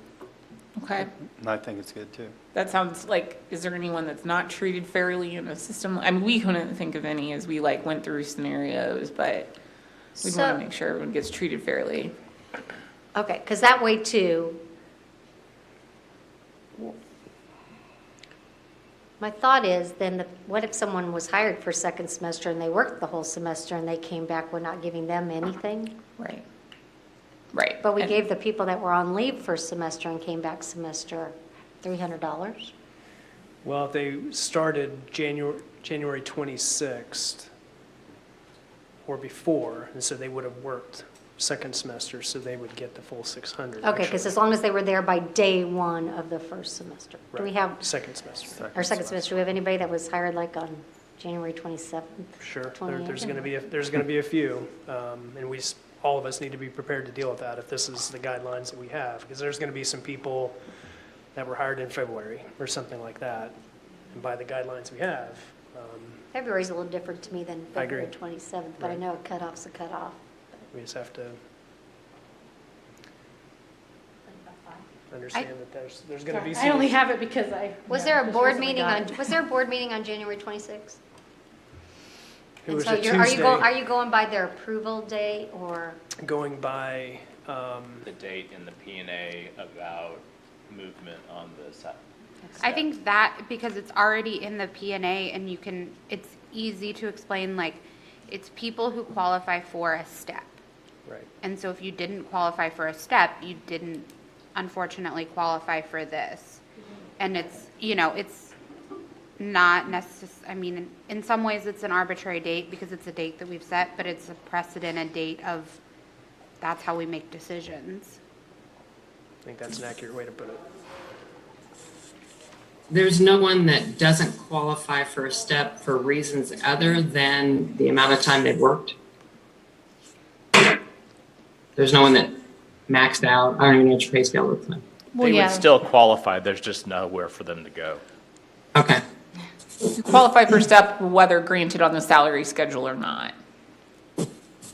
okay? And I think it's good too. That sounds like, is there anyone that's not treated fairly in a system? I mean, we couldn't think of any as we went through scenarios, but we'd want to make sure everyone gets treated fairly. Okay, because that way too, my thought is then what if someone was hired for second semester and they worked the whole semester and they came back, we're not giving them anything? Right. Right. But we And- gave the people that were on leave first semester and came back semester $300? Well, if they started January 26th or before, and so they would have worked second semester, so they would get the full 600. Okay, because as long as they were there by day one of the first semester. Do we Right. have, Second semester. our second semester, do we have anybody that was hired like on January 27th? Sure, 28th? there's going to be a few, and all of us need to be prepared to deal with that if this is the guidelines that we have, because there's going to be some people that were hired in February or something like that, and by the guidelines we have, February's a little different to me than I agree. February 27th, but I Right. know a cutoff's a cutoff. we just have to understand that there's going to be some. I only have it because Was there a board meeting on January 26th? It And was so a are you Tuesday, going by their approval day or? going by, The date in the P&A about movement on the side. I think that because it's already in the P&A and it's easy to explain, it's people who qualify for a step. right. And so if you didn't qualify for a step, you didn't unfortunately qualify for this. And it's not I mean, in some ways it's an arbitrary date because it's a date that we've set, but it's a precedented date of, that's how we make decisions. I think that's an accurate way to put it. There's no one that doesn't qualify for a step for reasons other than the amount of time they've worked. There's no one that maxed out. I don't even know what your pay scale looks like. They would still qualify, there's just nowhere for them to go. Okay. You qualify for step whether granted on the salary schedule or not.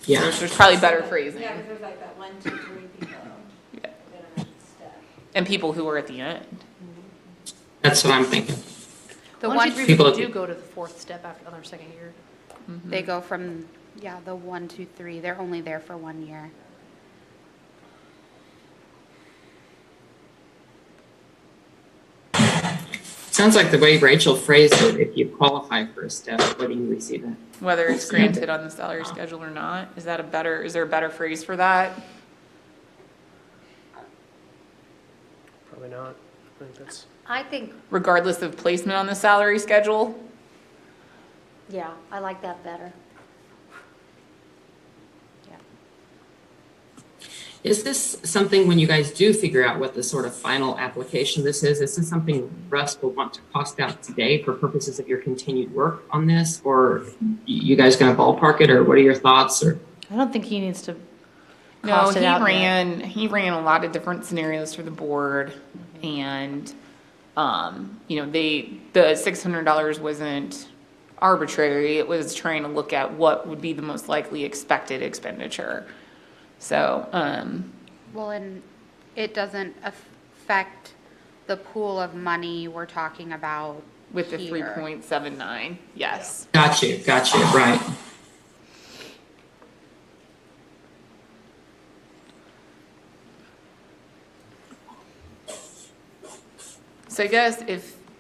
Yeah. There's probably better phrasing. Yeah, because there's like that 1, 2, 3 people. Yeah. that are at step. And people who are at the end. That's what I'm thinking. The 1, 2, 3 People- people do go to the fourth step after their second year. They go from, the 1, 2, 3, they're only there for 1 year. Sounds like the way Rachel phrased it, if you qualify for a step, what do you receive it? Whether it's granted on the salary schedule or not. Is there a better phrase for that? Probably not. I think that's, I think, Regardless of placement on the salary schedule? yeah, I like that better. Yeah. Is this something, when you guys do figure out what the sort of final application this is this something Russ will want to cost out today for purposes of your continued work on this? Or you guys gonna ballpark it, or what are your thoughts? Or I don't think he needs to No, cost it out yet. he ran a lot of different scenarios for the board, and, you know, the $600 wasn't arbitrary. It was trying to look at what would be the most likely expected expenditure. So, Well, and it doesn't affect the pool of money we're talking about with the here. 3.79, yes. got you, right. So I guess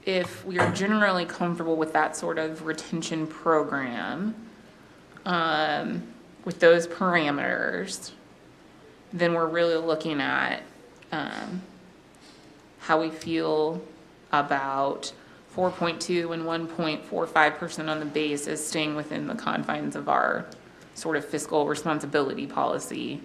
if we are generally comfortable with that sort of retention program, with those parameters, then we're really looking at, how we feel about 4.2 and 1.45% on the base as staying within the confines of our sort of fiscal responsibility policy.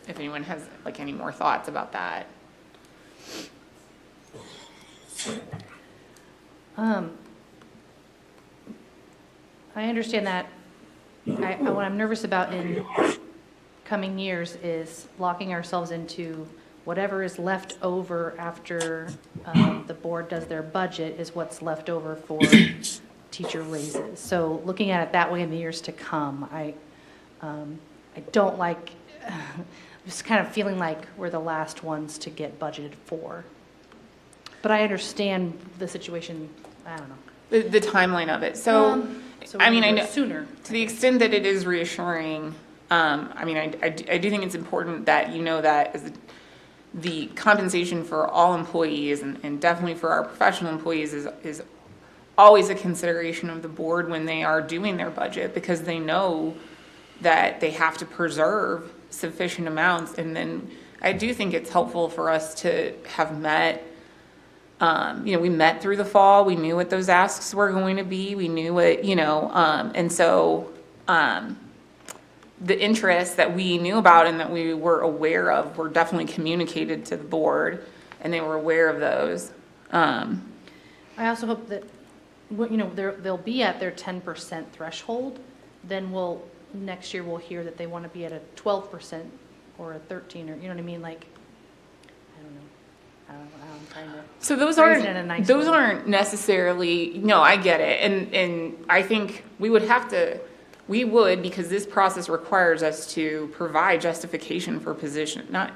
If anyone has like any more thoughts about that. I understand that. What I'm nervous about in coming years is locking ourselves into whatever is left over after the board does their budget is what's left over for teacher raises. So looking at it that way in the years to come, I don't like, just kind of feeling like we're the last ones to get budgeted for. But I understand the situation, I don't know. The timeline of it. So, So I we mean, I can do know, it sooner. to the extent that it is reassuring, I mean, I do think it's important that you know that as the compensation for all employees and definitely for our professional employees is always a consideration of the board when they are doing their budget, because they know that they have to preserve sufficient amounts. And then I do think it's helpful for us to have met, you know, we met through the fall, we knew what those asks were going to be, we knew what, you know, and so, the interests that we knew about and that we were aware of were definitely communicated to the board, and they were aware of those. I also hope that, you know, they'll be at their 10% threshold, then next year we'll hear that they want to be at a 12% or a 13, or, you know what I mean, like, I don't know, I'm trying to. So those phrase it in a nice way. aren't necessarily, no, I get it, and I think we would, because this process requires us to provide justification for position, not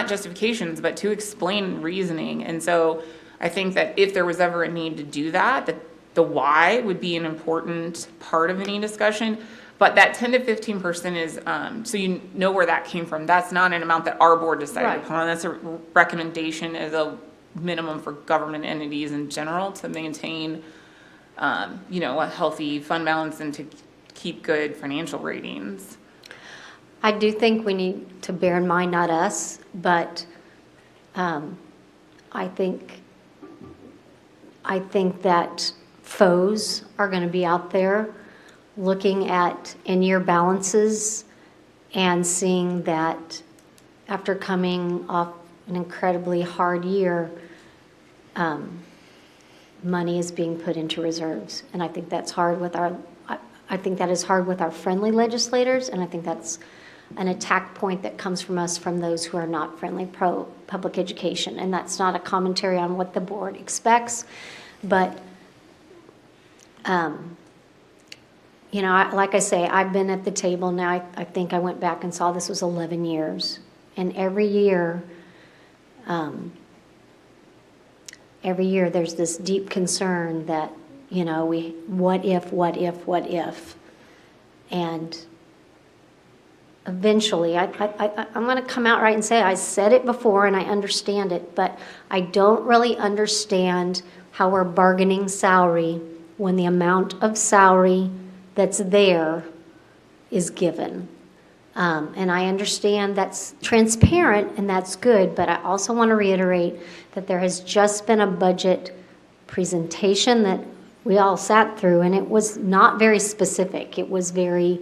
justifications, but to explain reasoning. And so I think that if there was ever a need to do that the why would be an important part of any discussion. But that 10 to 15% is, so you know where that came from. That's not an amount that our board decided Right. upon. That's a recommendation as a minimum for government entities in general to maintain, you know, a healthy fund balance and to keep good financial ratings. I do think we need to bear in mind, not us, but I think that foes are going to be out there looking at in-year balances and seeing that after coming off an incredibly hard year, money is being put into reserves. And I think that's hard with I think that is hard with our friendly legislators, and I think that's an attack point that comes from us from those who are not friendly pro-public education. And that's not a commentary on what the board expects, but you know, like I say, I've been at the table now. I think I went back and saw this was 11 years. And every year there's this deep concern that, you know, what if? And eventually, I'm going to come out right and say, I said it before and I understand it, but I don't really understand how we're bargaining salary when the amount of salary that's there is given. And I understand that's transparent and that's good, but I also want to reiterate that there has just been a budget presentation that we all sat through, and it was not very specific. It was very,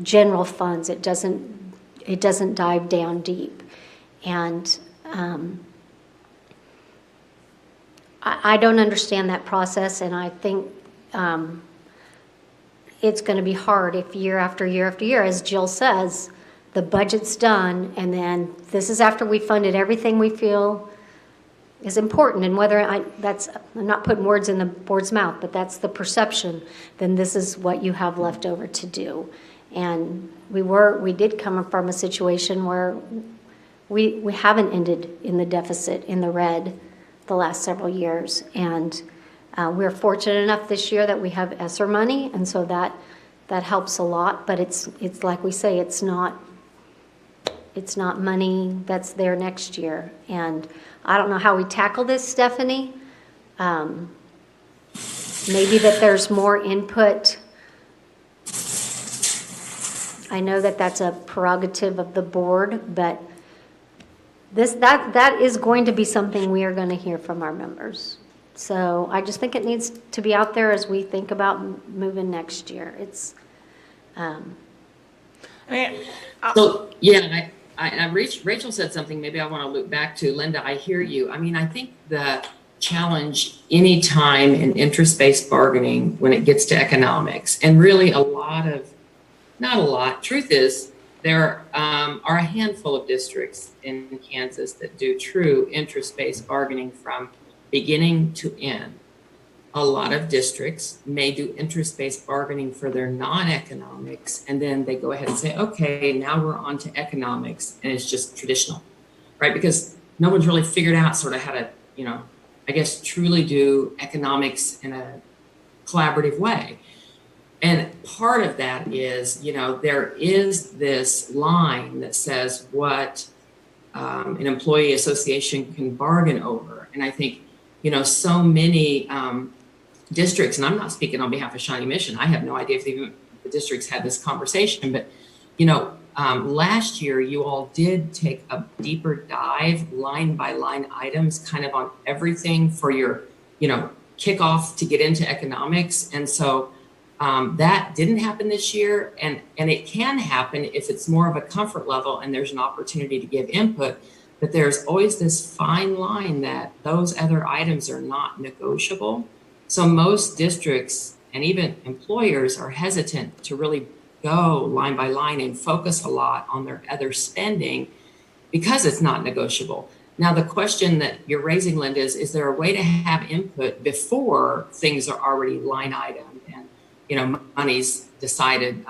general funds. It doesn't dive down deep. And I don't understand that process, and I think it's going to be hard if year after year after year, as Jill says, the budget's done, and then this is after we funded everything we feel is important, and whether I'm not putting words in the board's mouth, but that's the perception, then this is what you have left over to do. And we did come from a situation where we haven't ended in the deficit, in the red, the last several years. And we're fortunate enough this year that we have ESSER money, and so that helps a lot. But it's like we say, it's not money that's there next year. And I don't know how we tackle this, Stephanie. Maybe that there's more input. I know that that's a prerogative of the board, but that is going to be something we are going to hear from our members. So I just think it needs to be out there as we think about moving next year. It's, So, yeah, Rachel said something maybe I want to loop back to. Linda, I hear you. I mean, I think the challenge anytime in interest-based bargaining when it gets to economics, and really not a lot, truth is, there are a handful of districts in Kansas that do true interest-based bargaining from beginning to end. A lot of districts may do interest-based bargaining for their non-economics, and then they go ahead and say, okay, now we're on to economics, and it's just traditional, right? Because no one's really figured out sort of how to, I guess, truly do economics in a collaborative way. And part of that is, there is this line that says what an employee association can bargain over. And I think, so many districts, and I'm not speaking on behalf of Shawnee Mission, I have no idea if even the districts had this conversation, but, last year you all did take a deeper dive, line by line items, kind of on everything for your, kickoff to get into economics. And so that didn't happen this year, and it can happen if it's more of a comfort level and there's an opportunity to give input, but there's always this fine line that those other items are not negotiable. So most districts and even employers are hesitant to really go line by line and focus a lot on their other spending because it's not negotiable. Now, the question that you're raising, Linda, is there a way to have input before things are already line item and money's decided,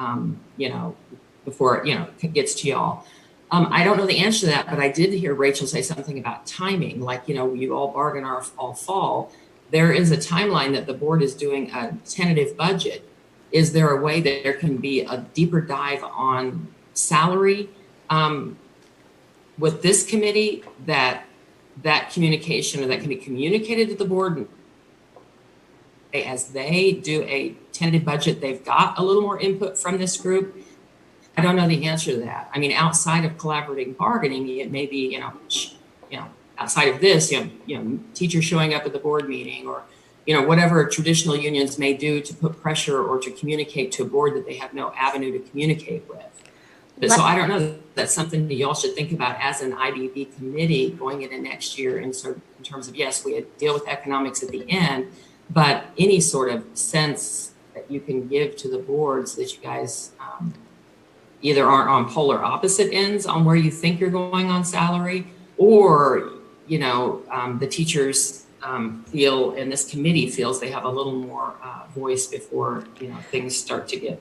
before, it gets to y'all. I don't know the answer to that, but I did hear Rachel say something about timing, like, you all bargain all fall. There is a timeline that the board is doing a tentative budget. Is there a way that there can be a deeper dive on salary with this committee that communication, or that can be communicated to the board as they do a tentative budget, they've got a little more input from this group? I don't know the answer to that. I mean, outside of collaborative bargaining, it may be, outside of this, teachers showing up at the board meeting, or, whatever traditional unions may do to put pressure or to communicate to a board that they have no avenue to communicate with. But so I don't know. That's something that y'all should think about as an IBB committee going into next year. And so in terms of, yes, we deal with economics at the end, but any sort of sense that you can give to the boards that you guys either aren't on polar opposite ends on where you think you're going on salary, or, the teachers feel, and this committee feels they have a little more voice before, things start to get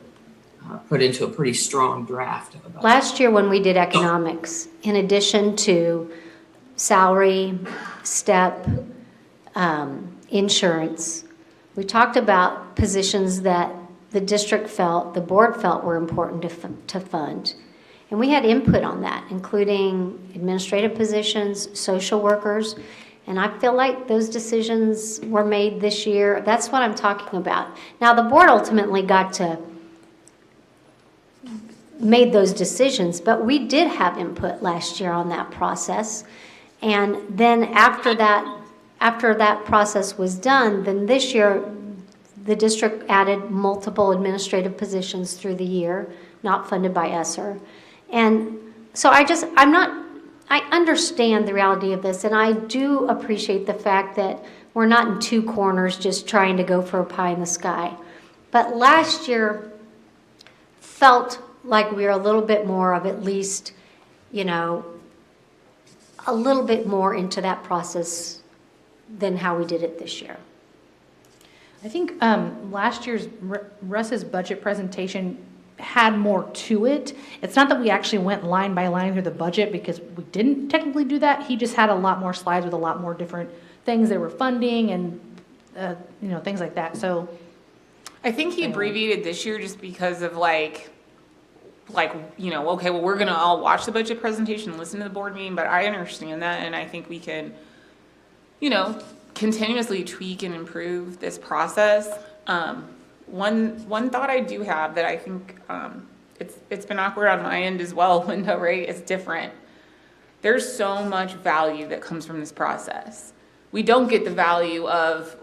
put into a pretty strong draft of a budget. Last year when we did economics, in addition to salary, step, insurance, we talked about positions that the district felt, the board felt were important to fund. And we had input on that, including administrative positions, social workers. And I feel like those decisions were made this year. That's what I'm talking about. Now, the board ultimately got to made those decisions, but we did have input last year on that process. And then after that process was done, then this year, the district added multiple administrative positions through the year, not funded by ESSER. And so I understand the reality of this, and I do appreciate the fact that we're not in two corners just trying to go for a pie in the sky. But last year felt like we were a little bit more of at least, a little bit more into that process than how we did it this year. I think last year's Russ's budget presentation had more to it. It's not that we actually went line by line through the budget, because we didn't technically do that. He just had a lot more slides with a lot more different things that were funding and things like that. So I think he abbreviated this year just because of okay, well, we're gonna all watch the budget presentation and listen to the board meeting, but I understand that, and I think we can, continuously tweak and improve this process. One thought I do have that I think, it's been awkward on my end as well, Linda, right? It's different. There's so much value that comes from this process. We don't get the value of,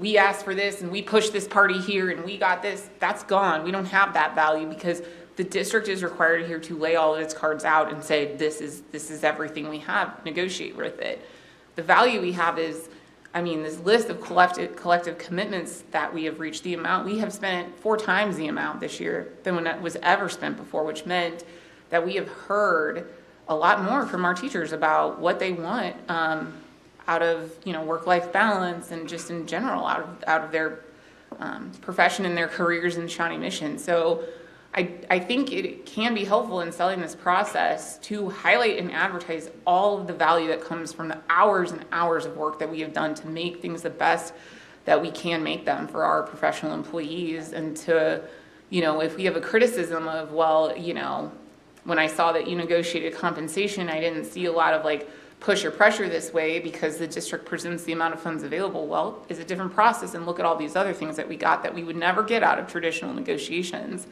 we asked for this and we pushed this party here and we got this. That's gone. We don't have that value because the district is required here to lay all of its cards out and say, this is everything we have, negotiate with it. The value we have is, this list of collective commitments that we have reached, the amount we have spent 4 times the amount this year than when that was ever spent before, which meant that we have heard a lot more from our teachers about what they want out of work-life balance and just in general out of their profession and their careers in Shawnee Mission. So I think it can be helpful in selling this process to highlight and advertise all of the value that comes from the hours and hours of work that we have done to make things the best that we can make them for our professional employees. And to, if we have a criticism of, when I saw that you negotiated compensation, I didn't see a lot of push or pressure this way because the district presents the amount of funds available. Well, it's a different process, and look at all these other things that we got that we would never get out of traditional negotiations.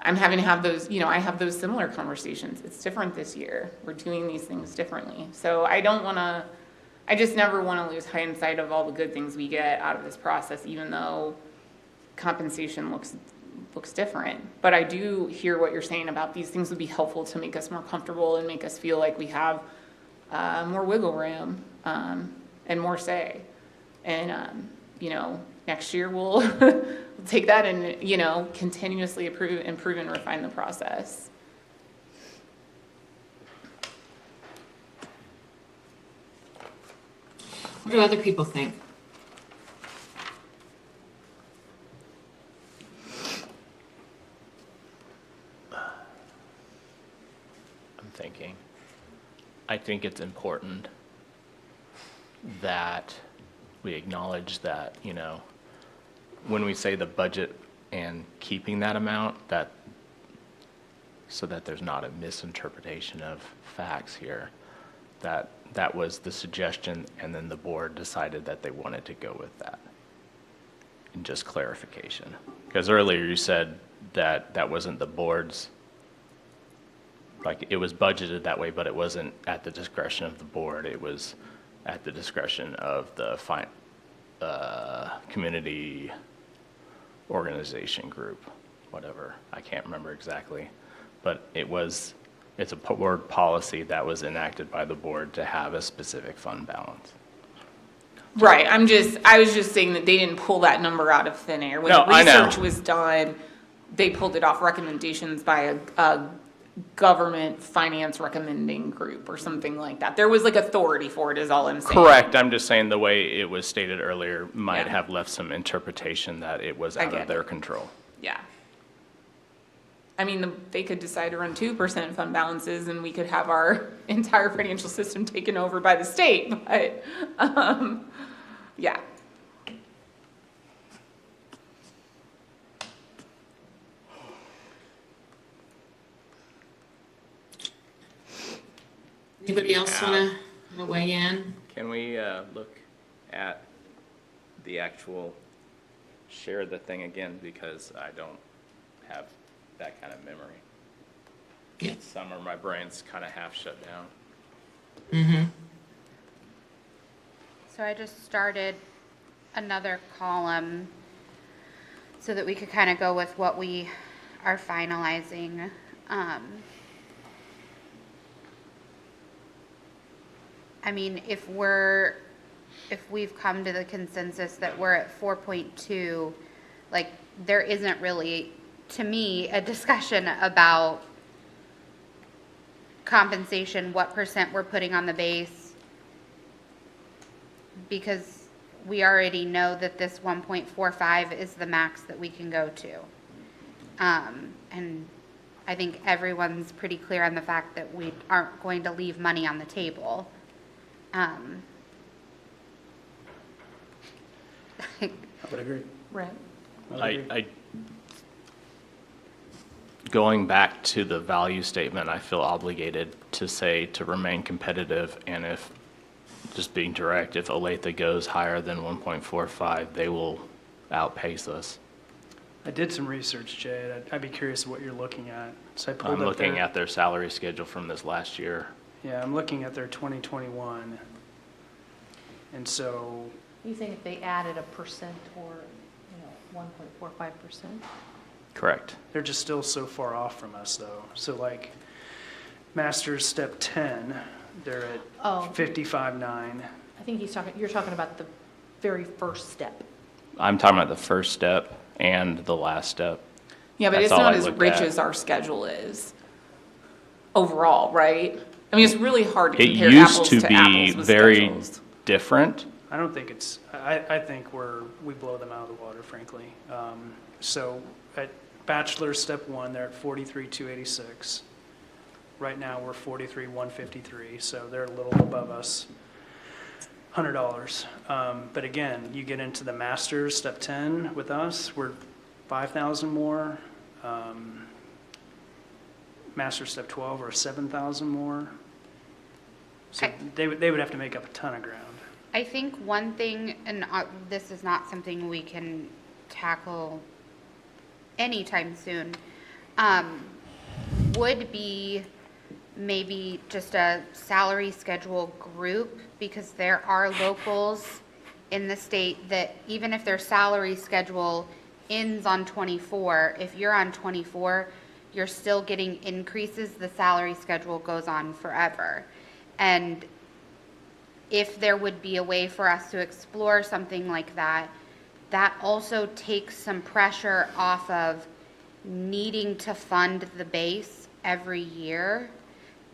I'm having to have those, I have those similar conversations. It's different this year. We're doing these things differently. So I just never want to lose hindsight of all the good things we get out of this process, even though compensation looks different. But I do hear what you're saying about these things would be helpful to make us more comfortable and make us feel like we have more wiggle room and more say. And, next year we'll take that and, continuously improve and refine the process. What do other people think? I'm thinking. I think it's important that we acknowledge that, when we say the budget and keeping that amount, so that there's not a misinterpretation of facts here, that was the suggestion, and then the board decided that they wanted to go with that. And just clarification. Because earlier you said that wasn't the board's, it was budgeted that way, but it wasn't at the discretion of the board. It was at the discretion of the community organization group, whatever. I can't remember exactly. But it's a board policy that was enacted by the board to have a specific fund balance. Right. I was just saying that they didn't pull that number out of thin air. When the research was done, they pulled it off recommendations by a government finance recommending group or something like that. There was authority for it is all I'm saying. Correct. I'm just saying the way it was stated earlier might have left some interpretation that it was out of their control. Yeah. They could decide to run 2% fund balances and we could have our entire financial system taken over by the state. But, yeah. Anybody else want to weigh in? Can we look at the actual, share the thing again, because I don't have that kind of memory. Yeah. Summer, my brain's kind of half shut down. Mm-hmm. So I just started another column so that we could kind of go with what we are finalizing. I mean, if we've come to the consensus that we're at 4.2, like, there isn't really, to me, a discussion about compensation, what percent we're putting on the base, because we already know that this 1.45 is the max that we can go to. And I think everyone's pretty clear on the fact that we aren't going to leave money on the table. I would agree. Right. Going back to the value statement, I feel obligated to say to remain competitive, and if, just being direct, if Olathe goes higher than 1.45, they will outpace us. I did some research, Jay. I'd be curious what you're looking at. So I pulled I'm up looking their- at their salary schedule from this last year. Yeah, I'm looking at their 2021. And so, You think if they added a percent or, 1.45%? Correct. they're just still so far off from us, though. So like, Masters Step 10, they're Oh. at 55.9. I think you're talking about the very first step. I'm talking about the first step and the last step. Yeah, but That's it's all not I as looked rich at. as our schedule is overall, right? I mean, it's really hard to It compare used apples to to be apples with very schedules. different. I don't think it's, I think we blow them out of the water, frankly. So at Bachelor Step 1, they're at 43,286. Right now, we're 43,153, so they're a little above us, $100. But again, you get into the Masters Step 10 with us, we're 5,000 more. Master Step 12 are 7,000 more. So they would have to make up a ton of ground. I think one thing, and this is not something we can tackle anytime soon, would be maybe just a salary schedule group, because there are locals in the state that even if their salary schedule ends on 24, if you're on 24, you're still getting increases. The salary schedule goes on forever. And if there would be a way for us to explore something like that, that also takes some pressure off of needing to fund the base every year.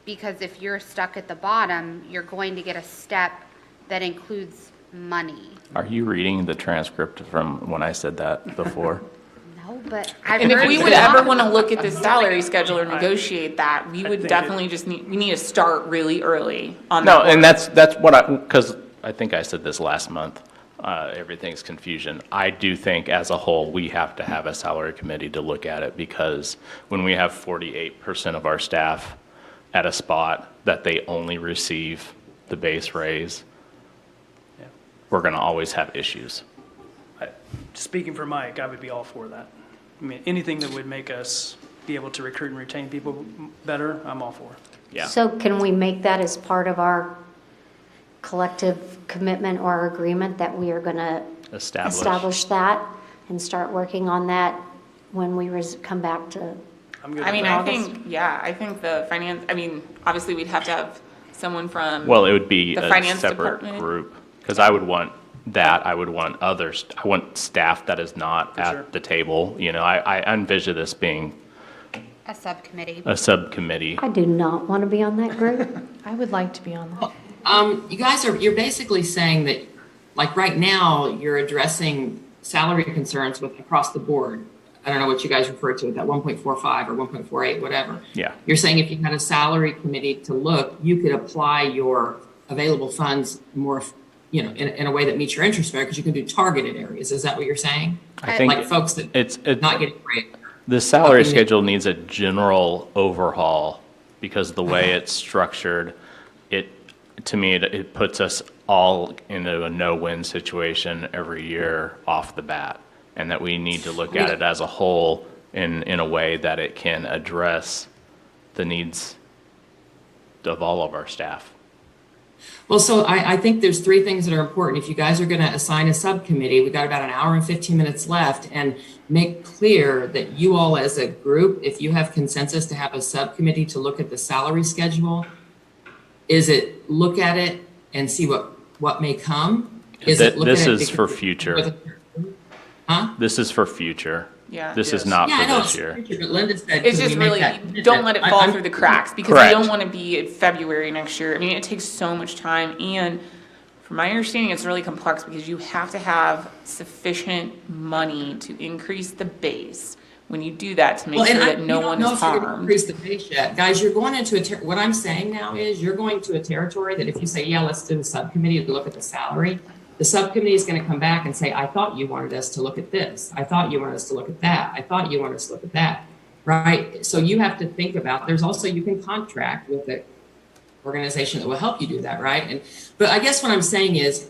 Because if you're stuck at the bottom, you're going to get a step that includes money. Are you reading the transcript from when I said that before? No, but I've And if heard we you would talk ever want to about look it. at this salary schedule or negotiate that, we would think definitely we need to start really early on No, that. and that's what because I think I said this last month, everything's confusion. I do think as a whole, we have to have a salary committee to look at it, because when we have 48% of our staff at a spot that they only receive the base raise, Yeah. we're going to always have issues. Speaking for Mike, I would be all for that. I mean, anything that would make us be able to recruit and retain people better, I'm all for. Yeah. So can we make that as part of our collective commitment or agreement that we are going to establish that and start working on that when we come back to? I'm good I with mean, that. I think the finance, I mean, obviously we'd have to have someone from. Well, it would be The a finance separate department. group, because I would want that, I would want others, I want staff that is not For sure. at the table. You know, I envision this being A subcommittee. a subcommittee. I do not want to be on that group. I would like to be on that. You guys you're basically saying that, like right now, you're addressing salary concerns with across the board. I don't know what you guys refer to it, that 1.45 or 1.48, whatever. Yeah. You're saying if you had a salary committee to look, you could apply your available funds more, in a way that meets your interest rate, because you can do targeted areas. Is that what you're saying? I think Like folks that it's not getting rate. the salary Okay. schedule needs a general overhaul, because the way it's structured, to me, it puts us all into a no-win situation every year off the bat, and that we need to look at it as a whole in a way that it can address the needs of all of our staff. Well, so I think there's three things that are important. If you guys are going to assign a subcommittee, we've got about an hour and 15 minutes left, and make clear that you all as a group, if you have consensus to have a subcommittee to look at the salary schedule, is it look at it and see what may come? Is it look This at it is for because- future. Huh? This is for future. Yeah. This is Yes. not Yeah, I for know, this it's year. future, but Linda said, It's could just we make really, that commitment? don't let it fall I'm- through the cracks, because we Correct. don't want to be in February next year. I mean, it takes so much time, and from my understanding, it's really complex, because you have to have sufficient money to increase the base when you do that, to make Well, sure and that no one is I don't know if you're gonna harmed. increase the base yet. Guys, you're going into what I'm saying now is you're going to a territory that if you say, yeah, let's do the subcommittee to look at the salary, the subcommittee is going to come back and say, I thought you wanted us to look at this. I thought you wanted us to look at that. I thought you wanted us to look at that. Right? So you have to think about, there's also, you can contract with the organization that will help you do that, right? But I guess what I'm saying is,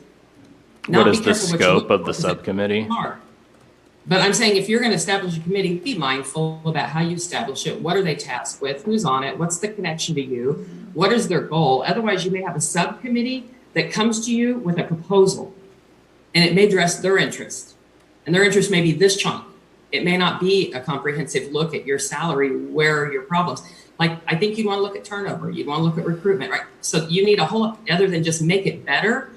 What not is be the careful what you scope look of for, the 'cause it- subcommittee? hard. But I'm saying if you're going to establish a committee, be mindful about how you establish it. What are they tasked with? Who's on it? What's the connection to you? What is their goal? Otherwise, you may have a subcommittee that comes to you with a proposal, and it may address their interest. And their interest may be this chunk. It may not be a comprehensive look at your salary, where are your problems. Like, I think you'd want to look at turnover. You'd want to look at recruitment, right? So you need a whole, other than just make it better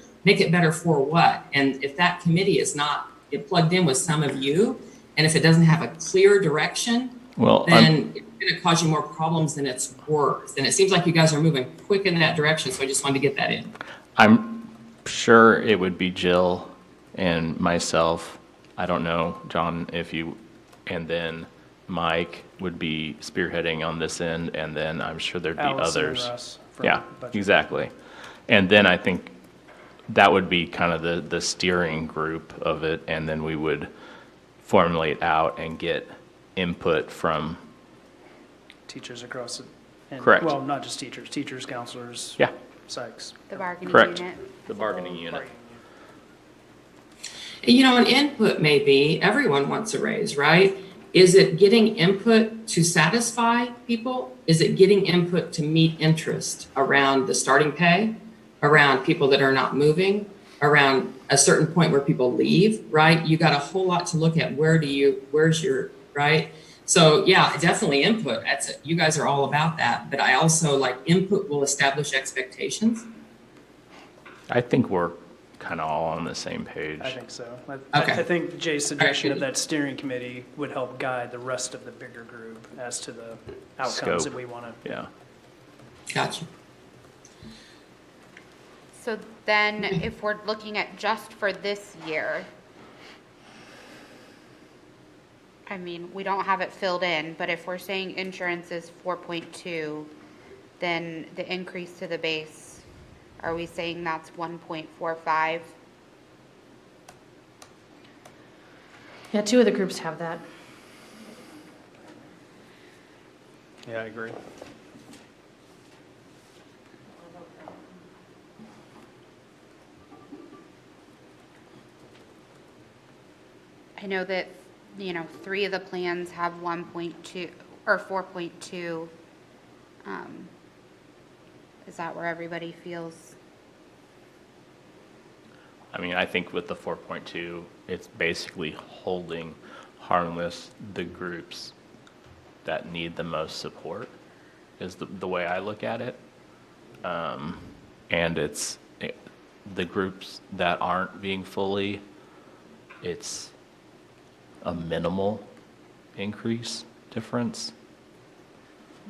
for what? And if that committee is not plugged in with some of you, and if it doesn't have a clear direction, Well, then it's going to cause you more problems than it's worth. And it seems like you guys are moving quick in that direction, so I just wanted to get that in. I'm sure it would be Jill and myself. I don't know, John, if you, and then Mike would be spearheading on this end, and then I'm sure there'd be Allison and others. Russ from Yeah, budget. exactly. And then I think that would be kind of the steering group of it, and then we would formulate out and get input from, Teachers across it. And- Correct. Well, not just teachers, counselors. yeah, Psychs. The bargaining correct, unit. the bargaining unit. Bargaining You know, an input may be, everyone wants a raise, right? Is it getting input to satisfy people? Is it getting input to meet interest around the starting pay, around people that are not moving, around a certain point where people leave, right? You got a whole lot to look at. Where's your, right? So yeah, definitely input. That's it. You guys are all about that. But I also like input will establish expectations. I think we're kind of all on the same page. I think so. Okay. I think Jay's suggestion of good. that steering committee would help guide the rest of the bigger group as to the outcomes Scope. that we want to. Yeah. Gotcha. So then if we're looking at just for this year, I mean, we don't have it filled in, but if we're saying insurance is 4.2, then the increase to the base, are we saying that's 1.45? Yeah, two of the groups have that. Yeah, I agree. I know that, you know, 3 of the plans have 1.2 or 4.2. Is that where everybody feels? I mean, I think with the 4.2, it's basically holding harmless the groups that need the most support, is the way I look at it. And the groups that aren't being fully, it's a minimal increase difference.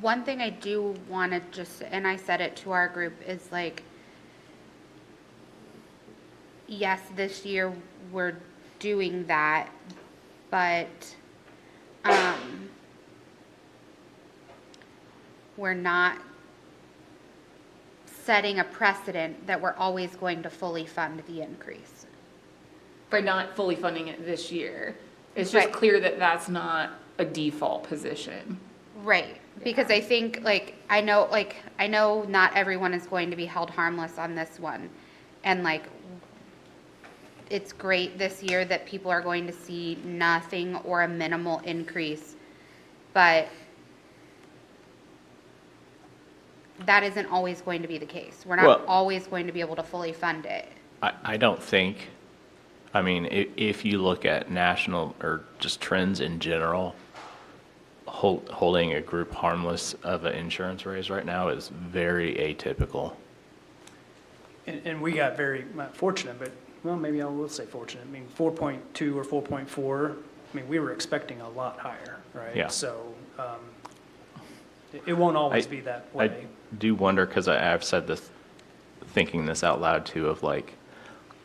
One thing I do want to just, and I said it to our group, is like, yes, this year we're doing that, but we're not setting a precedent that we're always going to fully fund the increase. By not fully funding it this year. It's just Right. clear that that's not a default position. Right, because I think, I know not everyone is going to be held harmless on this one. And it's great this year that people are going to see nothing or a minimal increase. But that isn't always going to be the case. We're not Well- always going to be able to fully fund it. I don't think, I mean, if you look at national or just trends in general, holding a group harmless of an insurance raise right now is very atypical. And we got very not fortunate, but, well, maybe I will say fortunate. I mean, 4.2 or 4.4, I mean, we were expecting a lot higher, right? Yeah. So it won't always I- be that I way. do wonder, because I've said this, thinking this out loud too, of like,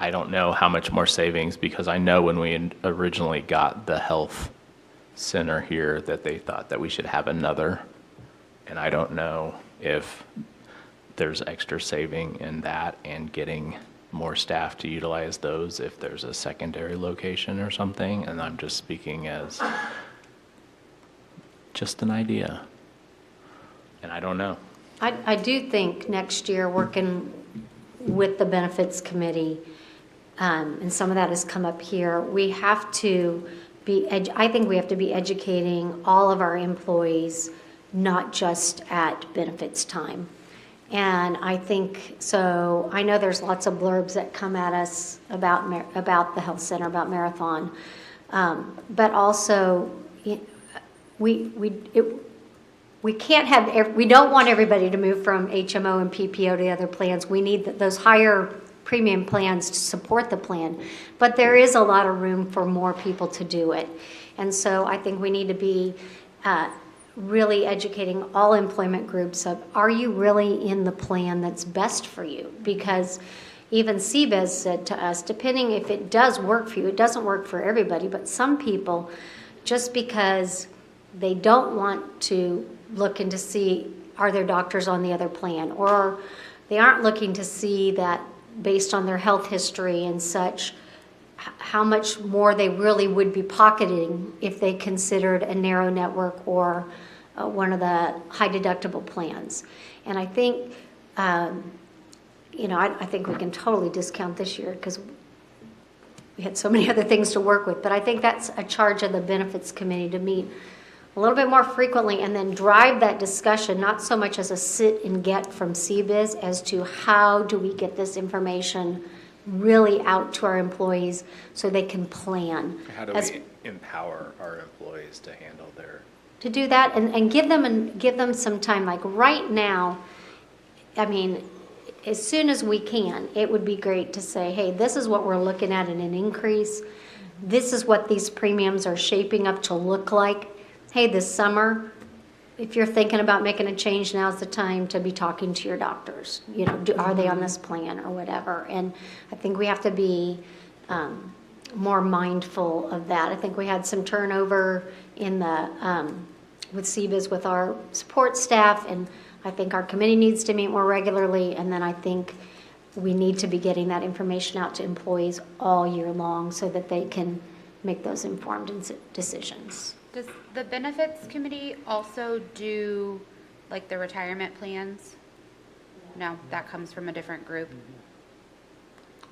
I don't know how much more savings, because I know when we originally got the health center here that they thought that we should have another. And I don't know if there's extra saving in that and getting more staff to utilize those if there's a secondary location or something. And I'm just speaking as just an idea. And I don't know. I do think next year, working with the benefits committee, and some of that has come up here, we have to I think we have to be educating all of our employees, not just at benefits time. And I think, so I know there's lots of blurbs that come at us about the health center, about Marathon. But also, we can't have, we don't want everybody to move from HMO and PPO to other plans. We need those higher premium plans to support the plan. But there is a lot of room for more people to do it. And so I think we need to be really educating all employment groups of, are you really in the plan that's best for you? Because even CBES said to us, depending if it does work for you, it doesn't work for everybody, but some people, just because they don't want to look into see, are there doctors on the other plan? Or they aren't looking to see that based on their health history and such, how much more they really would be pocketing if they considered a narrow network or one of the high deductible plans. And I think, I think we can totally discount this year because we had so many other things to work with. But I think that's a charge of the benefits committee to meet a little bit more frequently and then drive that discussion, not so much as a sit and get from CBIZ as to how do we get this information really out to our employees so they can plan. How do we empower our employees to handle their? To do that and give them some time. Like right now, I mean, as soon as we can, it would be great to say, hey, this is what we're looking at in an increase. This is what these premiums are shaping up to look like. Hey, this summer, if you're thinking about making a change, now's the time to be talking to your doctors. Are they on this plan or whatever? And I think we have to be more mindful of that. I think we had some turnover in the with CBIZ with our support staff, and I think our committee needs to meet more regularly. And then I think we need to be getting that information out to employees all year long so that they can make those informed decisions. Does the benefits committee also do like the retirement plans? No, that comes from a different group.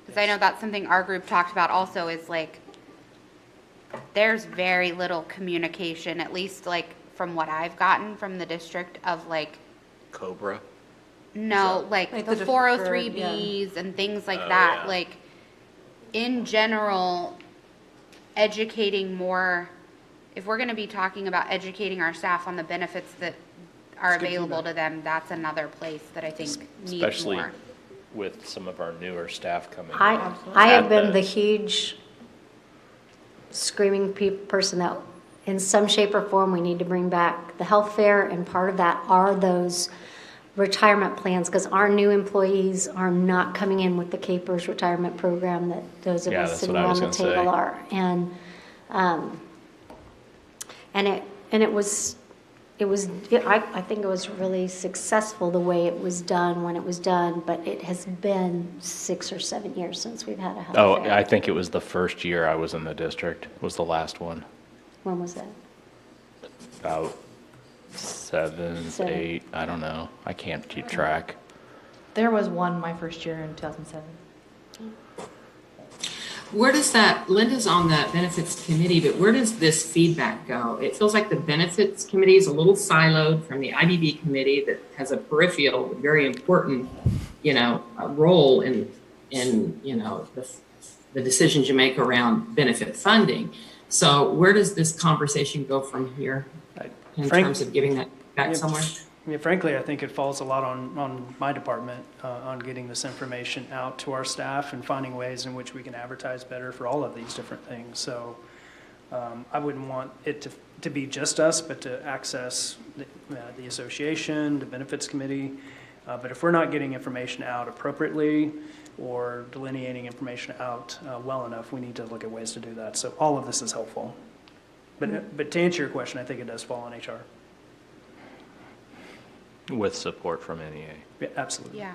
Because I know that's something our group talked about also is like, there's very little communication, at least like from what I've gotten from the district of like. Cobra? No, like the the 403Bs and things like that. Yeah. Like in general, educating more. If we're going to be talking about educating our staff on the benefits that are available to them, that's another place that I think needs Especially more. with some of our newer staff coming in. I have At been the huge screaming person that in some shape or form we need to bring back the health fair, and part of that are those retirement plans, because our new employees are not coming in with the CAPERS retirement program that those of Yeah, us that's sitting what I was around the gonna table say. are. I think it was really successful the way it was done when it was done, but it has been 6 or 7 years since we've had a health Oh, fair. I think it was the first year I was in the district, was the last one. When was that? About 7, 8, I don't know. I can't keep track. There was one my first year in 2007. Where does that, Linda's on the benefits committee, but where does this feedback go? It feels like the benefits committee is a little siloed from the IBB committee that has a peripheral, very important, role in the decisions you make around benefit funding. So where does this conversation go from here in terms of giving that back somewhere? Frankly, I think it falls a lot on my department, on getting this information out to our staff and finding ways in which we can advertise better for all of these different things. So I wouldn't want it to be just us, but to access the association, the benefits committee. But if we're not getting information out appropriately or delineating information out well enough, we need to look at ways to do that. So all of this is helpful. But to answer your question, I think it does fall on HR. With support from NEA. Yeah, absolutely. Yeah.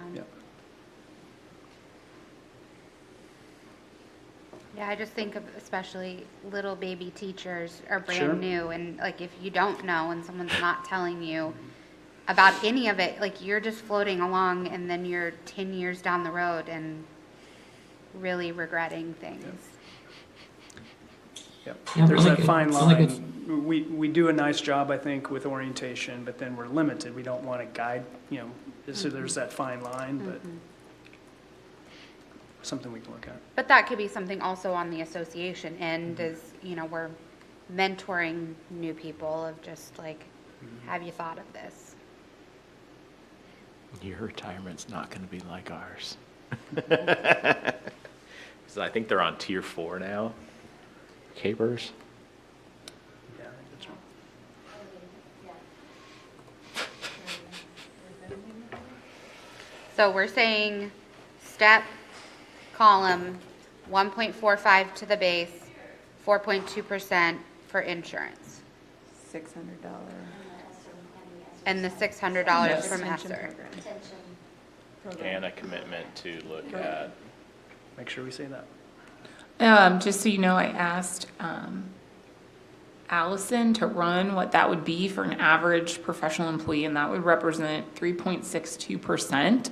Yeah, I just think of especially little baby teachers are Sure. brand new, and like if you don't know and someone's not telling you about any of it, like you're just floating along and then you're 10 years down the road and really regretting things. Yep. Yeah, There's really that good. fine Really line. good. We do a nice job, I think, with orientation, but then we're limited. We don't want to guide, so there's that fine line, but something we can look at. But that could be something also on the association end is, we're mentoring new people of just like, have you thought of this? Your retirement's not going to be like ours. Because I think they're on tier 4 now. Capers. Yeah, I think that's right. So we're saying step column 1.45 to the base, 4.2% for insurance, $600. and the $600 from Retention ESSER. program. And a commitment to look at. Make sure we say that. Just so you know, I asked Allison to run what that would be for an average professional employee, and that would represent 3.62%.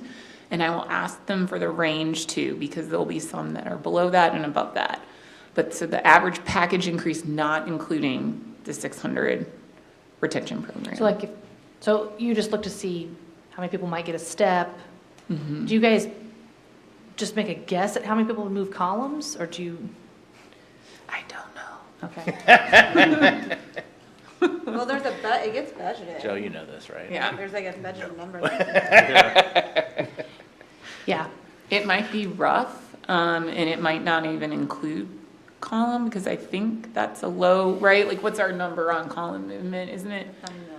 And I will ask them for the range too, because there'll be some that are below that and above that. But so the average package increase, not including the 600 retention program. So so you just look to see how many people might get a step. Do you guys just make a guess at how many people would move columns, or do you? I don't know. Okay. Well, there's it gets budgeted. Joe, you know this, right? Yeah. There's like a budget number. Yeah. It might be rough, and it might not even include column, because I think that's a low, right? Like, what's our number on column movement, isn't it?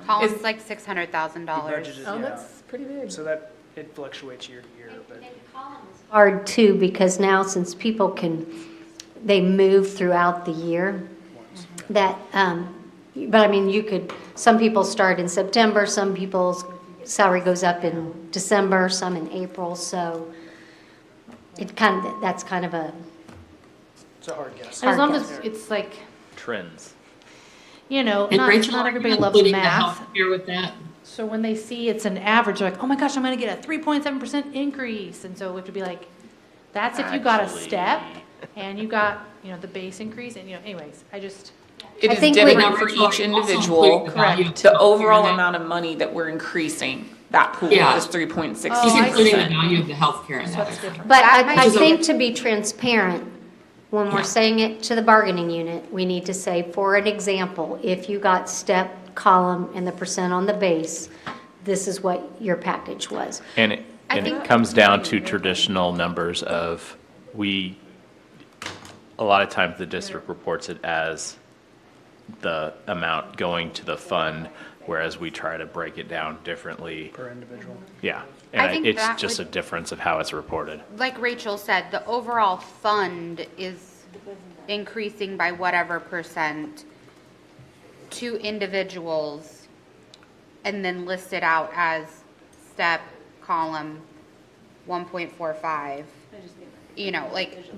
Column's Is- like $600,000. Budgeted, Oh, yeah. that's pretty big. So that, it fluctuates year to year, but. Hard too, because now since people they move throughout the year, that, but I mean, some people start in September, some people's salary goes up in December, some in April, so that's kind of a, It's a hard guess. And as long Hard as guess. it's like, Trends. And Rachel, not are everybody you loves including the math. healthcare with that? So when they see it's an average, they're like, oh my gosh, I'm gonna get a 3.7% increase. And so we have to be like, that's if you got a Actually- step and you got, the base increase and, anyways, It I is think different we- for Also each include individual. the value of The healthcare overall in that. amount of money that we're increasing, that pool Yeah. is 3.6%. Oh, He's I including the see. value of the healthcare in so that. that's different. but That might I be- think to be transparent, when we're Yeah. saying it to the bargaining unit, we need to say, for an example, if you got step, column, and the percent on the base, this is what your package was. And it comes down to traditional numbers of, a lot of times the district reports it as the amount going to the fund, whereas we try to break it down differently. Per individual. Yeah. I And think it's that just a would- difference of how it's reported. Like Rachel said, the overall fund is increasing by whatever percent to individuals and then listed out as step column 1.45.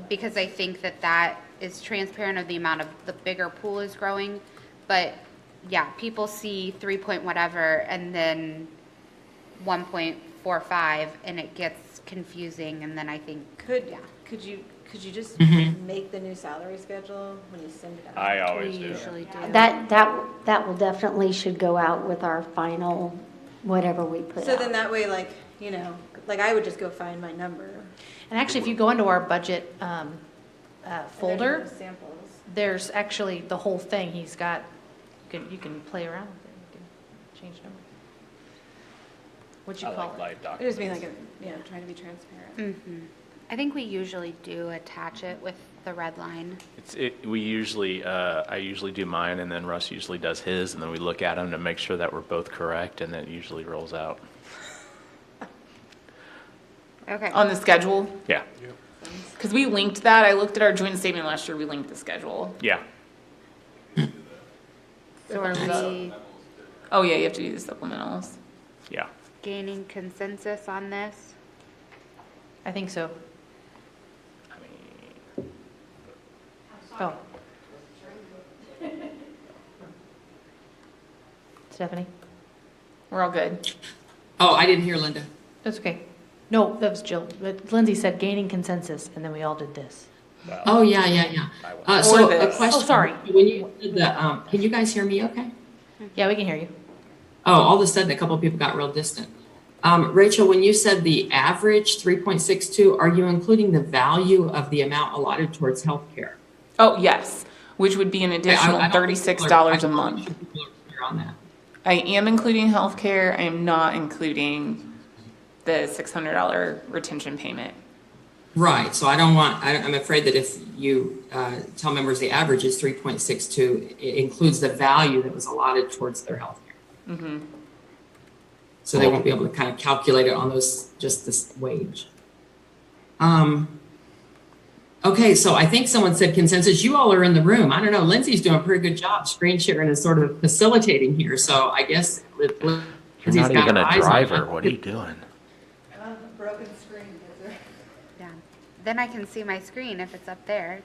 Because I think that is transparent of the amount of the bigger pool is growing. But yeah, people see 3 point whatever and then 1.45 and it gets confusing, and then I think, Could you could you just Mm-hmm. make the new salary schedule when you send it out? I We always do. usually do. That will definitely should go out with our final, whatever we put So out. then that way, like, you know, like I would just go find my number. And actually, if you go into our budget and there's folder, those Samples. there's actually the whole thing. He's got, you can play around with it. You can change numbers. What you I call like it? live I just mean documents. like, trying to be transparent. I think we usually do attach it with the red line. We usually, I usually do mine, and then Russ usually does his, and then we look at them to make sure that we're both correct, and then it usually rolls out. Okay. On the schedule, Yeah, because we linked that. I looked at our joint statement last year, we linked the schedule. yeah. So are we Oh, yeah, you have to do the supplementals. Yeah. gaining consensus on this? I think so. I mean, Oh. Stephanie? We're all good. Oh, I didn't hear Linda. That's okay. No, that was Jill. But Lindsay said gaining consensus, and then we all did this. Oh, yeah. So Or a this. question. Oh, sorry. When you did the, can you guys hear me okay? Yeah, we can hear you. Oh, all of a sudden, a couple of people got real distant. Rachel, when you said the average 3.62, are you including the value of the amount allotted towards healthcare? Oh, yes, which would be an additional I don't think people $36 a I don't month. think people are clear on that. I am including healthcare. I am not including the $600 retention payment. Right, so I'm afraid that if you tell members the average is 3.62, it includes the value that was allotted towards their health care. So they won't be able to kind of calculate it on those, just this wage. Okay, so I think someone said consensus. You all are in the room. I don't know, Lindsay's doing a pretty good job screen sharing and sort of facilitating here, so I guess You're Lindsay's not got even her a eyes on driver. it. What are you doing? Broken screen, is there? Yeah. Then I can see my screen if it's up there.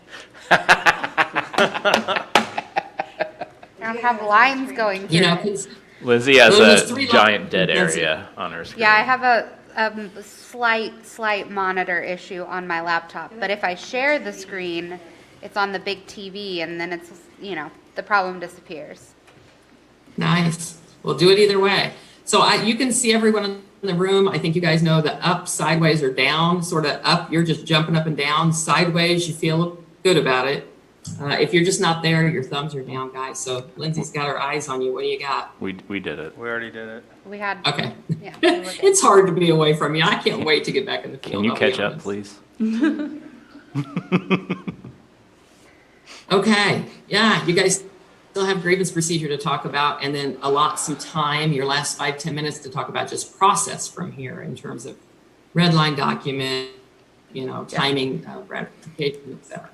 I don't have lines going through You know, it. Lizzie has Well, there's a three giant levels. dead That's it. area on her screen. Yeah, I have a slight monitor issue on my laptop, but if I share the screen, it's on the big TV and then it's, the problem disappears. Nice. We'll do it either way. So you can see everyone in the room. I think you guys know the up, sideways, or down. Sort of up, you're just jumping up and down. Sideways, you feel good about it. If you're just not there, your thumbs are down, guys. So Lindsay's got her eyes on you. What do you got? We did it. We already did it. We had, Okay. yeah. we were good. It's hard to be away from you. I can't wait to get back in the field. Can you I'll be catch up, honest. please? Okay. Yeah, you guys still have grievance procedure to talk about, and then allot some time, your last 5-10 minutes, to talk about just process from here in terms of red line document, timing, ratification, et cetera.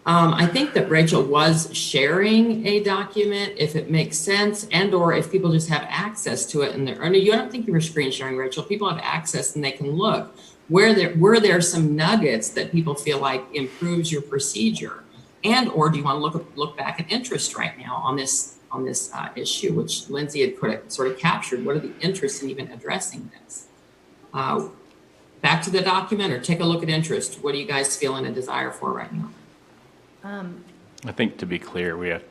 I think that Rachel was sharing a document, if it makes sense, and/or if people just have access to it. I don't think you were screen sharing, Rachel. People have access and they can look. Were there some nuggets that people feel like improves your procedure, and/or do you want to look back at interest right now on this issue, which Lindsay had sort of captured? What are the interests in even addressing this? Back to the document, or take a look at interest. What are you guys feeling a desire for right now? I think to be clear, we have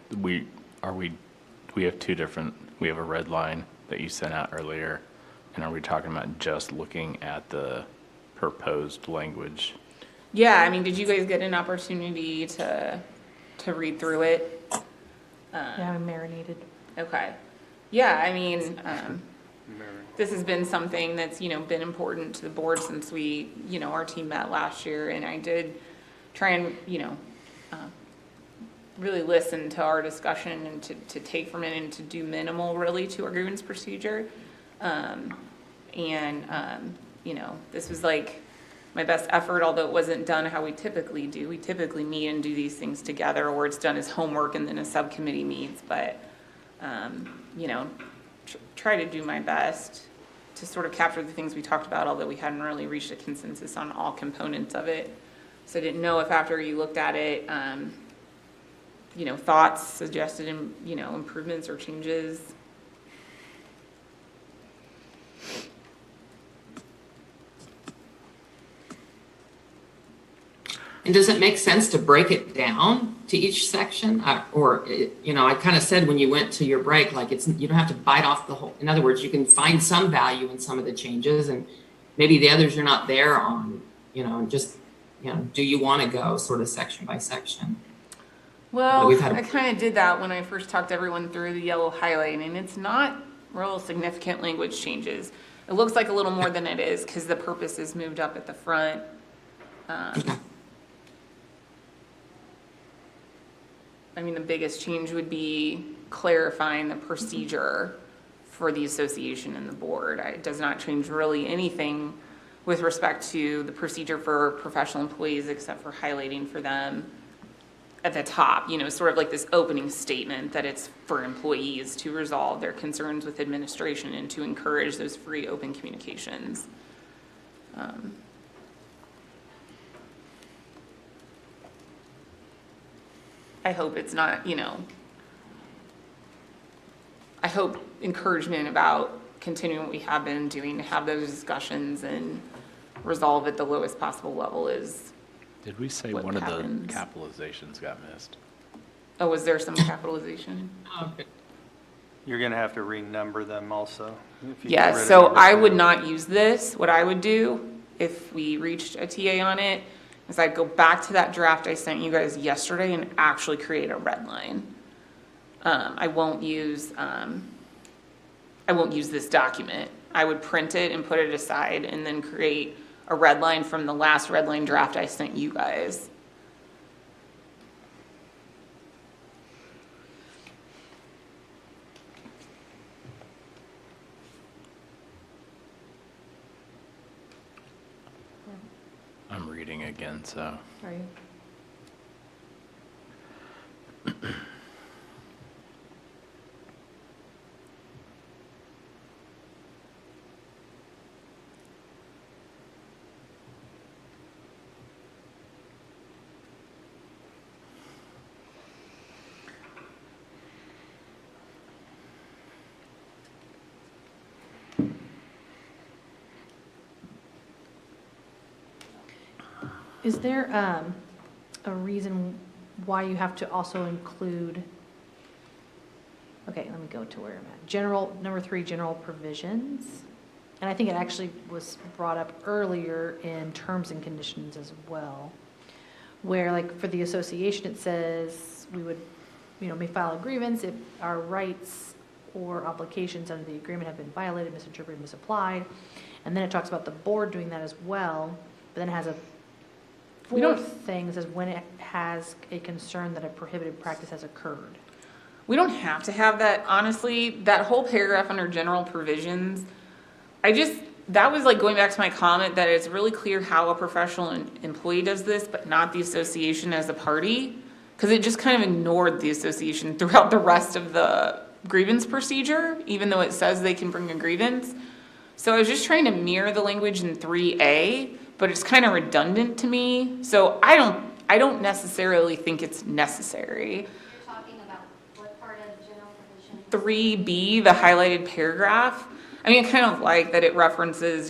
two different, we have a red line that you sent out earlier, and are we talking about just looking at the proposed language? Yeah, I mean, did you guys get an opportunity to read through it? Yeah, I'm marinated. Okay. Yeah, I mean, this has been something that's, been important to the board since our team met last year, and I did try and, really listen to our discussion and to take from it and to do minimal really to our grievance procedure. This was like my best effort, although it wasn't done how we typically do. We typically meet and do these things together, or it's done as homework and then a subcommittee meets, but, try to do my best to sort of capture the things we talked about, although we hadn't really reached a consensus on all components of it. So I didn't know if after you looked at it, thoughts, suggested, improvements or changes. And does it make sense to break it down to each section? I kind of said when you went to your break, like you don't have to bite off the whole. In other words, you can find some value in some of the changes, and maybe the others you're not there on. Do you want to go sort of section by section? Well, I kind of did that when I first talked everyone through the yellow highlighting, and it's not real significant language changes. It looks like a little more than it is because the purpose is moved up at the front. The biggest change would be clarifying the procedure for the association and the board. It does not change really anything with respect to the procedure for professional employees except for highlighting for them at the top, sort of like this opening statement that it's for employees to resolve their concerns with administration and to encourage those free open communications. I hope it's not, I hope encouragement about continuing what we have been doing to have those discussions and resolve at the lowest possible level is. Did we say one of the capitalizations got missed? Oh, was there some capitalization? Okay. You're gonna have to renumber them also. Yes, so I would not use this. What I would do if we reached a TA on it is I'd go back to that draft I sent you guys yesterday and actually create a red line. I won't use this document. I would print it and put it aside and then create a red line from the last red line draft I sent you guys. I'm reading again, so. Are you? Is there a reason why you have to also include, okay, let me go to where I'm at. Number 3, general provisions. And I think it actually was brought up earlier in terms and conditions as well, where like for the association, it says we would, may file a grievance if our rights or obligations under the agreement have been violated, misinterpreted, misapplied. And then it talks about the board doing that as well, but then it has a fourth thing that says when it has a concern that a prohibited practice has occurred. We don't have to have that, honestly. That whole paragraph under general provisions, that was like going back to my comment that it's really clear how a professional employee does this, but not the association as a party, because it just kind of ignored the association throughout the rest of the grievance procedure, even though it says they can bring a grievance. So I was just trying to mirror the language in 3A, but it's kind of redundant to me. So I don't necessarily think it's necessary. You're talking about what part of general provision? 3B, the highlighted paragraph. I kind of like that it references,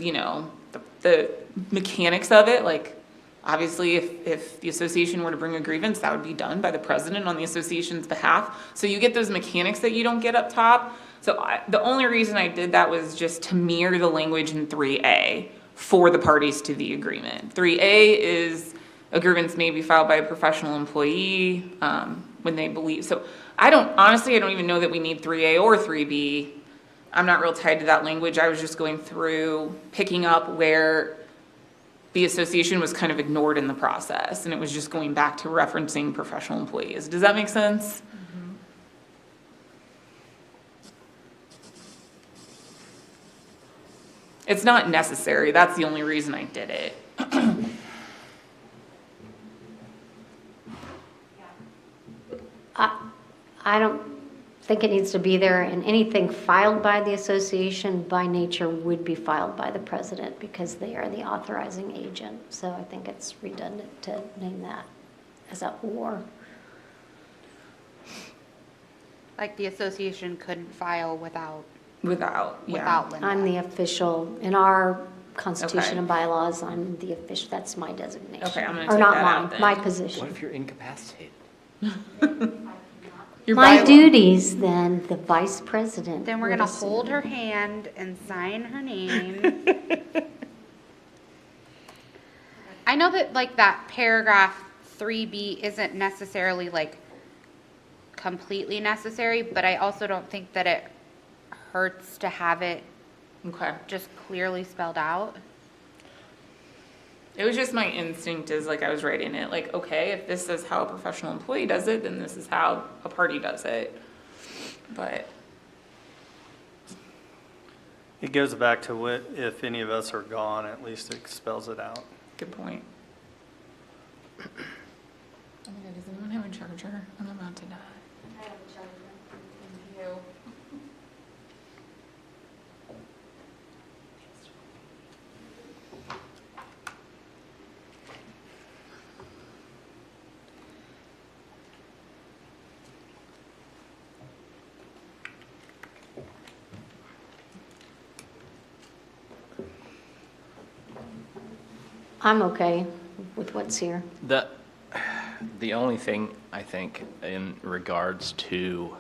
the mechanics of it. Like, obviously, if the association were to bring a grievance, that would be done by the president on the association's behalf. So you get those mechanics that you don't get up top. So the only reason I did that was just to mirror the language in 3A for the parties to the agreement. 3A is a grievance may be filed by a professional employee when they believe. So I don't even know that we need 3A or 3B. I'm not real tied to that language. I was just going through, picking up where the association was kind of ignored in the process, and it was just going back to referencing professional employees. Does that make sense? Mm-hmm. It's not necessary. That's the only reason I did it. I don't think it needs to be there, and anything filed by the association by nature would be filed by the president because they are the authorizing agent. So I think it's redundant to name that as a or. Like the association couldn't file without Without Linda. I'm the official, in our Constitution Okay. and bylaws, I'm the official, that's my designation. Okay, I'm gonna Or take not that out mine, then. my What position. if you're incapacitated? Your My bylaw- duties, then, the vice president. Then we're would gonna assume. hold her hand and sign her name. I know that like that paragraph 3B isn't necessarily like completely necessary, but I also don't think that it hurts to have it Okay. just clearly spelled out. It was just my instinct as like I was writing it, like, okay, if this is how a professional employee does it, then this is how a party does it. But, It goes back to what, if any of us are gone, at least it spells it out. good point. Oh my God, does anyone have a charger? I'm about to die. I have a charger. Thank you. I'm okay with what's here. The only thing I think in regards to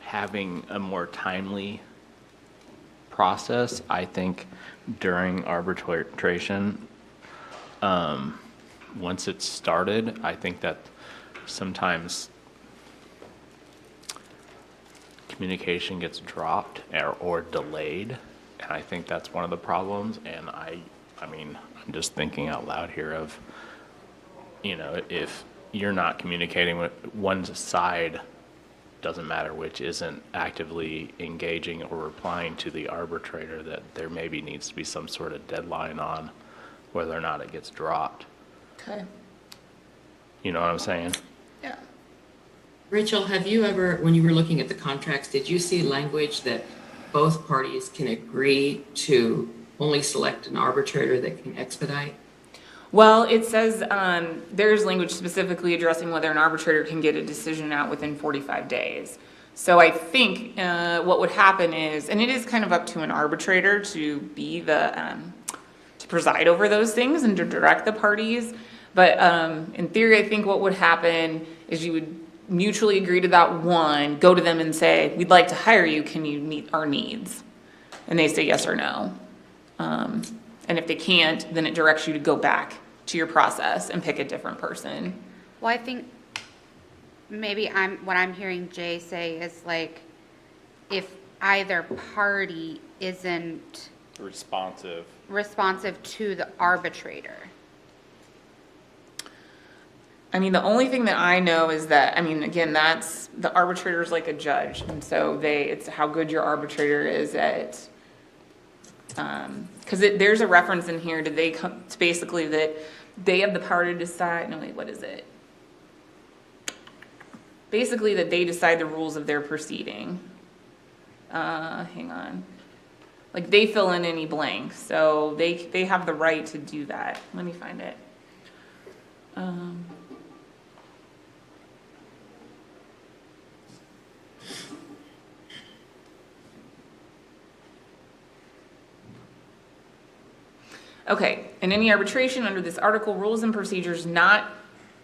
having a more timely process, I think during arbitration, once it's started, I think that sometimes communication gets dropped or delayed. And I think that's one of the problems. And I mean, I'm just thinking out loud here of, you know, if you're not communicating with one side, doesn't matter which, isn't actively engaging or replying to the arbitrator, that there maybe needs to be some sort of deadline on whether or not it gets dropped. Okay. You know what I'm saying? Yeah. Rachel, have you ever, when you were looking at the contracts, did you see language that both parties can agree to only select an arbitrator that can expedite? Well, it says, there's language specifically addressing whether an arbitrator can get a decision out within 45 days. So I think, what would happen is, and it is kind of up to an arbitrator to be the, to preside over those things and to direct the parties. But, in theory, I think what would happen is you would mutually agree to that one, go to them and say, we'd like to hire you, can you meet our needs? And they say yes or no. And if they can't, then it directs you to go back to your process and pick a different person. Well, I think maybe what I'm hearing Jay say is like, if either party isn't responsive to the arbitrator. I mean, the only thing that I know is that, I mean, again, that's, the arbitrator's like a judge. And so it's how good your arbitrator is at, because there's a reference in here, it's basically that they have the power to decide, no wait, what is it? Basically that they decide the rules of their proceeding. Hang on. Like they fill in any blank, so they have the right to do that. Let me find it. Okay, in any arbitration under this article, rules and procedures not,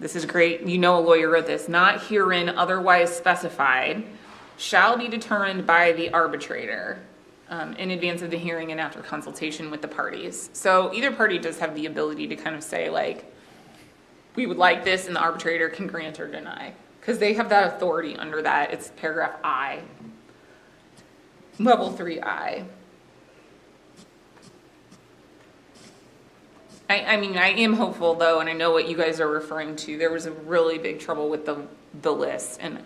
this is great, you know a lawyer wrote this, not herein otherwise specified, shall be determined by the arbitrator in advance of the hearing and after consultation with the parties. So either party does have the ability to kind of say like, we would like this, and the arbitrator can grant or deny. Because they have that authority under that, it's paragraph I, level 3I. I mean, I am hopeful though, and I know what you guys are referring to. There was a really big trouble with the list, and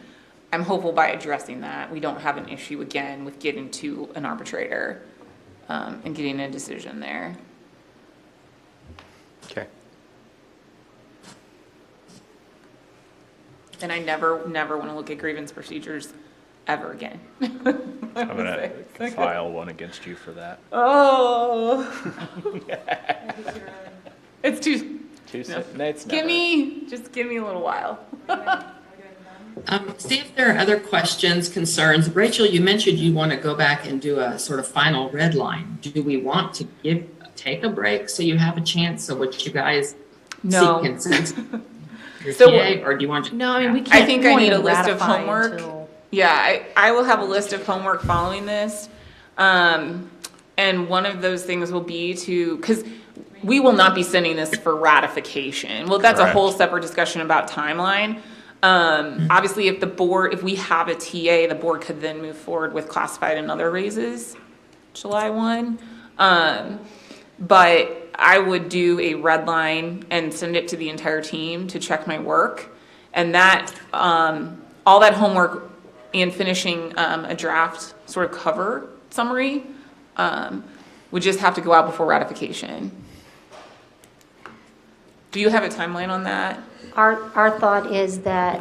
I'm hopeful by addressing that, we don't have an issue again with getting to an arbitrator and getting a decision there. Okay. And I never want to look at grievance procedures ever again. I'm gonna file one against you for that. Oh. It's too. It's Just never. give me a little while. See if there are other questions, concerns. Rachel, you mentioned you want to go back and do a sort of final red line. Do we want to take a break so you have a chance? So what you guys No. seek consensus? Your So- TA, or do you want to? No, I mean, we I can't. think we I won't need a even list of ratify homework. until- Yeah, I will have a list of homework following this. And one of those things will be because we will not be sending this for ratification. Well, that's a Correct. whole separate discussion about timeline. Obviously, if we have a TA, the board could then move forward with classified and other raises, July 1. But I would do a red line and send it to the entire team to check my work. And that, all that homework and finishing a draft sort of cover summary would just have to go out before ratification. Do you have a timeline on that? Our thought is that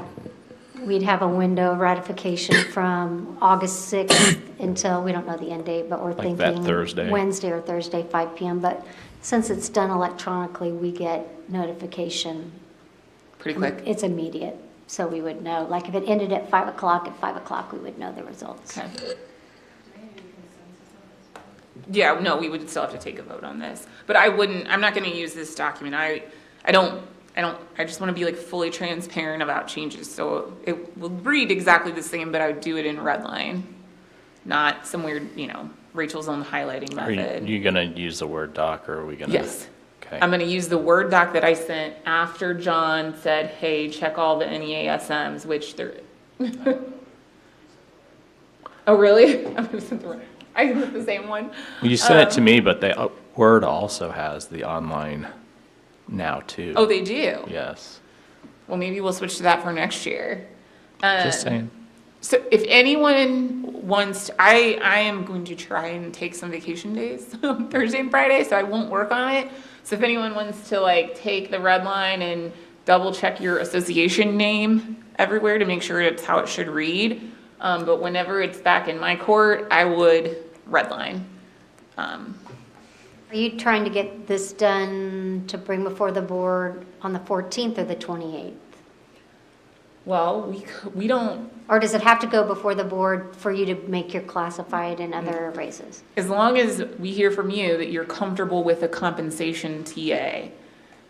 we'd have a window of ratification from August 6th until, we don't know the end date, but we're Like that thinking Thursday. Wednesday or Thursday, 5 PM. But since it's done electronically, we get notification. Pretty quick. It's immediate, so we would know. Like if it ended at 5 o'clock, at 5 o'clock, we would know the results. Okay. Yeah, no, we would still have to take a vote on this, but I'm not gonna use this document. I just wanna be like fully transparent about changes, so it will read exactly the same, but I would do it in red line, not some weird, Rachel's own highlighting Are method. you gonna use the Word doc, or are we gonna? Yes. Okay. I'm gonna use the Word doc that I sent after John said, hey, check all the NEA-SMs, which they're. Oh, really? I sent the same one. Well, you sent it to me, but Word also has the online now too. Oh, they do? Yes. Well, maybe we'll switch to that for next year. Just saying. So if anyone wants, I am going to try and take some vacation days on Thursday and Friday, so I won't work on it. So if anyone wants to take the red line and double check your association name everywhere to make sure it's how it should read. But whenever it's back in my court, I would red line. Are you trying to get this done to bring before the board on the 14th or the 28th? Well, we don't, Or does it have to go before the board for you to make your classified and other raises? as long as we hear from you that you're comfortable with a compensation TA,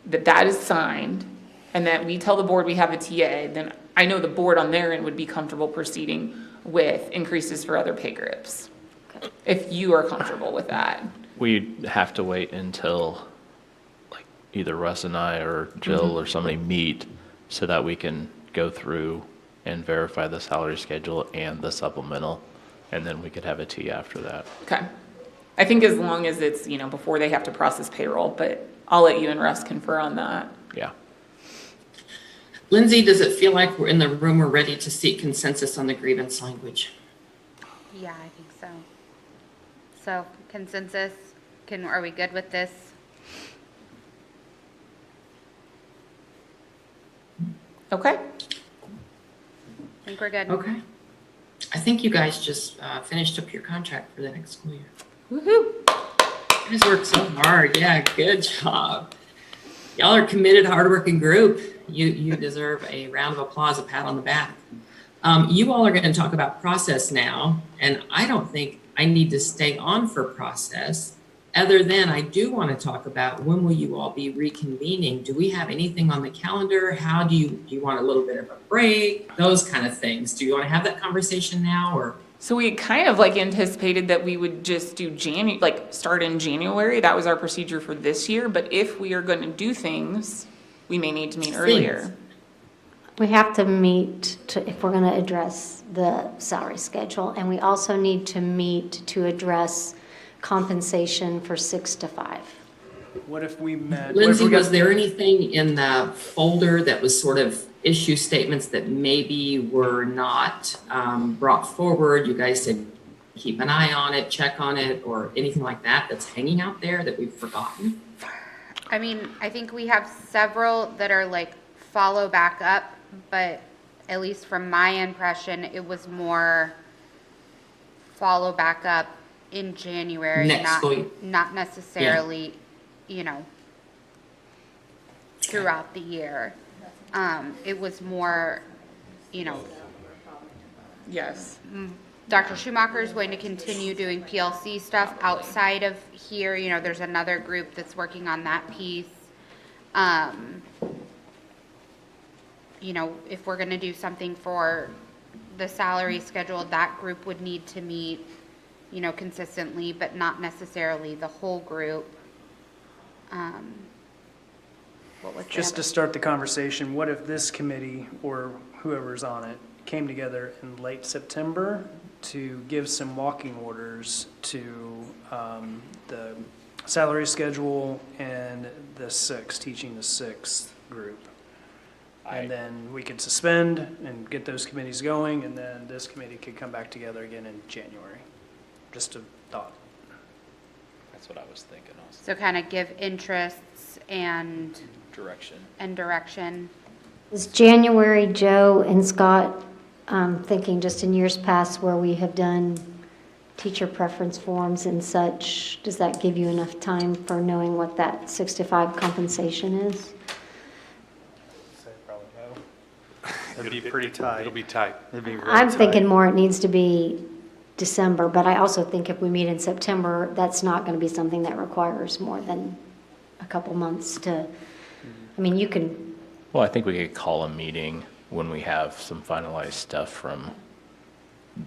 that is signed, and that we tell the board we have a TA, then I know the board on their end would be comfortable proceeding with increases for other pay groups. Okay. If you are comfortable with that. We'd have to wait until either Russ and I or Jill or somebody meet so that we can go through and verify the salary schedule and the supplemental, and then we could have a T after that. Okay. I think as long as it's, before they have to process payroll, but I'll let you and Russ confer on that. Yeah. Lindsay, does it feel like we're in the room, we're ready to seek consensus on the grievance language? Yeah, I think so. So consensus, are we good with this? Okay. I think we're good. Okay. I think you guys just finished up your contract for the next school year. Woohoo. You guys worked so hard. Yeah, good job. Y'all are a committed, hardworking group. You deserve a round of applause, a pat on the back. You all are going to talk about process now, and I don't think I need to stay on for process, other than I do want to talk about when will you all be reconvening? Do we have anything on the calendar? How do you want a little bit of a break? Those kind of things. Do you want to have that conversation now, or? So we kind of anticipated that we would just do start in January. That was our procedure for this year. But if we are going to do things, we may need to meet earlier. We have to meet if we're going to address the salary schedule, and we also need to meet to address compensation for 6 to 5. What if we met? Lindsay, was there anything in the folder that was sort of issue statements that maybe were not brought forward? You guys said keep an eye on it, check on it, or anything like that that's hanging out there that we've forgotten? I mean, I think we have several that are follow back up, but at least from my impression, it was more follow back up in January, not necessarily, throughout the year. It was more you know, Yes. Dr. Schumacher is going to continue doing PLC stuff outside of here. You know, there's another group that's working on that piece. You know, if we're gonna do something for the salary schedule, that group would need to meet, you know, consistently, but not necessarily the whole group. What was the Just to other- start the conversation, what if this committee or whoever's on it came together in late September to give some walking orders to the salary schedule and the teaching the sixth group? And then we could suspend and get those committees going, and then this committee could come back together again in January. Just a thought. That's what I was thinking also. So kind of give interests and Direction. Is January, Joe and Scott, thinking just in years past where we have done teacher preference forms and such, does that give you enough time for knowing what that 6 to 5 compensation is? Say probably no. It'd be pretty tight. It'll be tight. It'd be really I'm thinking tight. more it needs to be December, but I also think if we meet in September, that's not going to be something that requires more than a couple months to, I mean, you can, Well, I think we could call a meeting when we have some finalized stuff from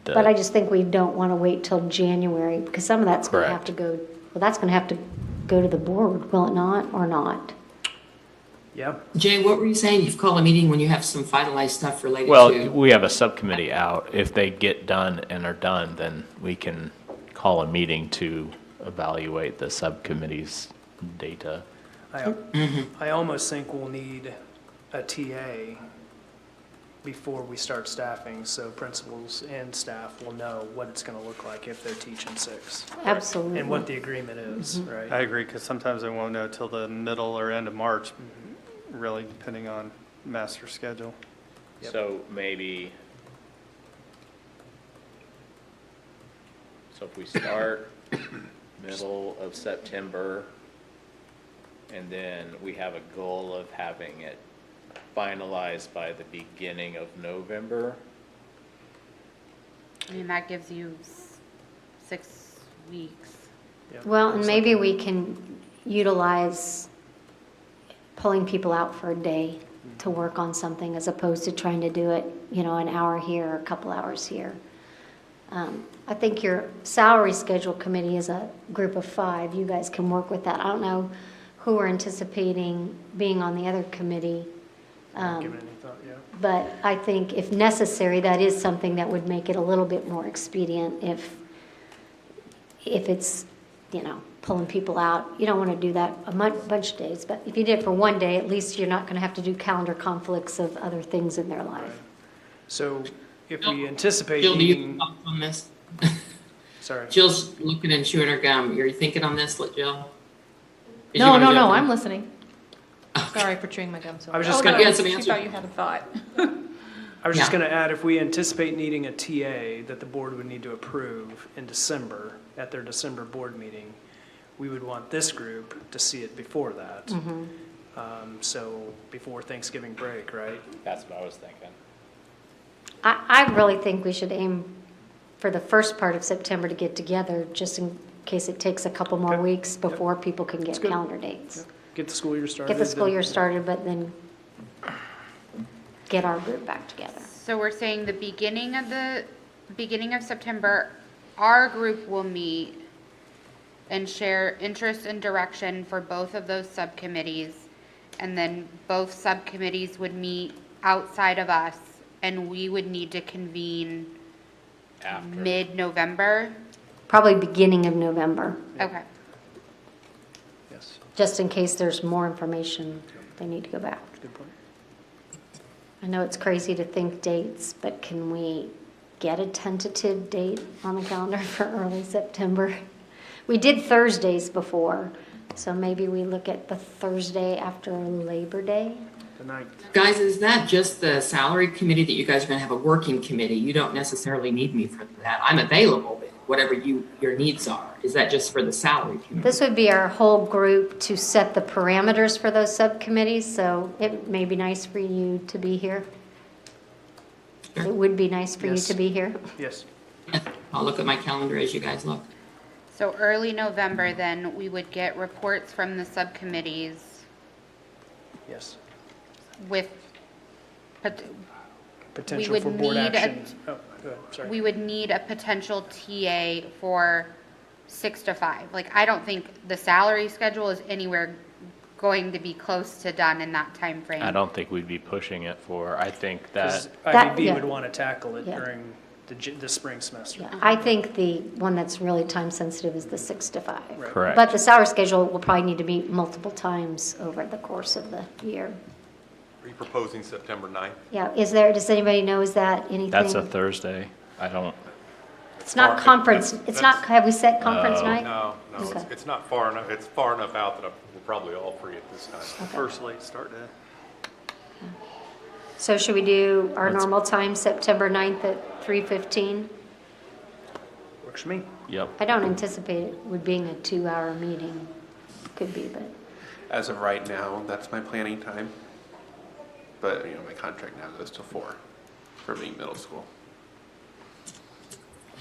the. but I just think we don't want to wait till January because some of that's going to have Correct. to go, well, that's going to have to go to the board, will it not, or not? Yeah, Jay, what were you saying? You've called a meeting when you have some finalized stuff related Well, to? we have a subcommittee out. If they get done and are done, then we can call a meeting to evaluate the subcommittee's data. I almost think we'll need a TA before we start staffing, so principals and staff will know what it's gonna look like if they're teaching 6. Absolutely. And what the agreement is, right? I agree, because sometimes they won't know till the middle or end of March, really depending on master schedule. Yep. So maybe, so if we start middle of September, and then we have a goal of having it finalized by the beginning of November. I mean, that gives you 6 weeks. Yep. Well, and Looks maybe like- we can utilize pulling people out for a day to work on something as opposed to trying to do it, you know, an hour here or a couple hours here. I think your salary schedule committee is a group of 5. You guys can work with that. I don't know who we're anticipating being on the other committee. Give it any thought, yeah. But I think if necessary, that is something that would make it a little bit more expedient if it's, you know, pulling people out. You don't want to do that a bunch of days, but if you did it for one day, at least you're not going to have to do calendar conflicts of other things in their life. So if we anticipate Jill, do you needing, thoughts on this? sorry. Jill's looking and chewing her gum. You're thinking on this, Jill? Did you No, wanna no, no, jump in? I'm listening. Sorry for chewing my gum so I was hard. just Oh, gonna- no, Yeah, some she answer. thought you had a thought. I was just Yeah. going to add, if we anticipate needing a TA that the board would need to approve in December, at their December board meeting, we would want this group to see it before that. So before Thanksgiving break, right? That's what I was thinking. I really think we should aim for the first part of September to get together, just in case it takes a couple more Okay. weeks before people can get good. calendar dates. Get the school year started. Get the school then- year started, but then get our group back together. So we're saying the beginning of September, our group will meet and share interest and direction for both of those subcommittees. And then both subcommittees would meet outside of us, and we would need to convene After. mid-November. Probably beginning of November, Okay. Yes, just in case there's more information, they need to go back. good point. I know it's crazy to think dates, but can we get a tentative date on the calendar for early September? We did Thursdays before, so maybe we look at the Thursday after Labor Day? The 9th. Guys, is that just the salary committee that you guys are gonna have a working committee? You don't necessarily need me for that. I'm available, but whatever your needs are. Is that just for the salary committee? This would be our whole group to set the parameters for those subcommittees, so it may be nice for you to be here. It would be nice for you Yes. to be here. Yes. I'll look at my calendar as you guys look. So early November, then, we would get reports from the subcommittees Yes. with, pot- Potential would for board need a- action. Oh, go ahead, sorry. we would need a potential TA for 6 to 5. Like, I don't think the salary schedule is anywhere going to be close to done in that time frame. I don't think we'd be pushing it for, I think Because that, IBB yeah. would want to tackle it Yeah. during the spring semester. Yeah, I think the one that's really time sensitive is the 6 to 5. Right. correct. But the salary schedule will probably need to meet multiple times over the course of the year. Are you proposing September 9th? Yeah, does anybody know, is that anything? That's a Thursday. I don't, It's not Far- conference, that's- it's not, that's- have we set conference No. night? No, Okay. it's not far enough, it's far enough out that we're probably all free at this time. First late start day. So should we do our Let's- normal time, September 9th at 3:15? Works for me. yep. I don't anticipate it would being a 2-hour meeting. Could be, but, As of right now, that's my planning time. But, my contract now goes till 4 for being middle school.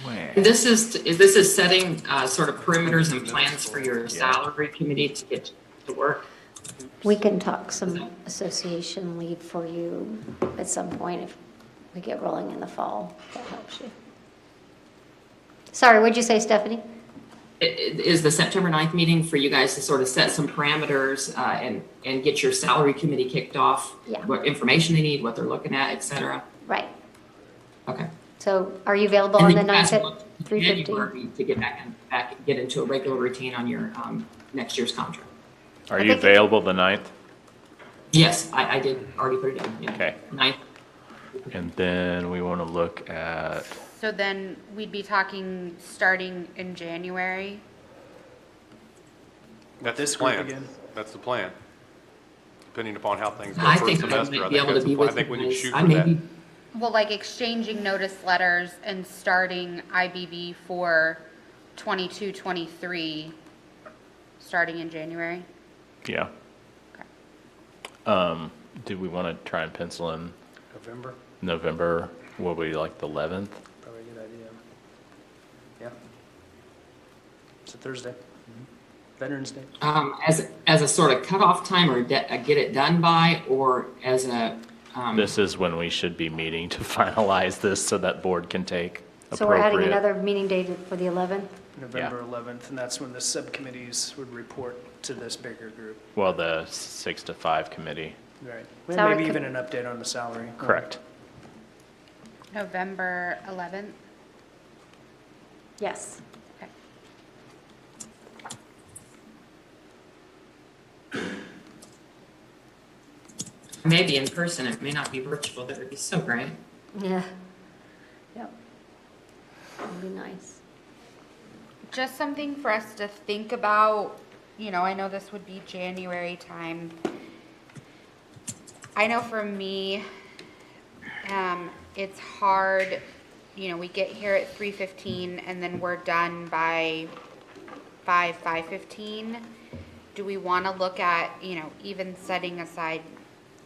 And this is setting sort of perimeters and plans for your salary committee to get to work. we can talk some association leave for you at some point if we get rolling in the fall. If that helps you. Sorry, what'd you say, Stephanie? Is the September 9th meeting for you guys to sort of set some parameters and get your salary committee kicked off? Yeah. What information they need, what they're looking at, et cetera? Right. Okay. So are you available And on the then you 9th guys at look to 3:15? January to get get into a regular routine on your next year's contract. Are I you think- available the 9th? Yes, I did already put it in. Yeah. Okay. 9th. And then we want to look at, So then we'd be talking starting in January. That's This the group plan. again. That's the plan. Depending upon how things go I first think I semester, might be able to be I with think you we need to guys. shoot I for may that. be, Well, like exchanging notice letters and starting IBB for 22, 23, starting in January. yeah. Okay. Do we want to try and pencil in November, November, will be like the 11th? probably a good idea. Yeah. It's a Thursday. Veterans Day. as a sort of cutoff time or get it done by, or as a, This is when we should be meeting to finalize this so that board can take So we're adding appropriate. another meeting date for the 11th? November 11th, and that's when the subcommittees would report to this bigger group. Well, the 6 to 5 committee, Right. Salary Maybe com- even an update on the salary. correct. November 11th. Yes. Okay. maybe in person, it may not be virtual, that would be so great. Yeah. Yep. That'd be nice. Just something for us to think about, I know this would be January time. I know for me, it's hard, we get here at 3:15 and then we're done by 5:15. Do we want to look at, even setting aside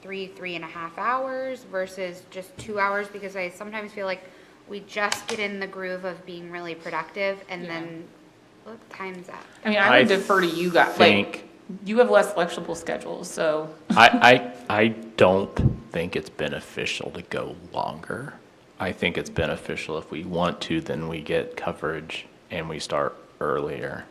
3.5 hours versus just 2 hours? Because I sometimes feel like we just get in the groove of being really productive and then, look, time's up. I mean, I would I defer to you guys, like, think- you have less flexible schedules, so. I don't think it's beneficial to go longer. I think it's beneficial if we want to, then we get coverage and we start earlier.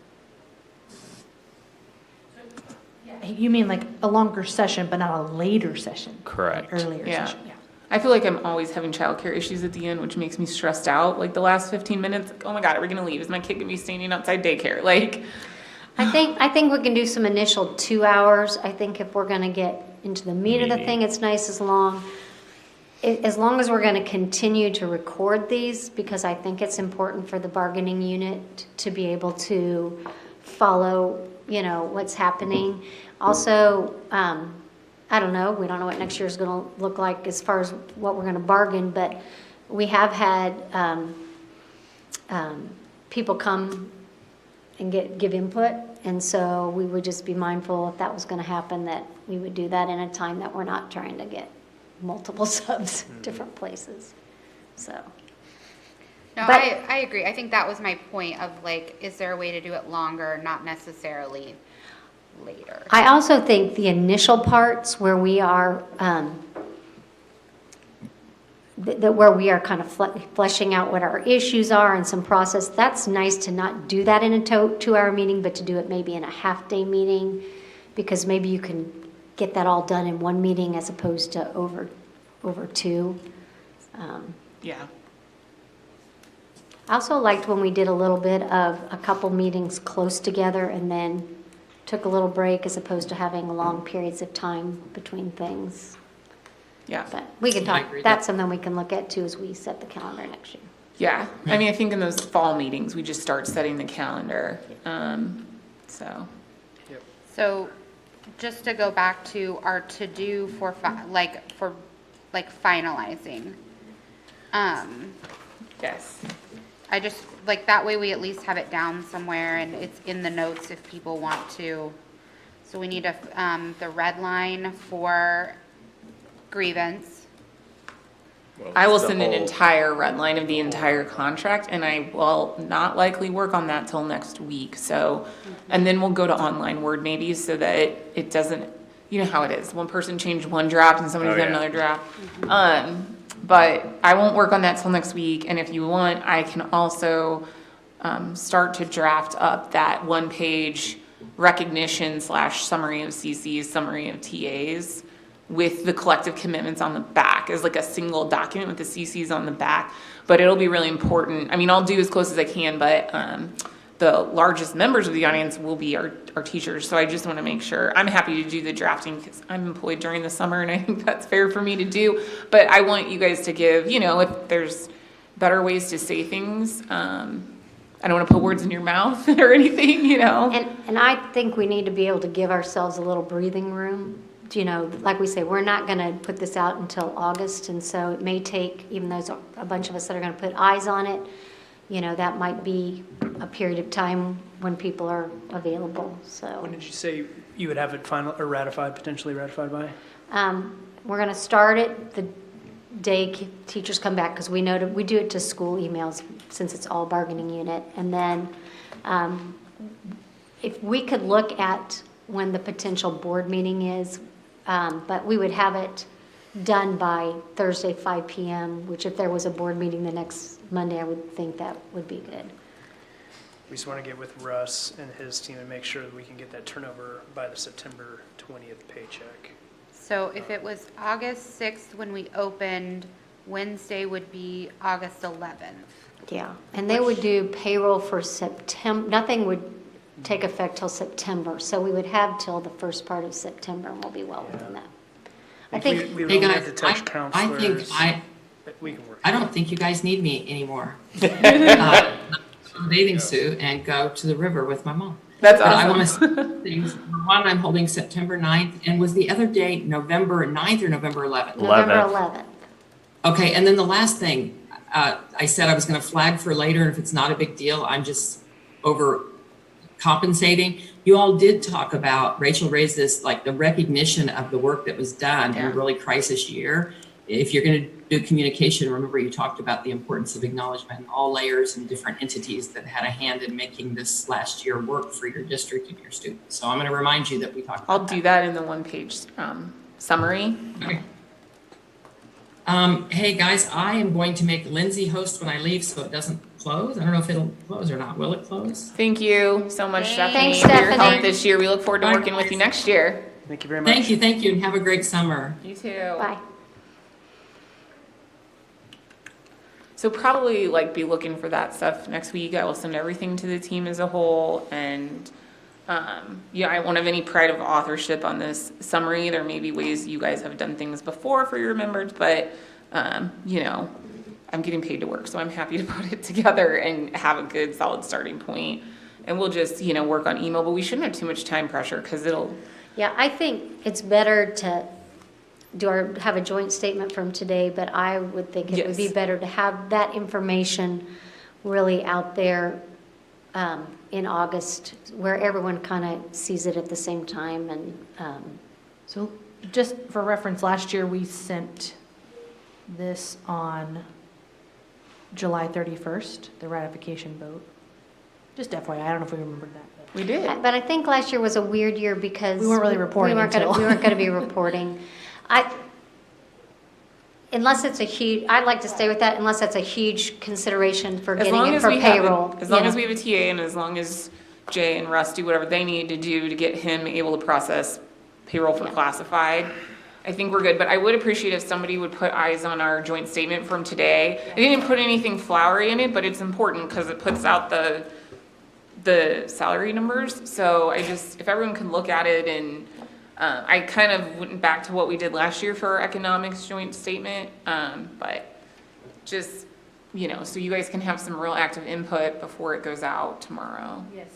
You mean like a longer session, but not a later session? Correct. Earlier Yeah. session, yeah. I feel like I'm always having childcare issues at the end, which makes me stressed out. Like the last 15 minutes, like, oh my God, are we gonna leave? Is my kid gonna be standing outside daycare? Like, I think we can do some initial 2 hours. I think if we're gonna get into the meat of the Meaty. thing, it's nice as long as we're gonna continue to record these, because I think it's important for the bargaining unit to be able to follow, what's happening. Also, I don't know, we don't know what next year's gonna look like as far as what we're gonna bargain, but we have had, people come and give input, and so we would just be mindful if that was gonna happen, that we would do that in a time that we're not trying to get multiple subs different places. so. No, But- I agree. I think that was my point of like, is there a way to do it longer, not necessarily later? I also think the initial parts where we are, where we are kind of fleshing out what our issues are and some process, that's nice to not do that in a 2-hour meeting, but to do it maybe in a half-day meeting, because maybe you can get that all done in one meeting as opposed to over two. Yeah. I also liked when we did a little bit of a couple meetings close together and then took a little break as opposed to having long periods of time between things. Yeah. But we can I talk, agree. that's something we can look at too as we set the calendar next year. Yeah. I mean, I think in those fall meetings, we just start setting the calendar. So. So just to go back to our to-do for finalizing. Yes. I just, like, that way we at least have it down somewhere and it's in the notes if people want to. So we need the red line for grievance. I will send an entire red line of the entire contract, and I will not likely work on that till next week, so, and then we'll go to online Word maybe, so that it doesn't, you know how it is, one person changed one draft and somebody's got another draft. But I won't work on that till next week, and if you want, I can also, start to draft up that one-page recognition / summary of CCs, summary of TAs, with the collective commitments on the back as like a single document with the CCs on the back. But it'll be really important. I mean, I'll do as close as I can, but the largest members of the audience will be our teachers. So I just want to make sure, I'm happy to do the drafting because I'm employed during the summer and I think that's fair for me to do. But I want you guys to give, you know, if there's better ways to say things, I don't want to put words in your mouth or anything, you know. And I think we need to be able to give ourselves a little breathing room. You know, like we say, we're not going to put this out until August, and so it may take, even though there's a bunch of us that are going to put eyes on it, you know, that might be a period of time when people are available, so. When did you say you would have it final or ratified, potentially ratified by? We're going to start it the day teachers come back, because we know we do it to school emails since it's all bargaining unit, and then if we could look at when the potential board meeting is, but we would have it done by Thursday, 5 p.m., which if there was a board meeting the next Monday, I would think that would be good. We just want to get with Russ and his team and make sure that we can get that turnover by the September 20th paycheck. So if it was August 6th when we opened, Wednesday would be August 11th. Yeah, and they would do payroll for September. Nothing would take effect till September, so we would have till the first part of September, and we'll be well within that. I think. We Hey don't have guys, to touch I think counselors. We can work. I don't think you guys need me anymore. I'm a bathing suit and go to the river with my mom. That's But awesome. I want to say things. One, I'm holding September 9th, and was the other date November 9th or November 11th? November 11th. Okay, and then the last thing, I said I was going to flag for later, and if it's not a big deal, I'm just overcompensating. You all did talk about, Rachel raised this, like the recognition of the work that was done in a really crisis year. If you're going to do communication, remember you talked about the importance of acknowledgement in all layers and different entities that had a hand in making this last year work for your district and your students. So I'm going to remind you that we talked about I'll do that in the one-page summary. Okay. Hey guys, I am going to make Lindsay host when I leave so it doesn't close. I don't know if it'll close or not. Will it close? Thank you so much, Stephanie, Thanks, for your Stephanie. help this year. We look forward to working with you next year. Thank you very much. Thank you, and have a great summer. You too. Bye. So probably like be looking for that stuff next week. I will send everything to the team as a whole, and yeah, I won't have any pride of authorship on this summary. There may be ways you guys have done things before for your members, but you know, I'm getting paid to work, so I'm happy to put it together and have a good solid starting point. And we'll just, you know, work on email, but we shouldn't have too much time pressure because it'll. Yeah, I think it's better to have a joint statement from today, but I would think it would be Yes. better to have that information really out there in August, where everyone kind of sees it at the same time. And So just for reference, last year we sent this on July 31st, the ratification vote. Just FYI, I don't know if we remembered that. We did. But I think last year was a weird year because. We weren't really reporting we weren't gonna- until- We weren't gonna be reporting. Unless it's a huge, I'd like to stay with that unless that's a huge consideration for As getting long it as for we have payroll. As long you as know. we have a TA and as long as Jay and Russ do whatever they need to do to get him able to process payroll for Yeah. classified, I think we're good. But I would appreciate if somebody would put eyes on our joint statement from today. I didn't put anything flowery in it, but it's important because it puts out the salary numbers. So if everyone can look at it and, I kind of went back to what we did last year for our economics joint statement, but just, so you guys can have some real active input before it goes out tomorrow. Yes.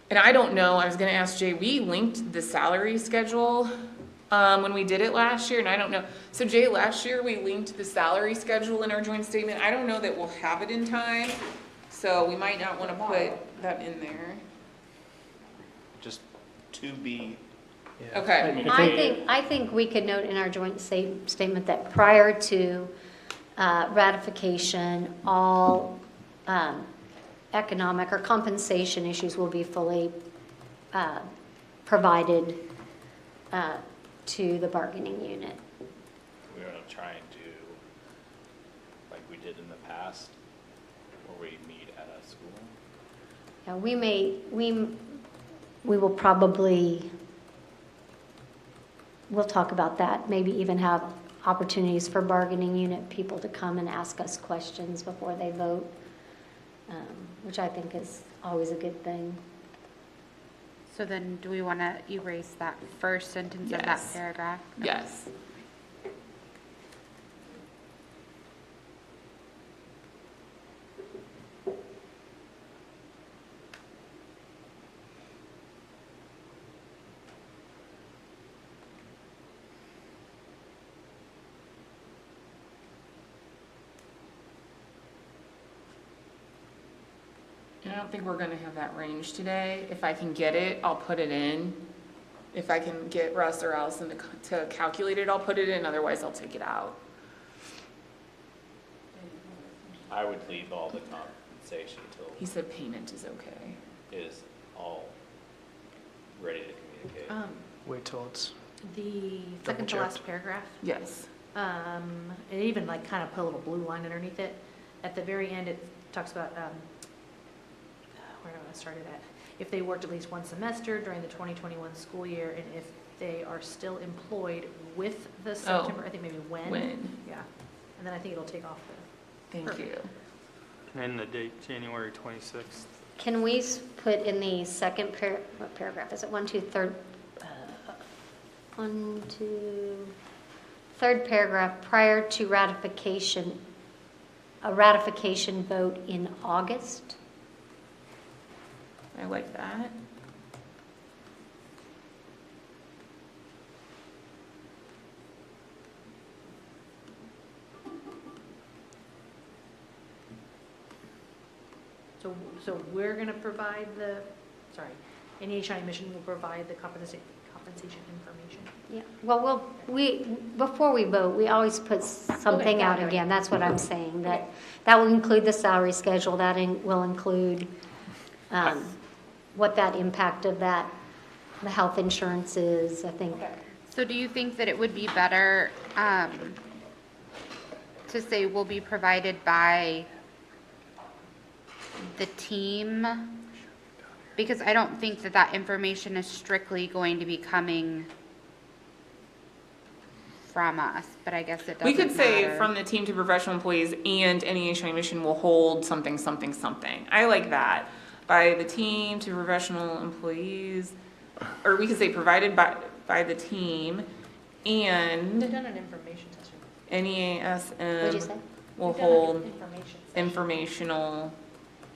And I don't know, I was gonna ask Jay, we linked the salary schedule, when we did it last year, and I don't know. So Jay, last year, we linked the salary schedule in our joint statement. I don't know that we'll have it in time, so we might not wanna put that in there. Just to be, Okay. I think we could note in our joint statement that prior to ratification, all economic or compensation issues will be fully provided to the bargaining unit. we're gonna try and do like we did in the past, where we meet at a school. Now, we will probably, we'll talk about that, maybe even have opportunities for bargaining unit people to come and ask us questions before they vote, which I think is always a good thing. So then do we want to erase that first sentence of that Yes. paragraph? Yes. I don't think we're gonna have that range today. If I can get it, I'll put it in. If I can get Russ or Allison to calculate it, I'll put it in, otherwise I'll take it out. I would leave all the compensation He till said payment is okay. is all ready to communicate. Wait till it's, The second to Double last checked. paragraph, Yes. it even like kind of put a little blue line underneath it. At the very end, it talks about, where do I start it at? If they worked at least one semester during the 2021 school year, and if they are still employed with the September, I think maybe when. When. Yeah, and then I think it'll take off Thank Perfect. you. And the date, January 26th. Can we put in the second what paragraph is it? Third paragraph, prior to ratification, a ratification vote in August? I like that. So we're gonna provide NEA-Shawnee Mission will provide the compensation information. Yeah, well, before we vote, we always put something Okay, out got it. again. That's what I'm saying, that will include the salary schedule, will include what that impact of that, the health insurance is, I think. So do you think that it would be better to say will be provided by the team? Because I don't think that that information is strictly going to be coming from us, but I guess it doesn't We could say matter. from the team to professional employees and NEA-Shawnee Mission will hold something, something, something. I like that. By the team to professional employees, or we could say provided by the team and We've done an information session. What'd you NEASM say? will We've done an hold information session. informational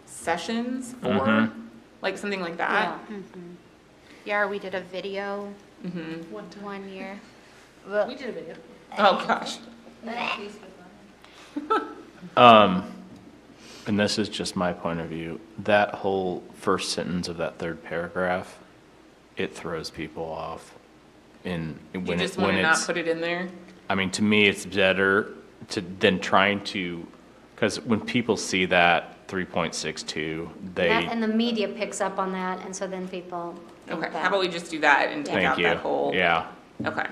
sessions for, Mhm. like something like that. Yeah, we did a video Mm-hmm. one year. We did a video. Oh, gosh. And this is just my point of view, that whole first sentence of that third paragraph, it throws people off You just want to not put it in there? I mean, to me, it's better then trying to, because when people see that 3.62, they, And the media picks up on that, and so then people think Okay, that. how about we just do that and take thank out you. that whole? Yeah. Okay.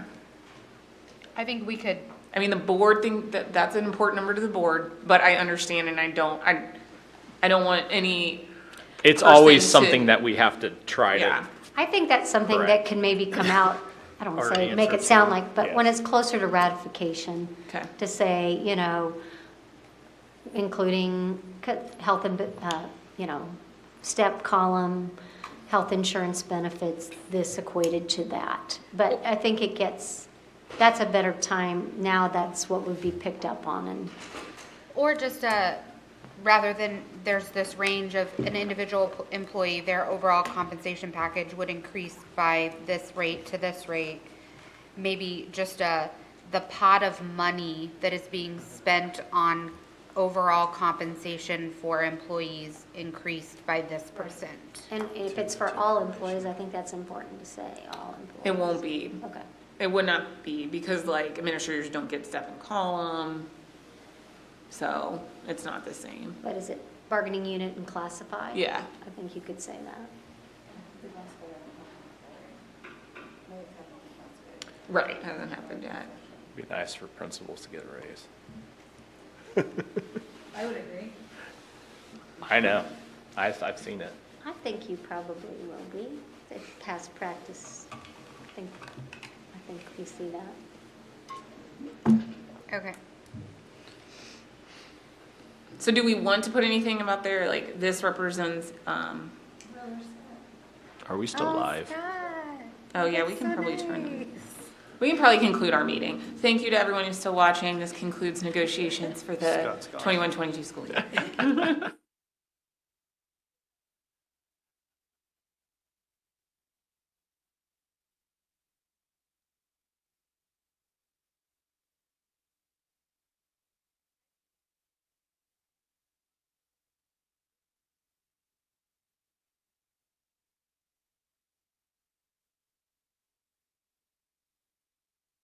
I think we could, I mean, the board think that that's an important number to the board, but I understand and I don't want any, It's always person to- something that we have to try to, yeah. I think that's something that Correct. can maybe come out, I don't want Or to say, make answer it sound some, like, but when yes. it's closer to ratification, Okay. to say, including health and, step column, health insurance benefits, this equated to that. But I think that's a better time, now that's what would be picked up on, and or just rather than, there's this range of an individual employee, their overall compensation package would increase by this rate to this rate. Maybe just the pot of money that is being spent on overall compensation for employees increased by this percent. and if it's for all employees, I think that's important to say, all employees. It won't be. Okay. It would not be because like administrators don't get step and column. So it's not the same. But is it bargaining unit and classified? Yeah. I think you could say that. Right. Hasn't happened yet. be nice for principals to get a raise. I would agree. I know. I've seen it. I think you probably will be. It's past practice. I think we see that. Okay. So do we want to put anything about there, like this represents, Are we still live? oh yeah, we can probably turn them. We can probably conclude our meeting. Thank you to everyone who's still watching. This concludes negotiations for the Scott's gone. 21-22 school year.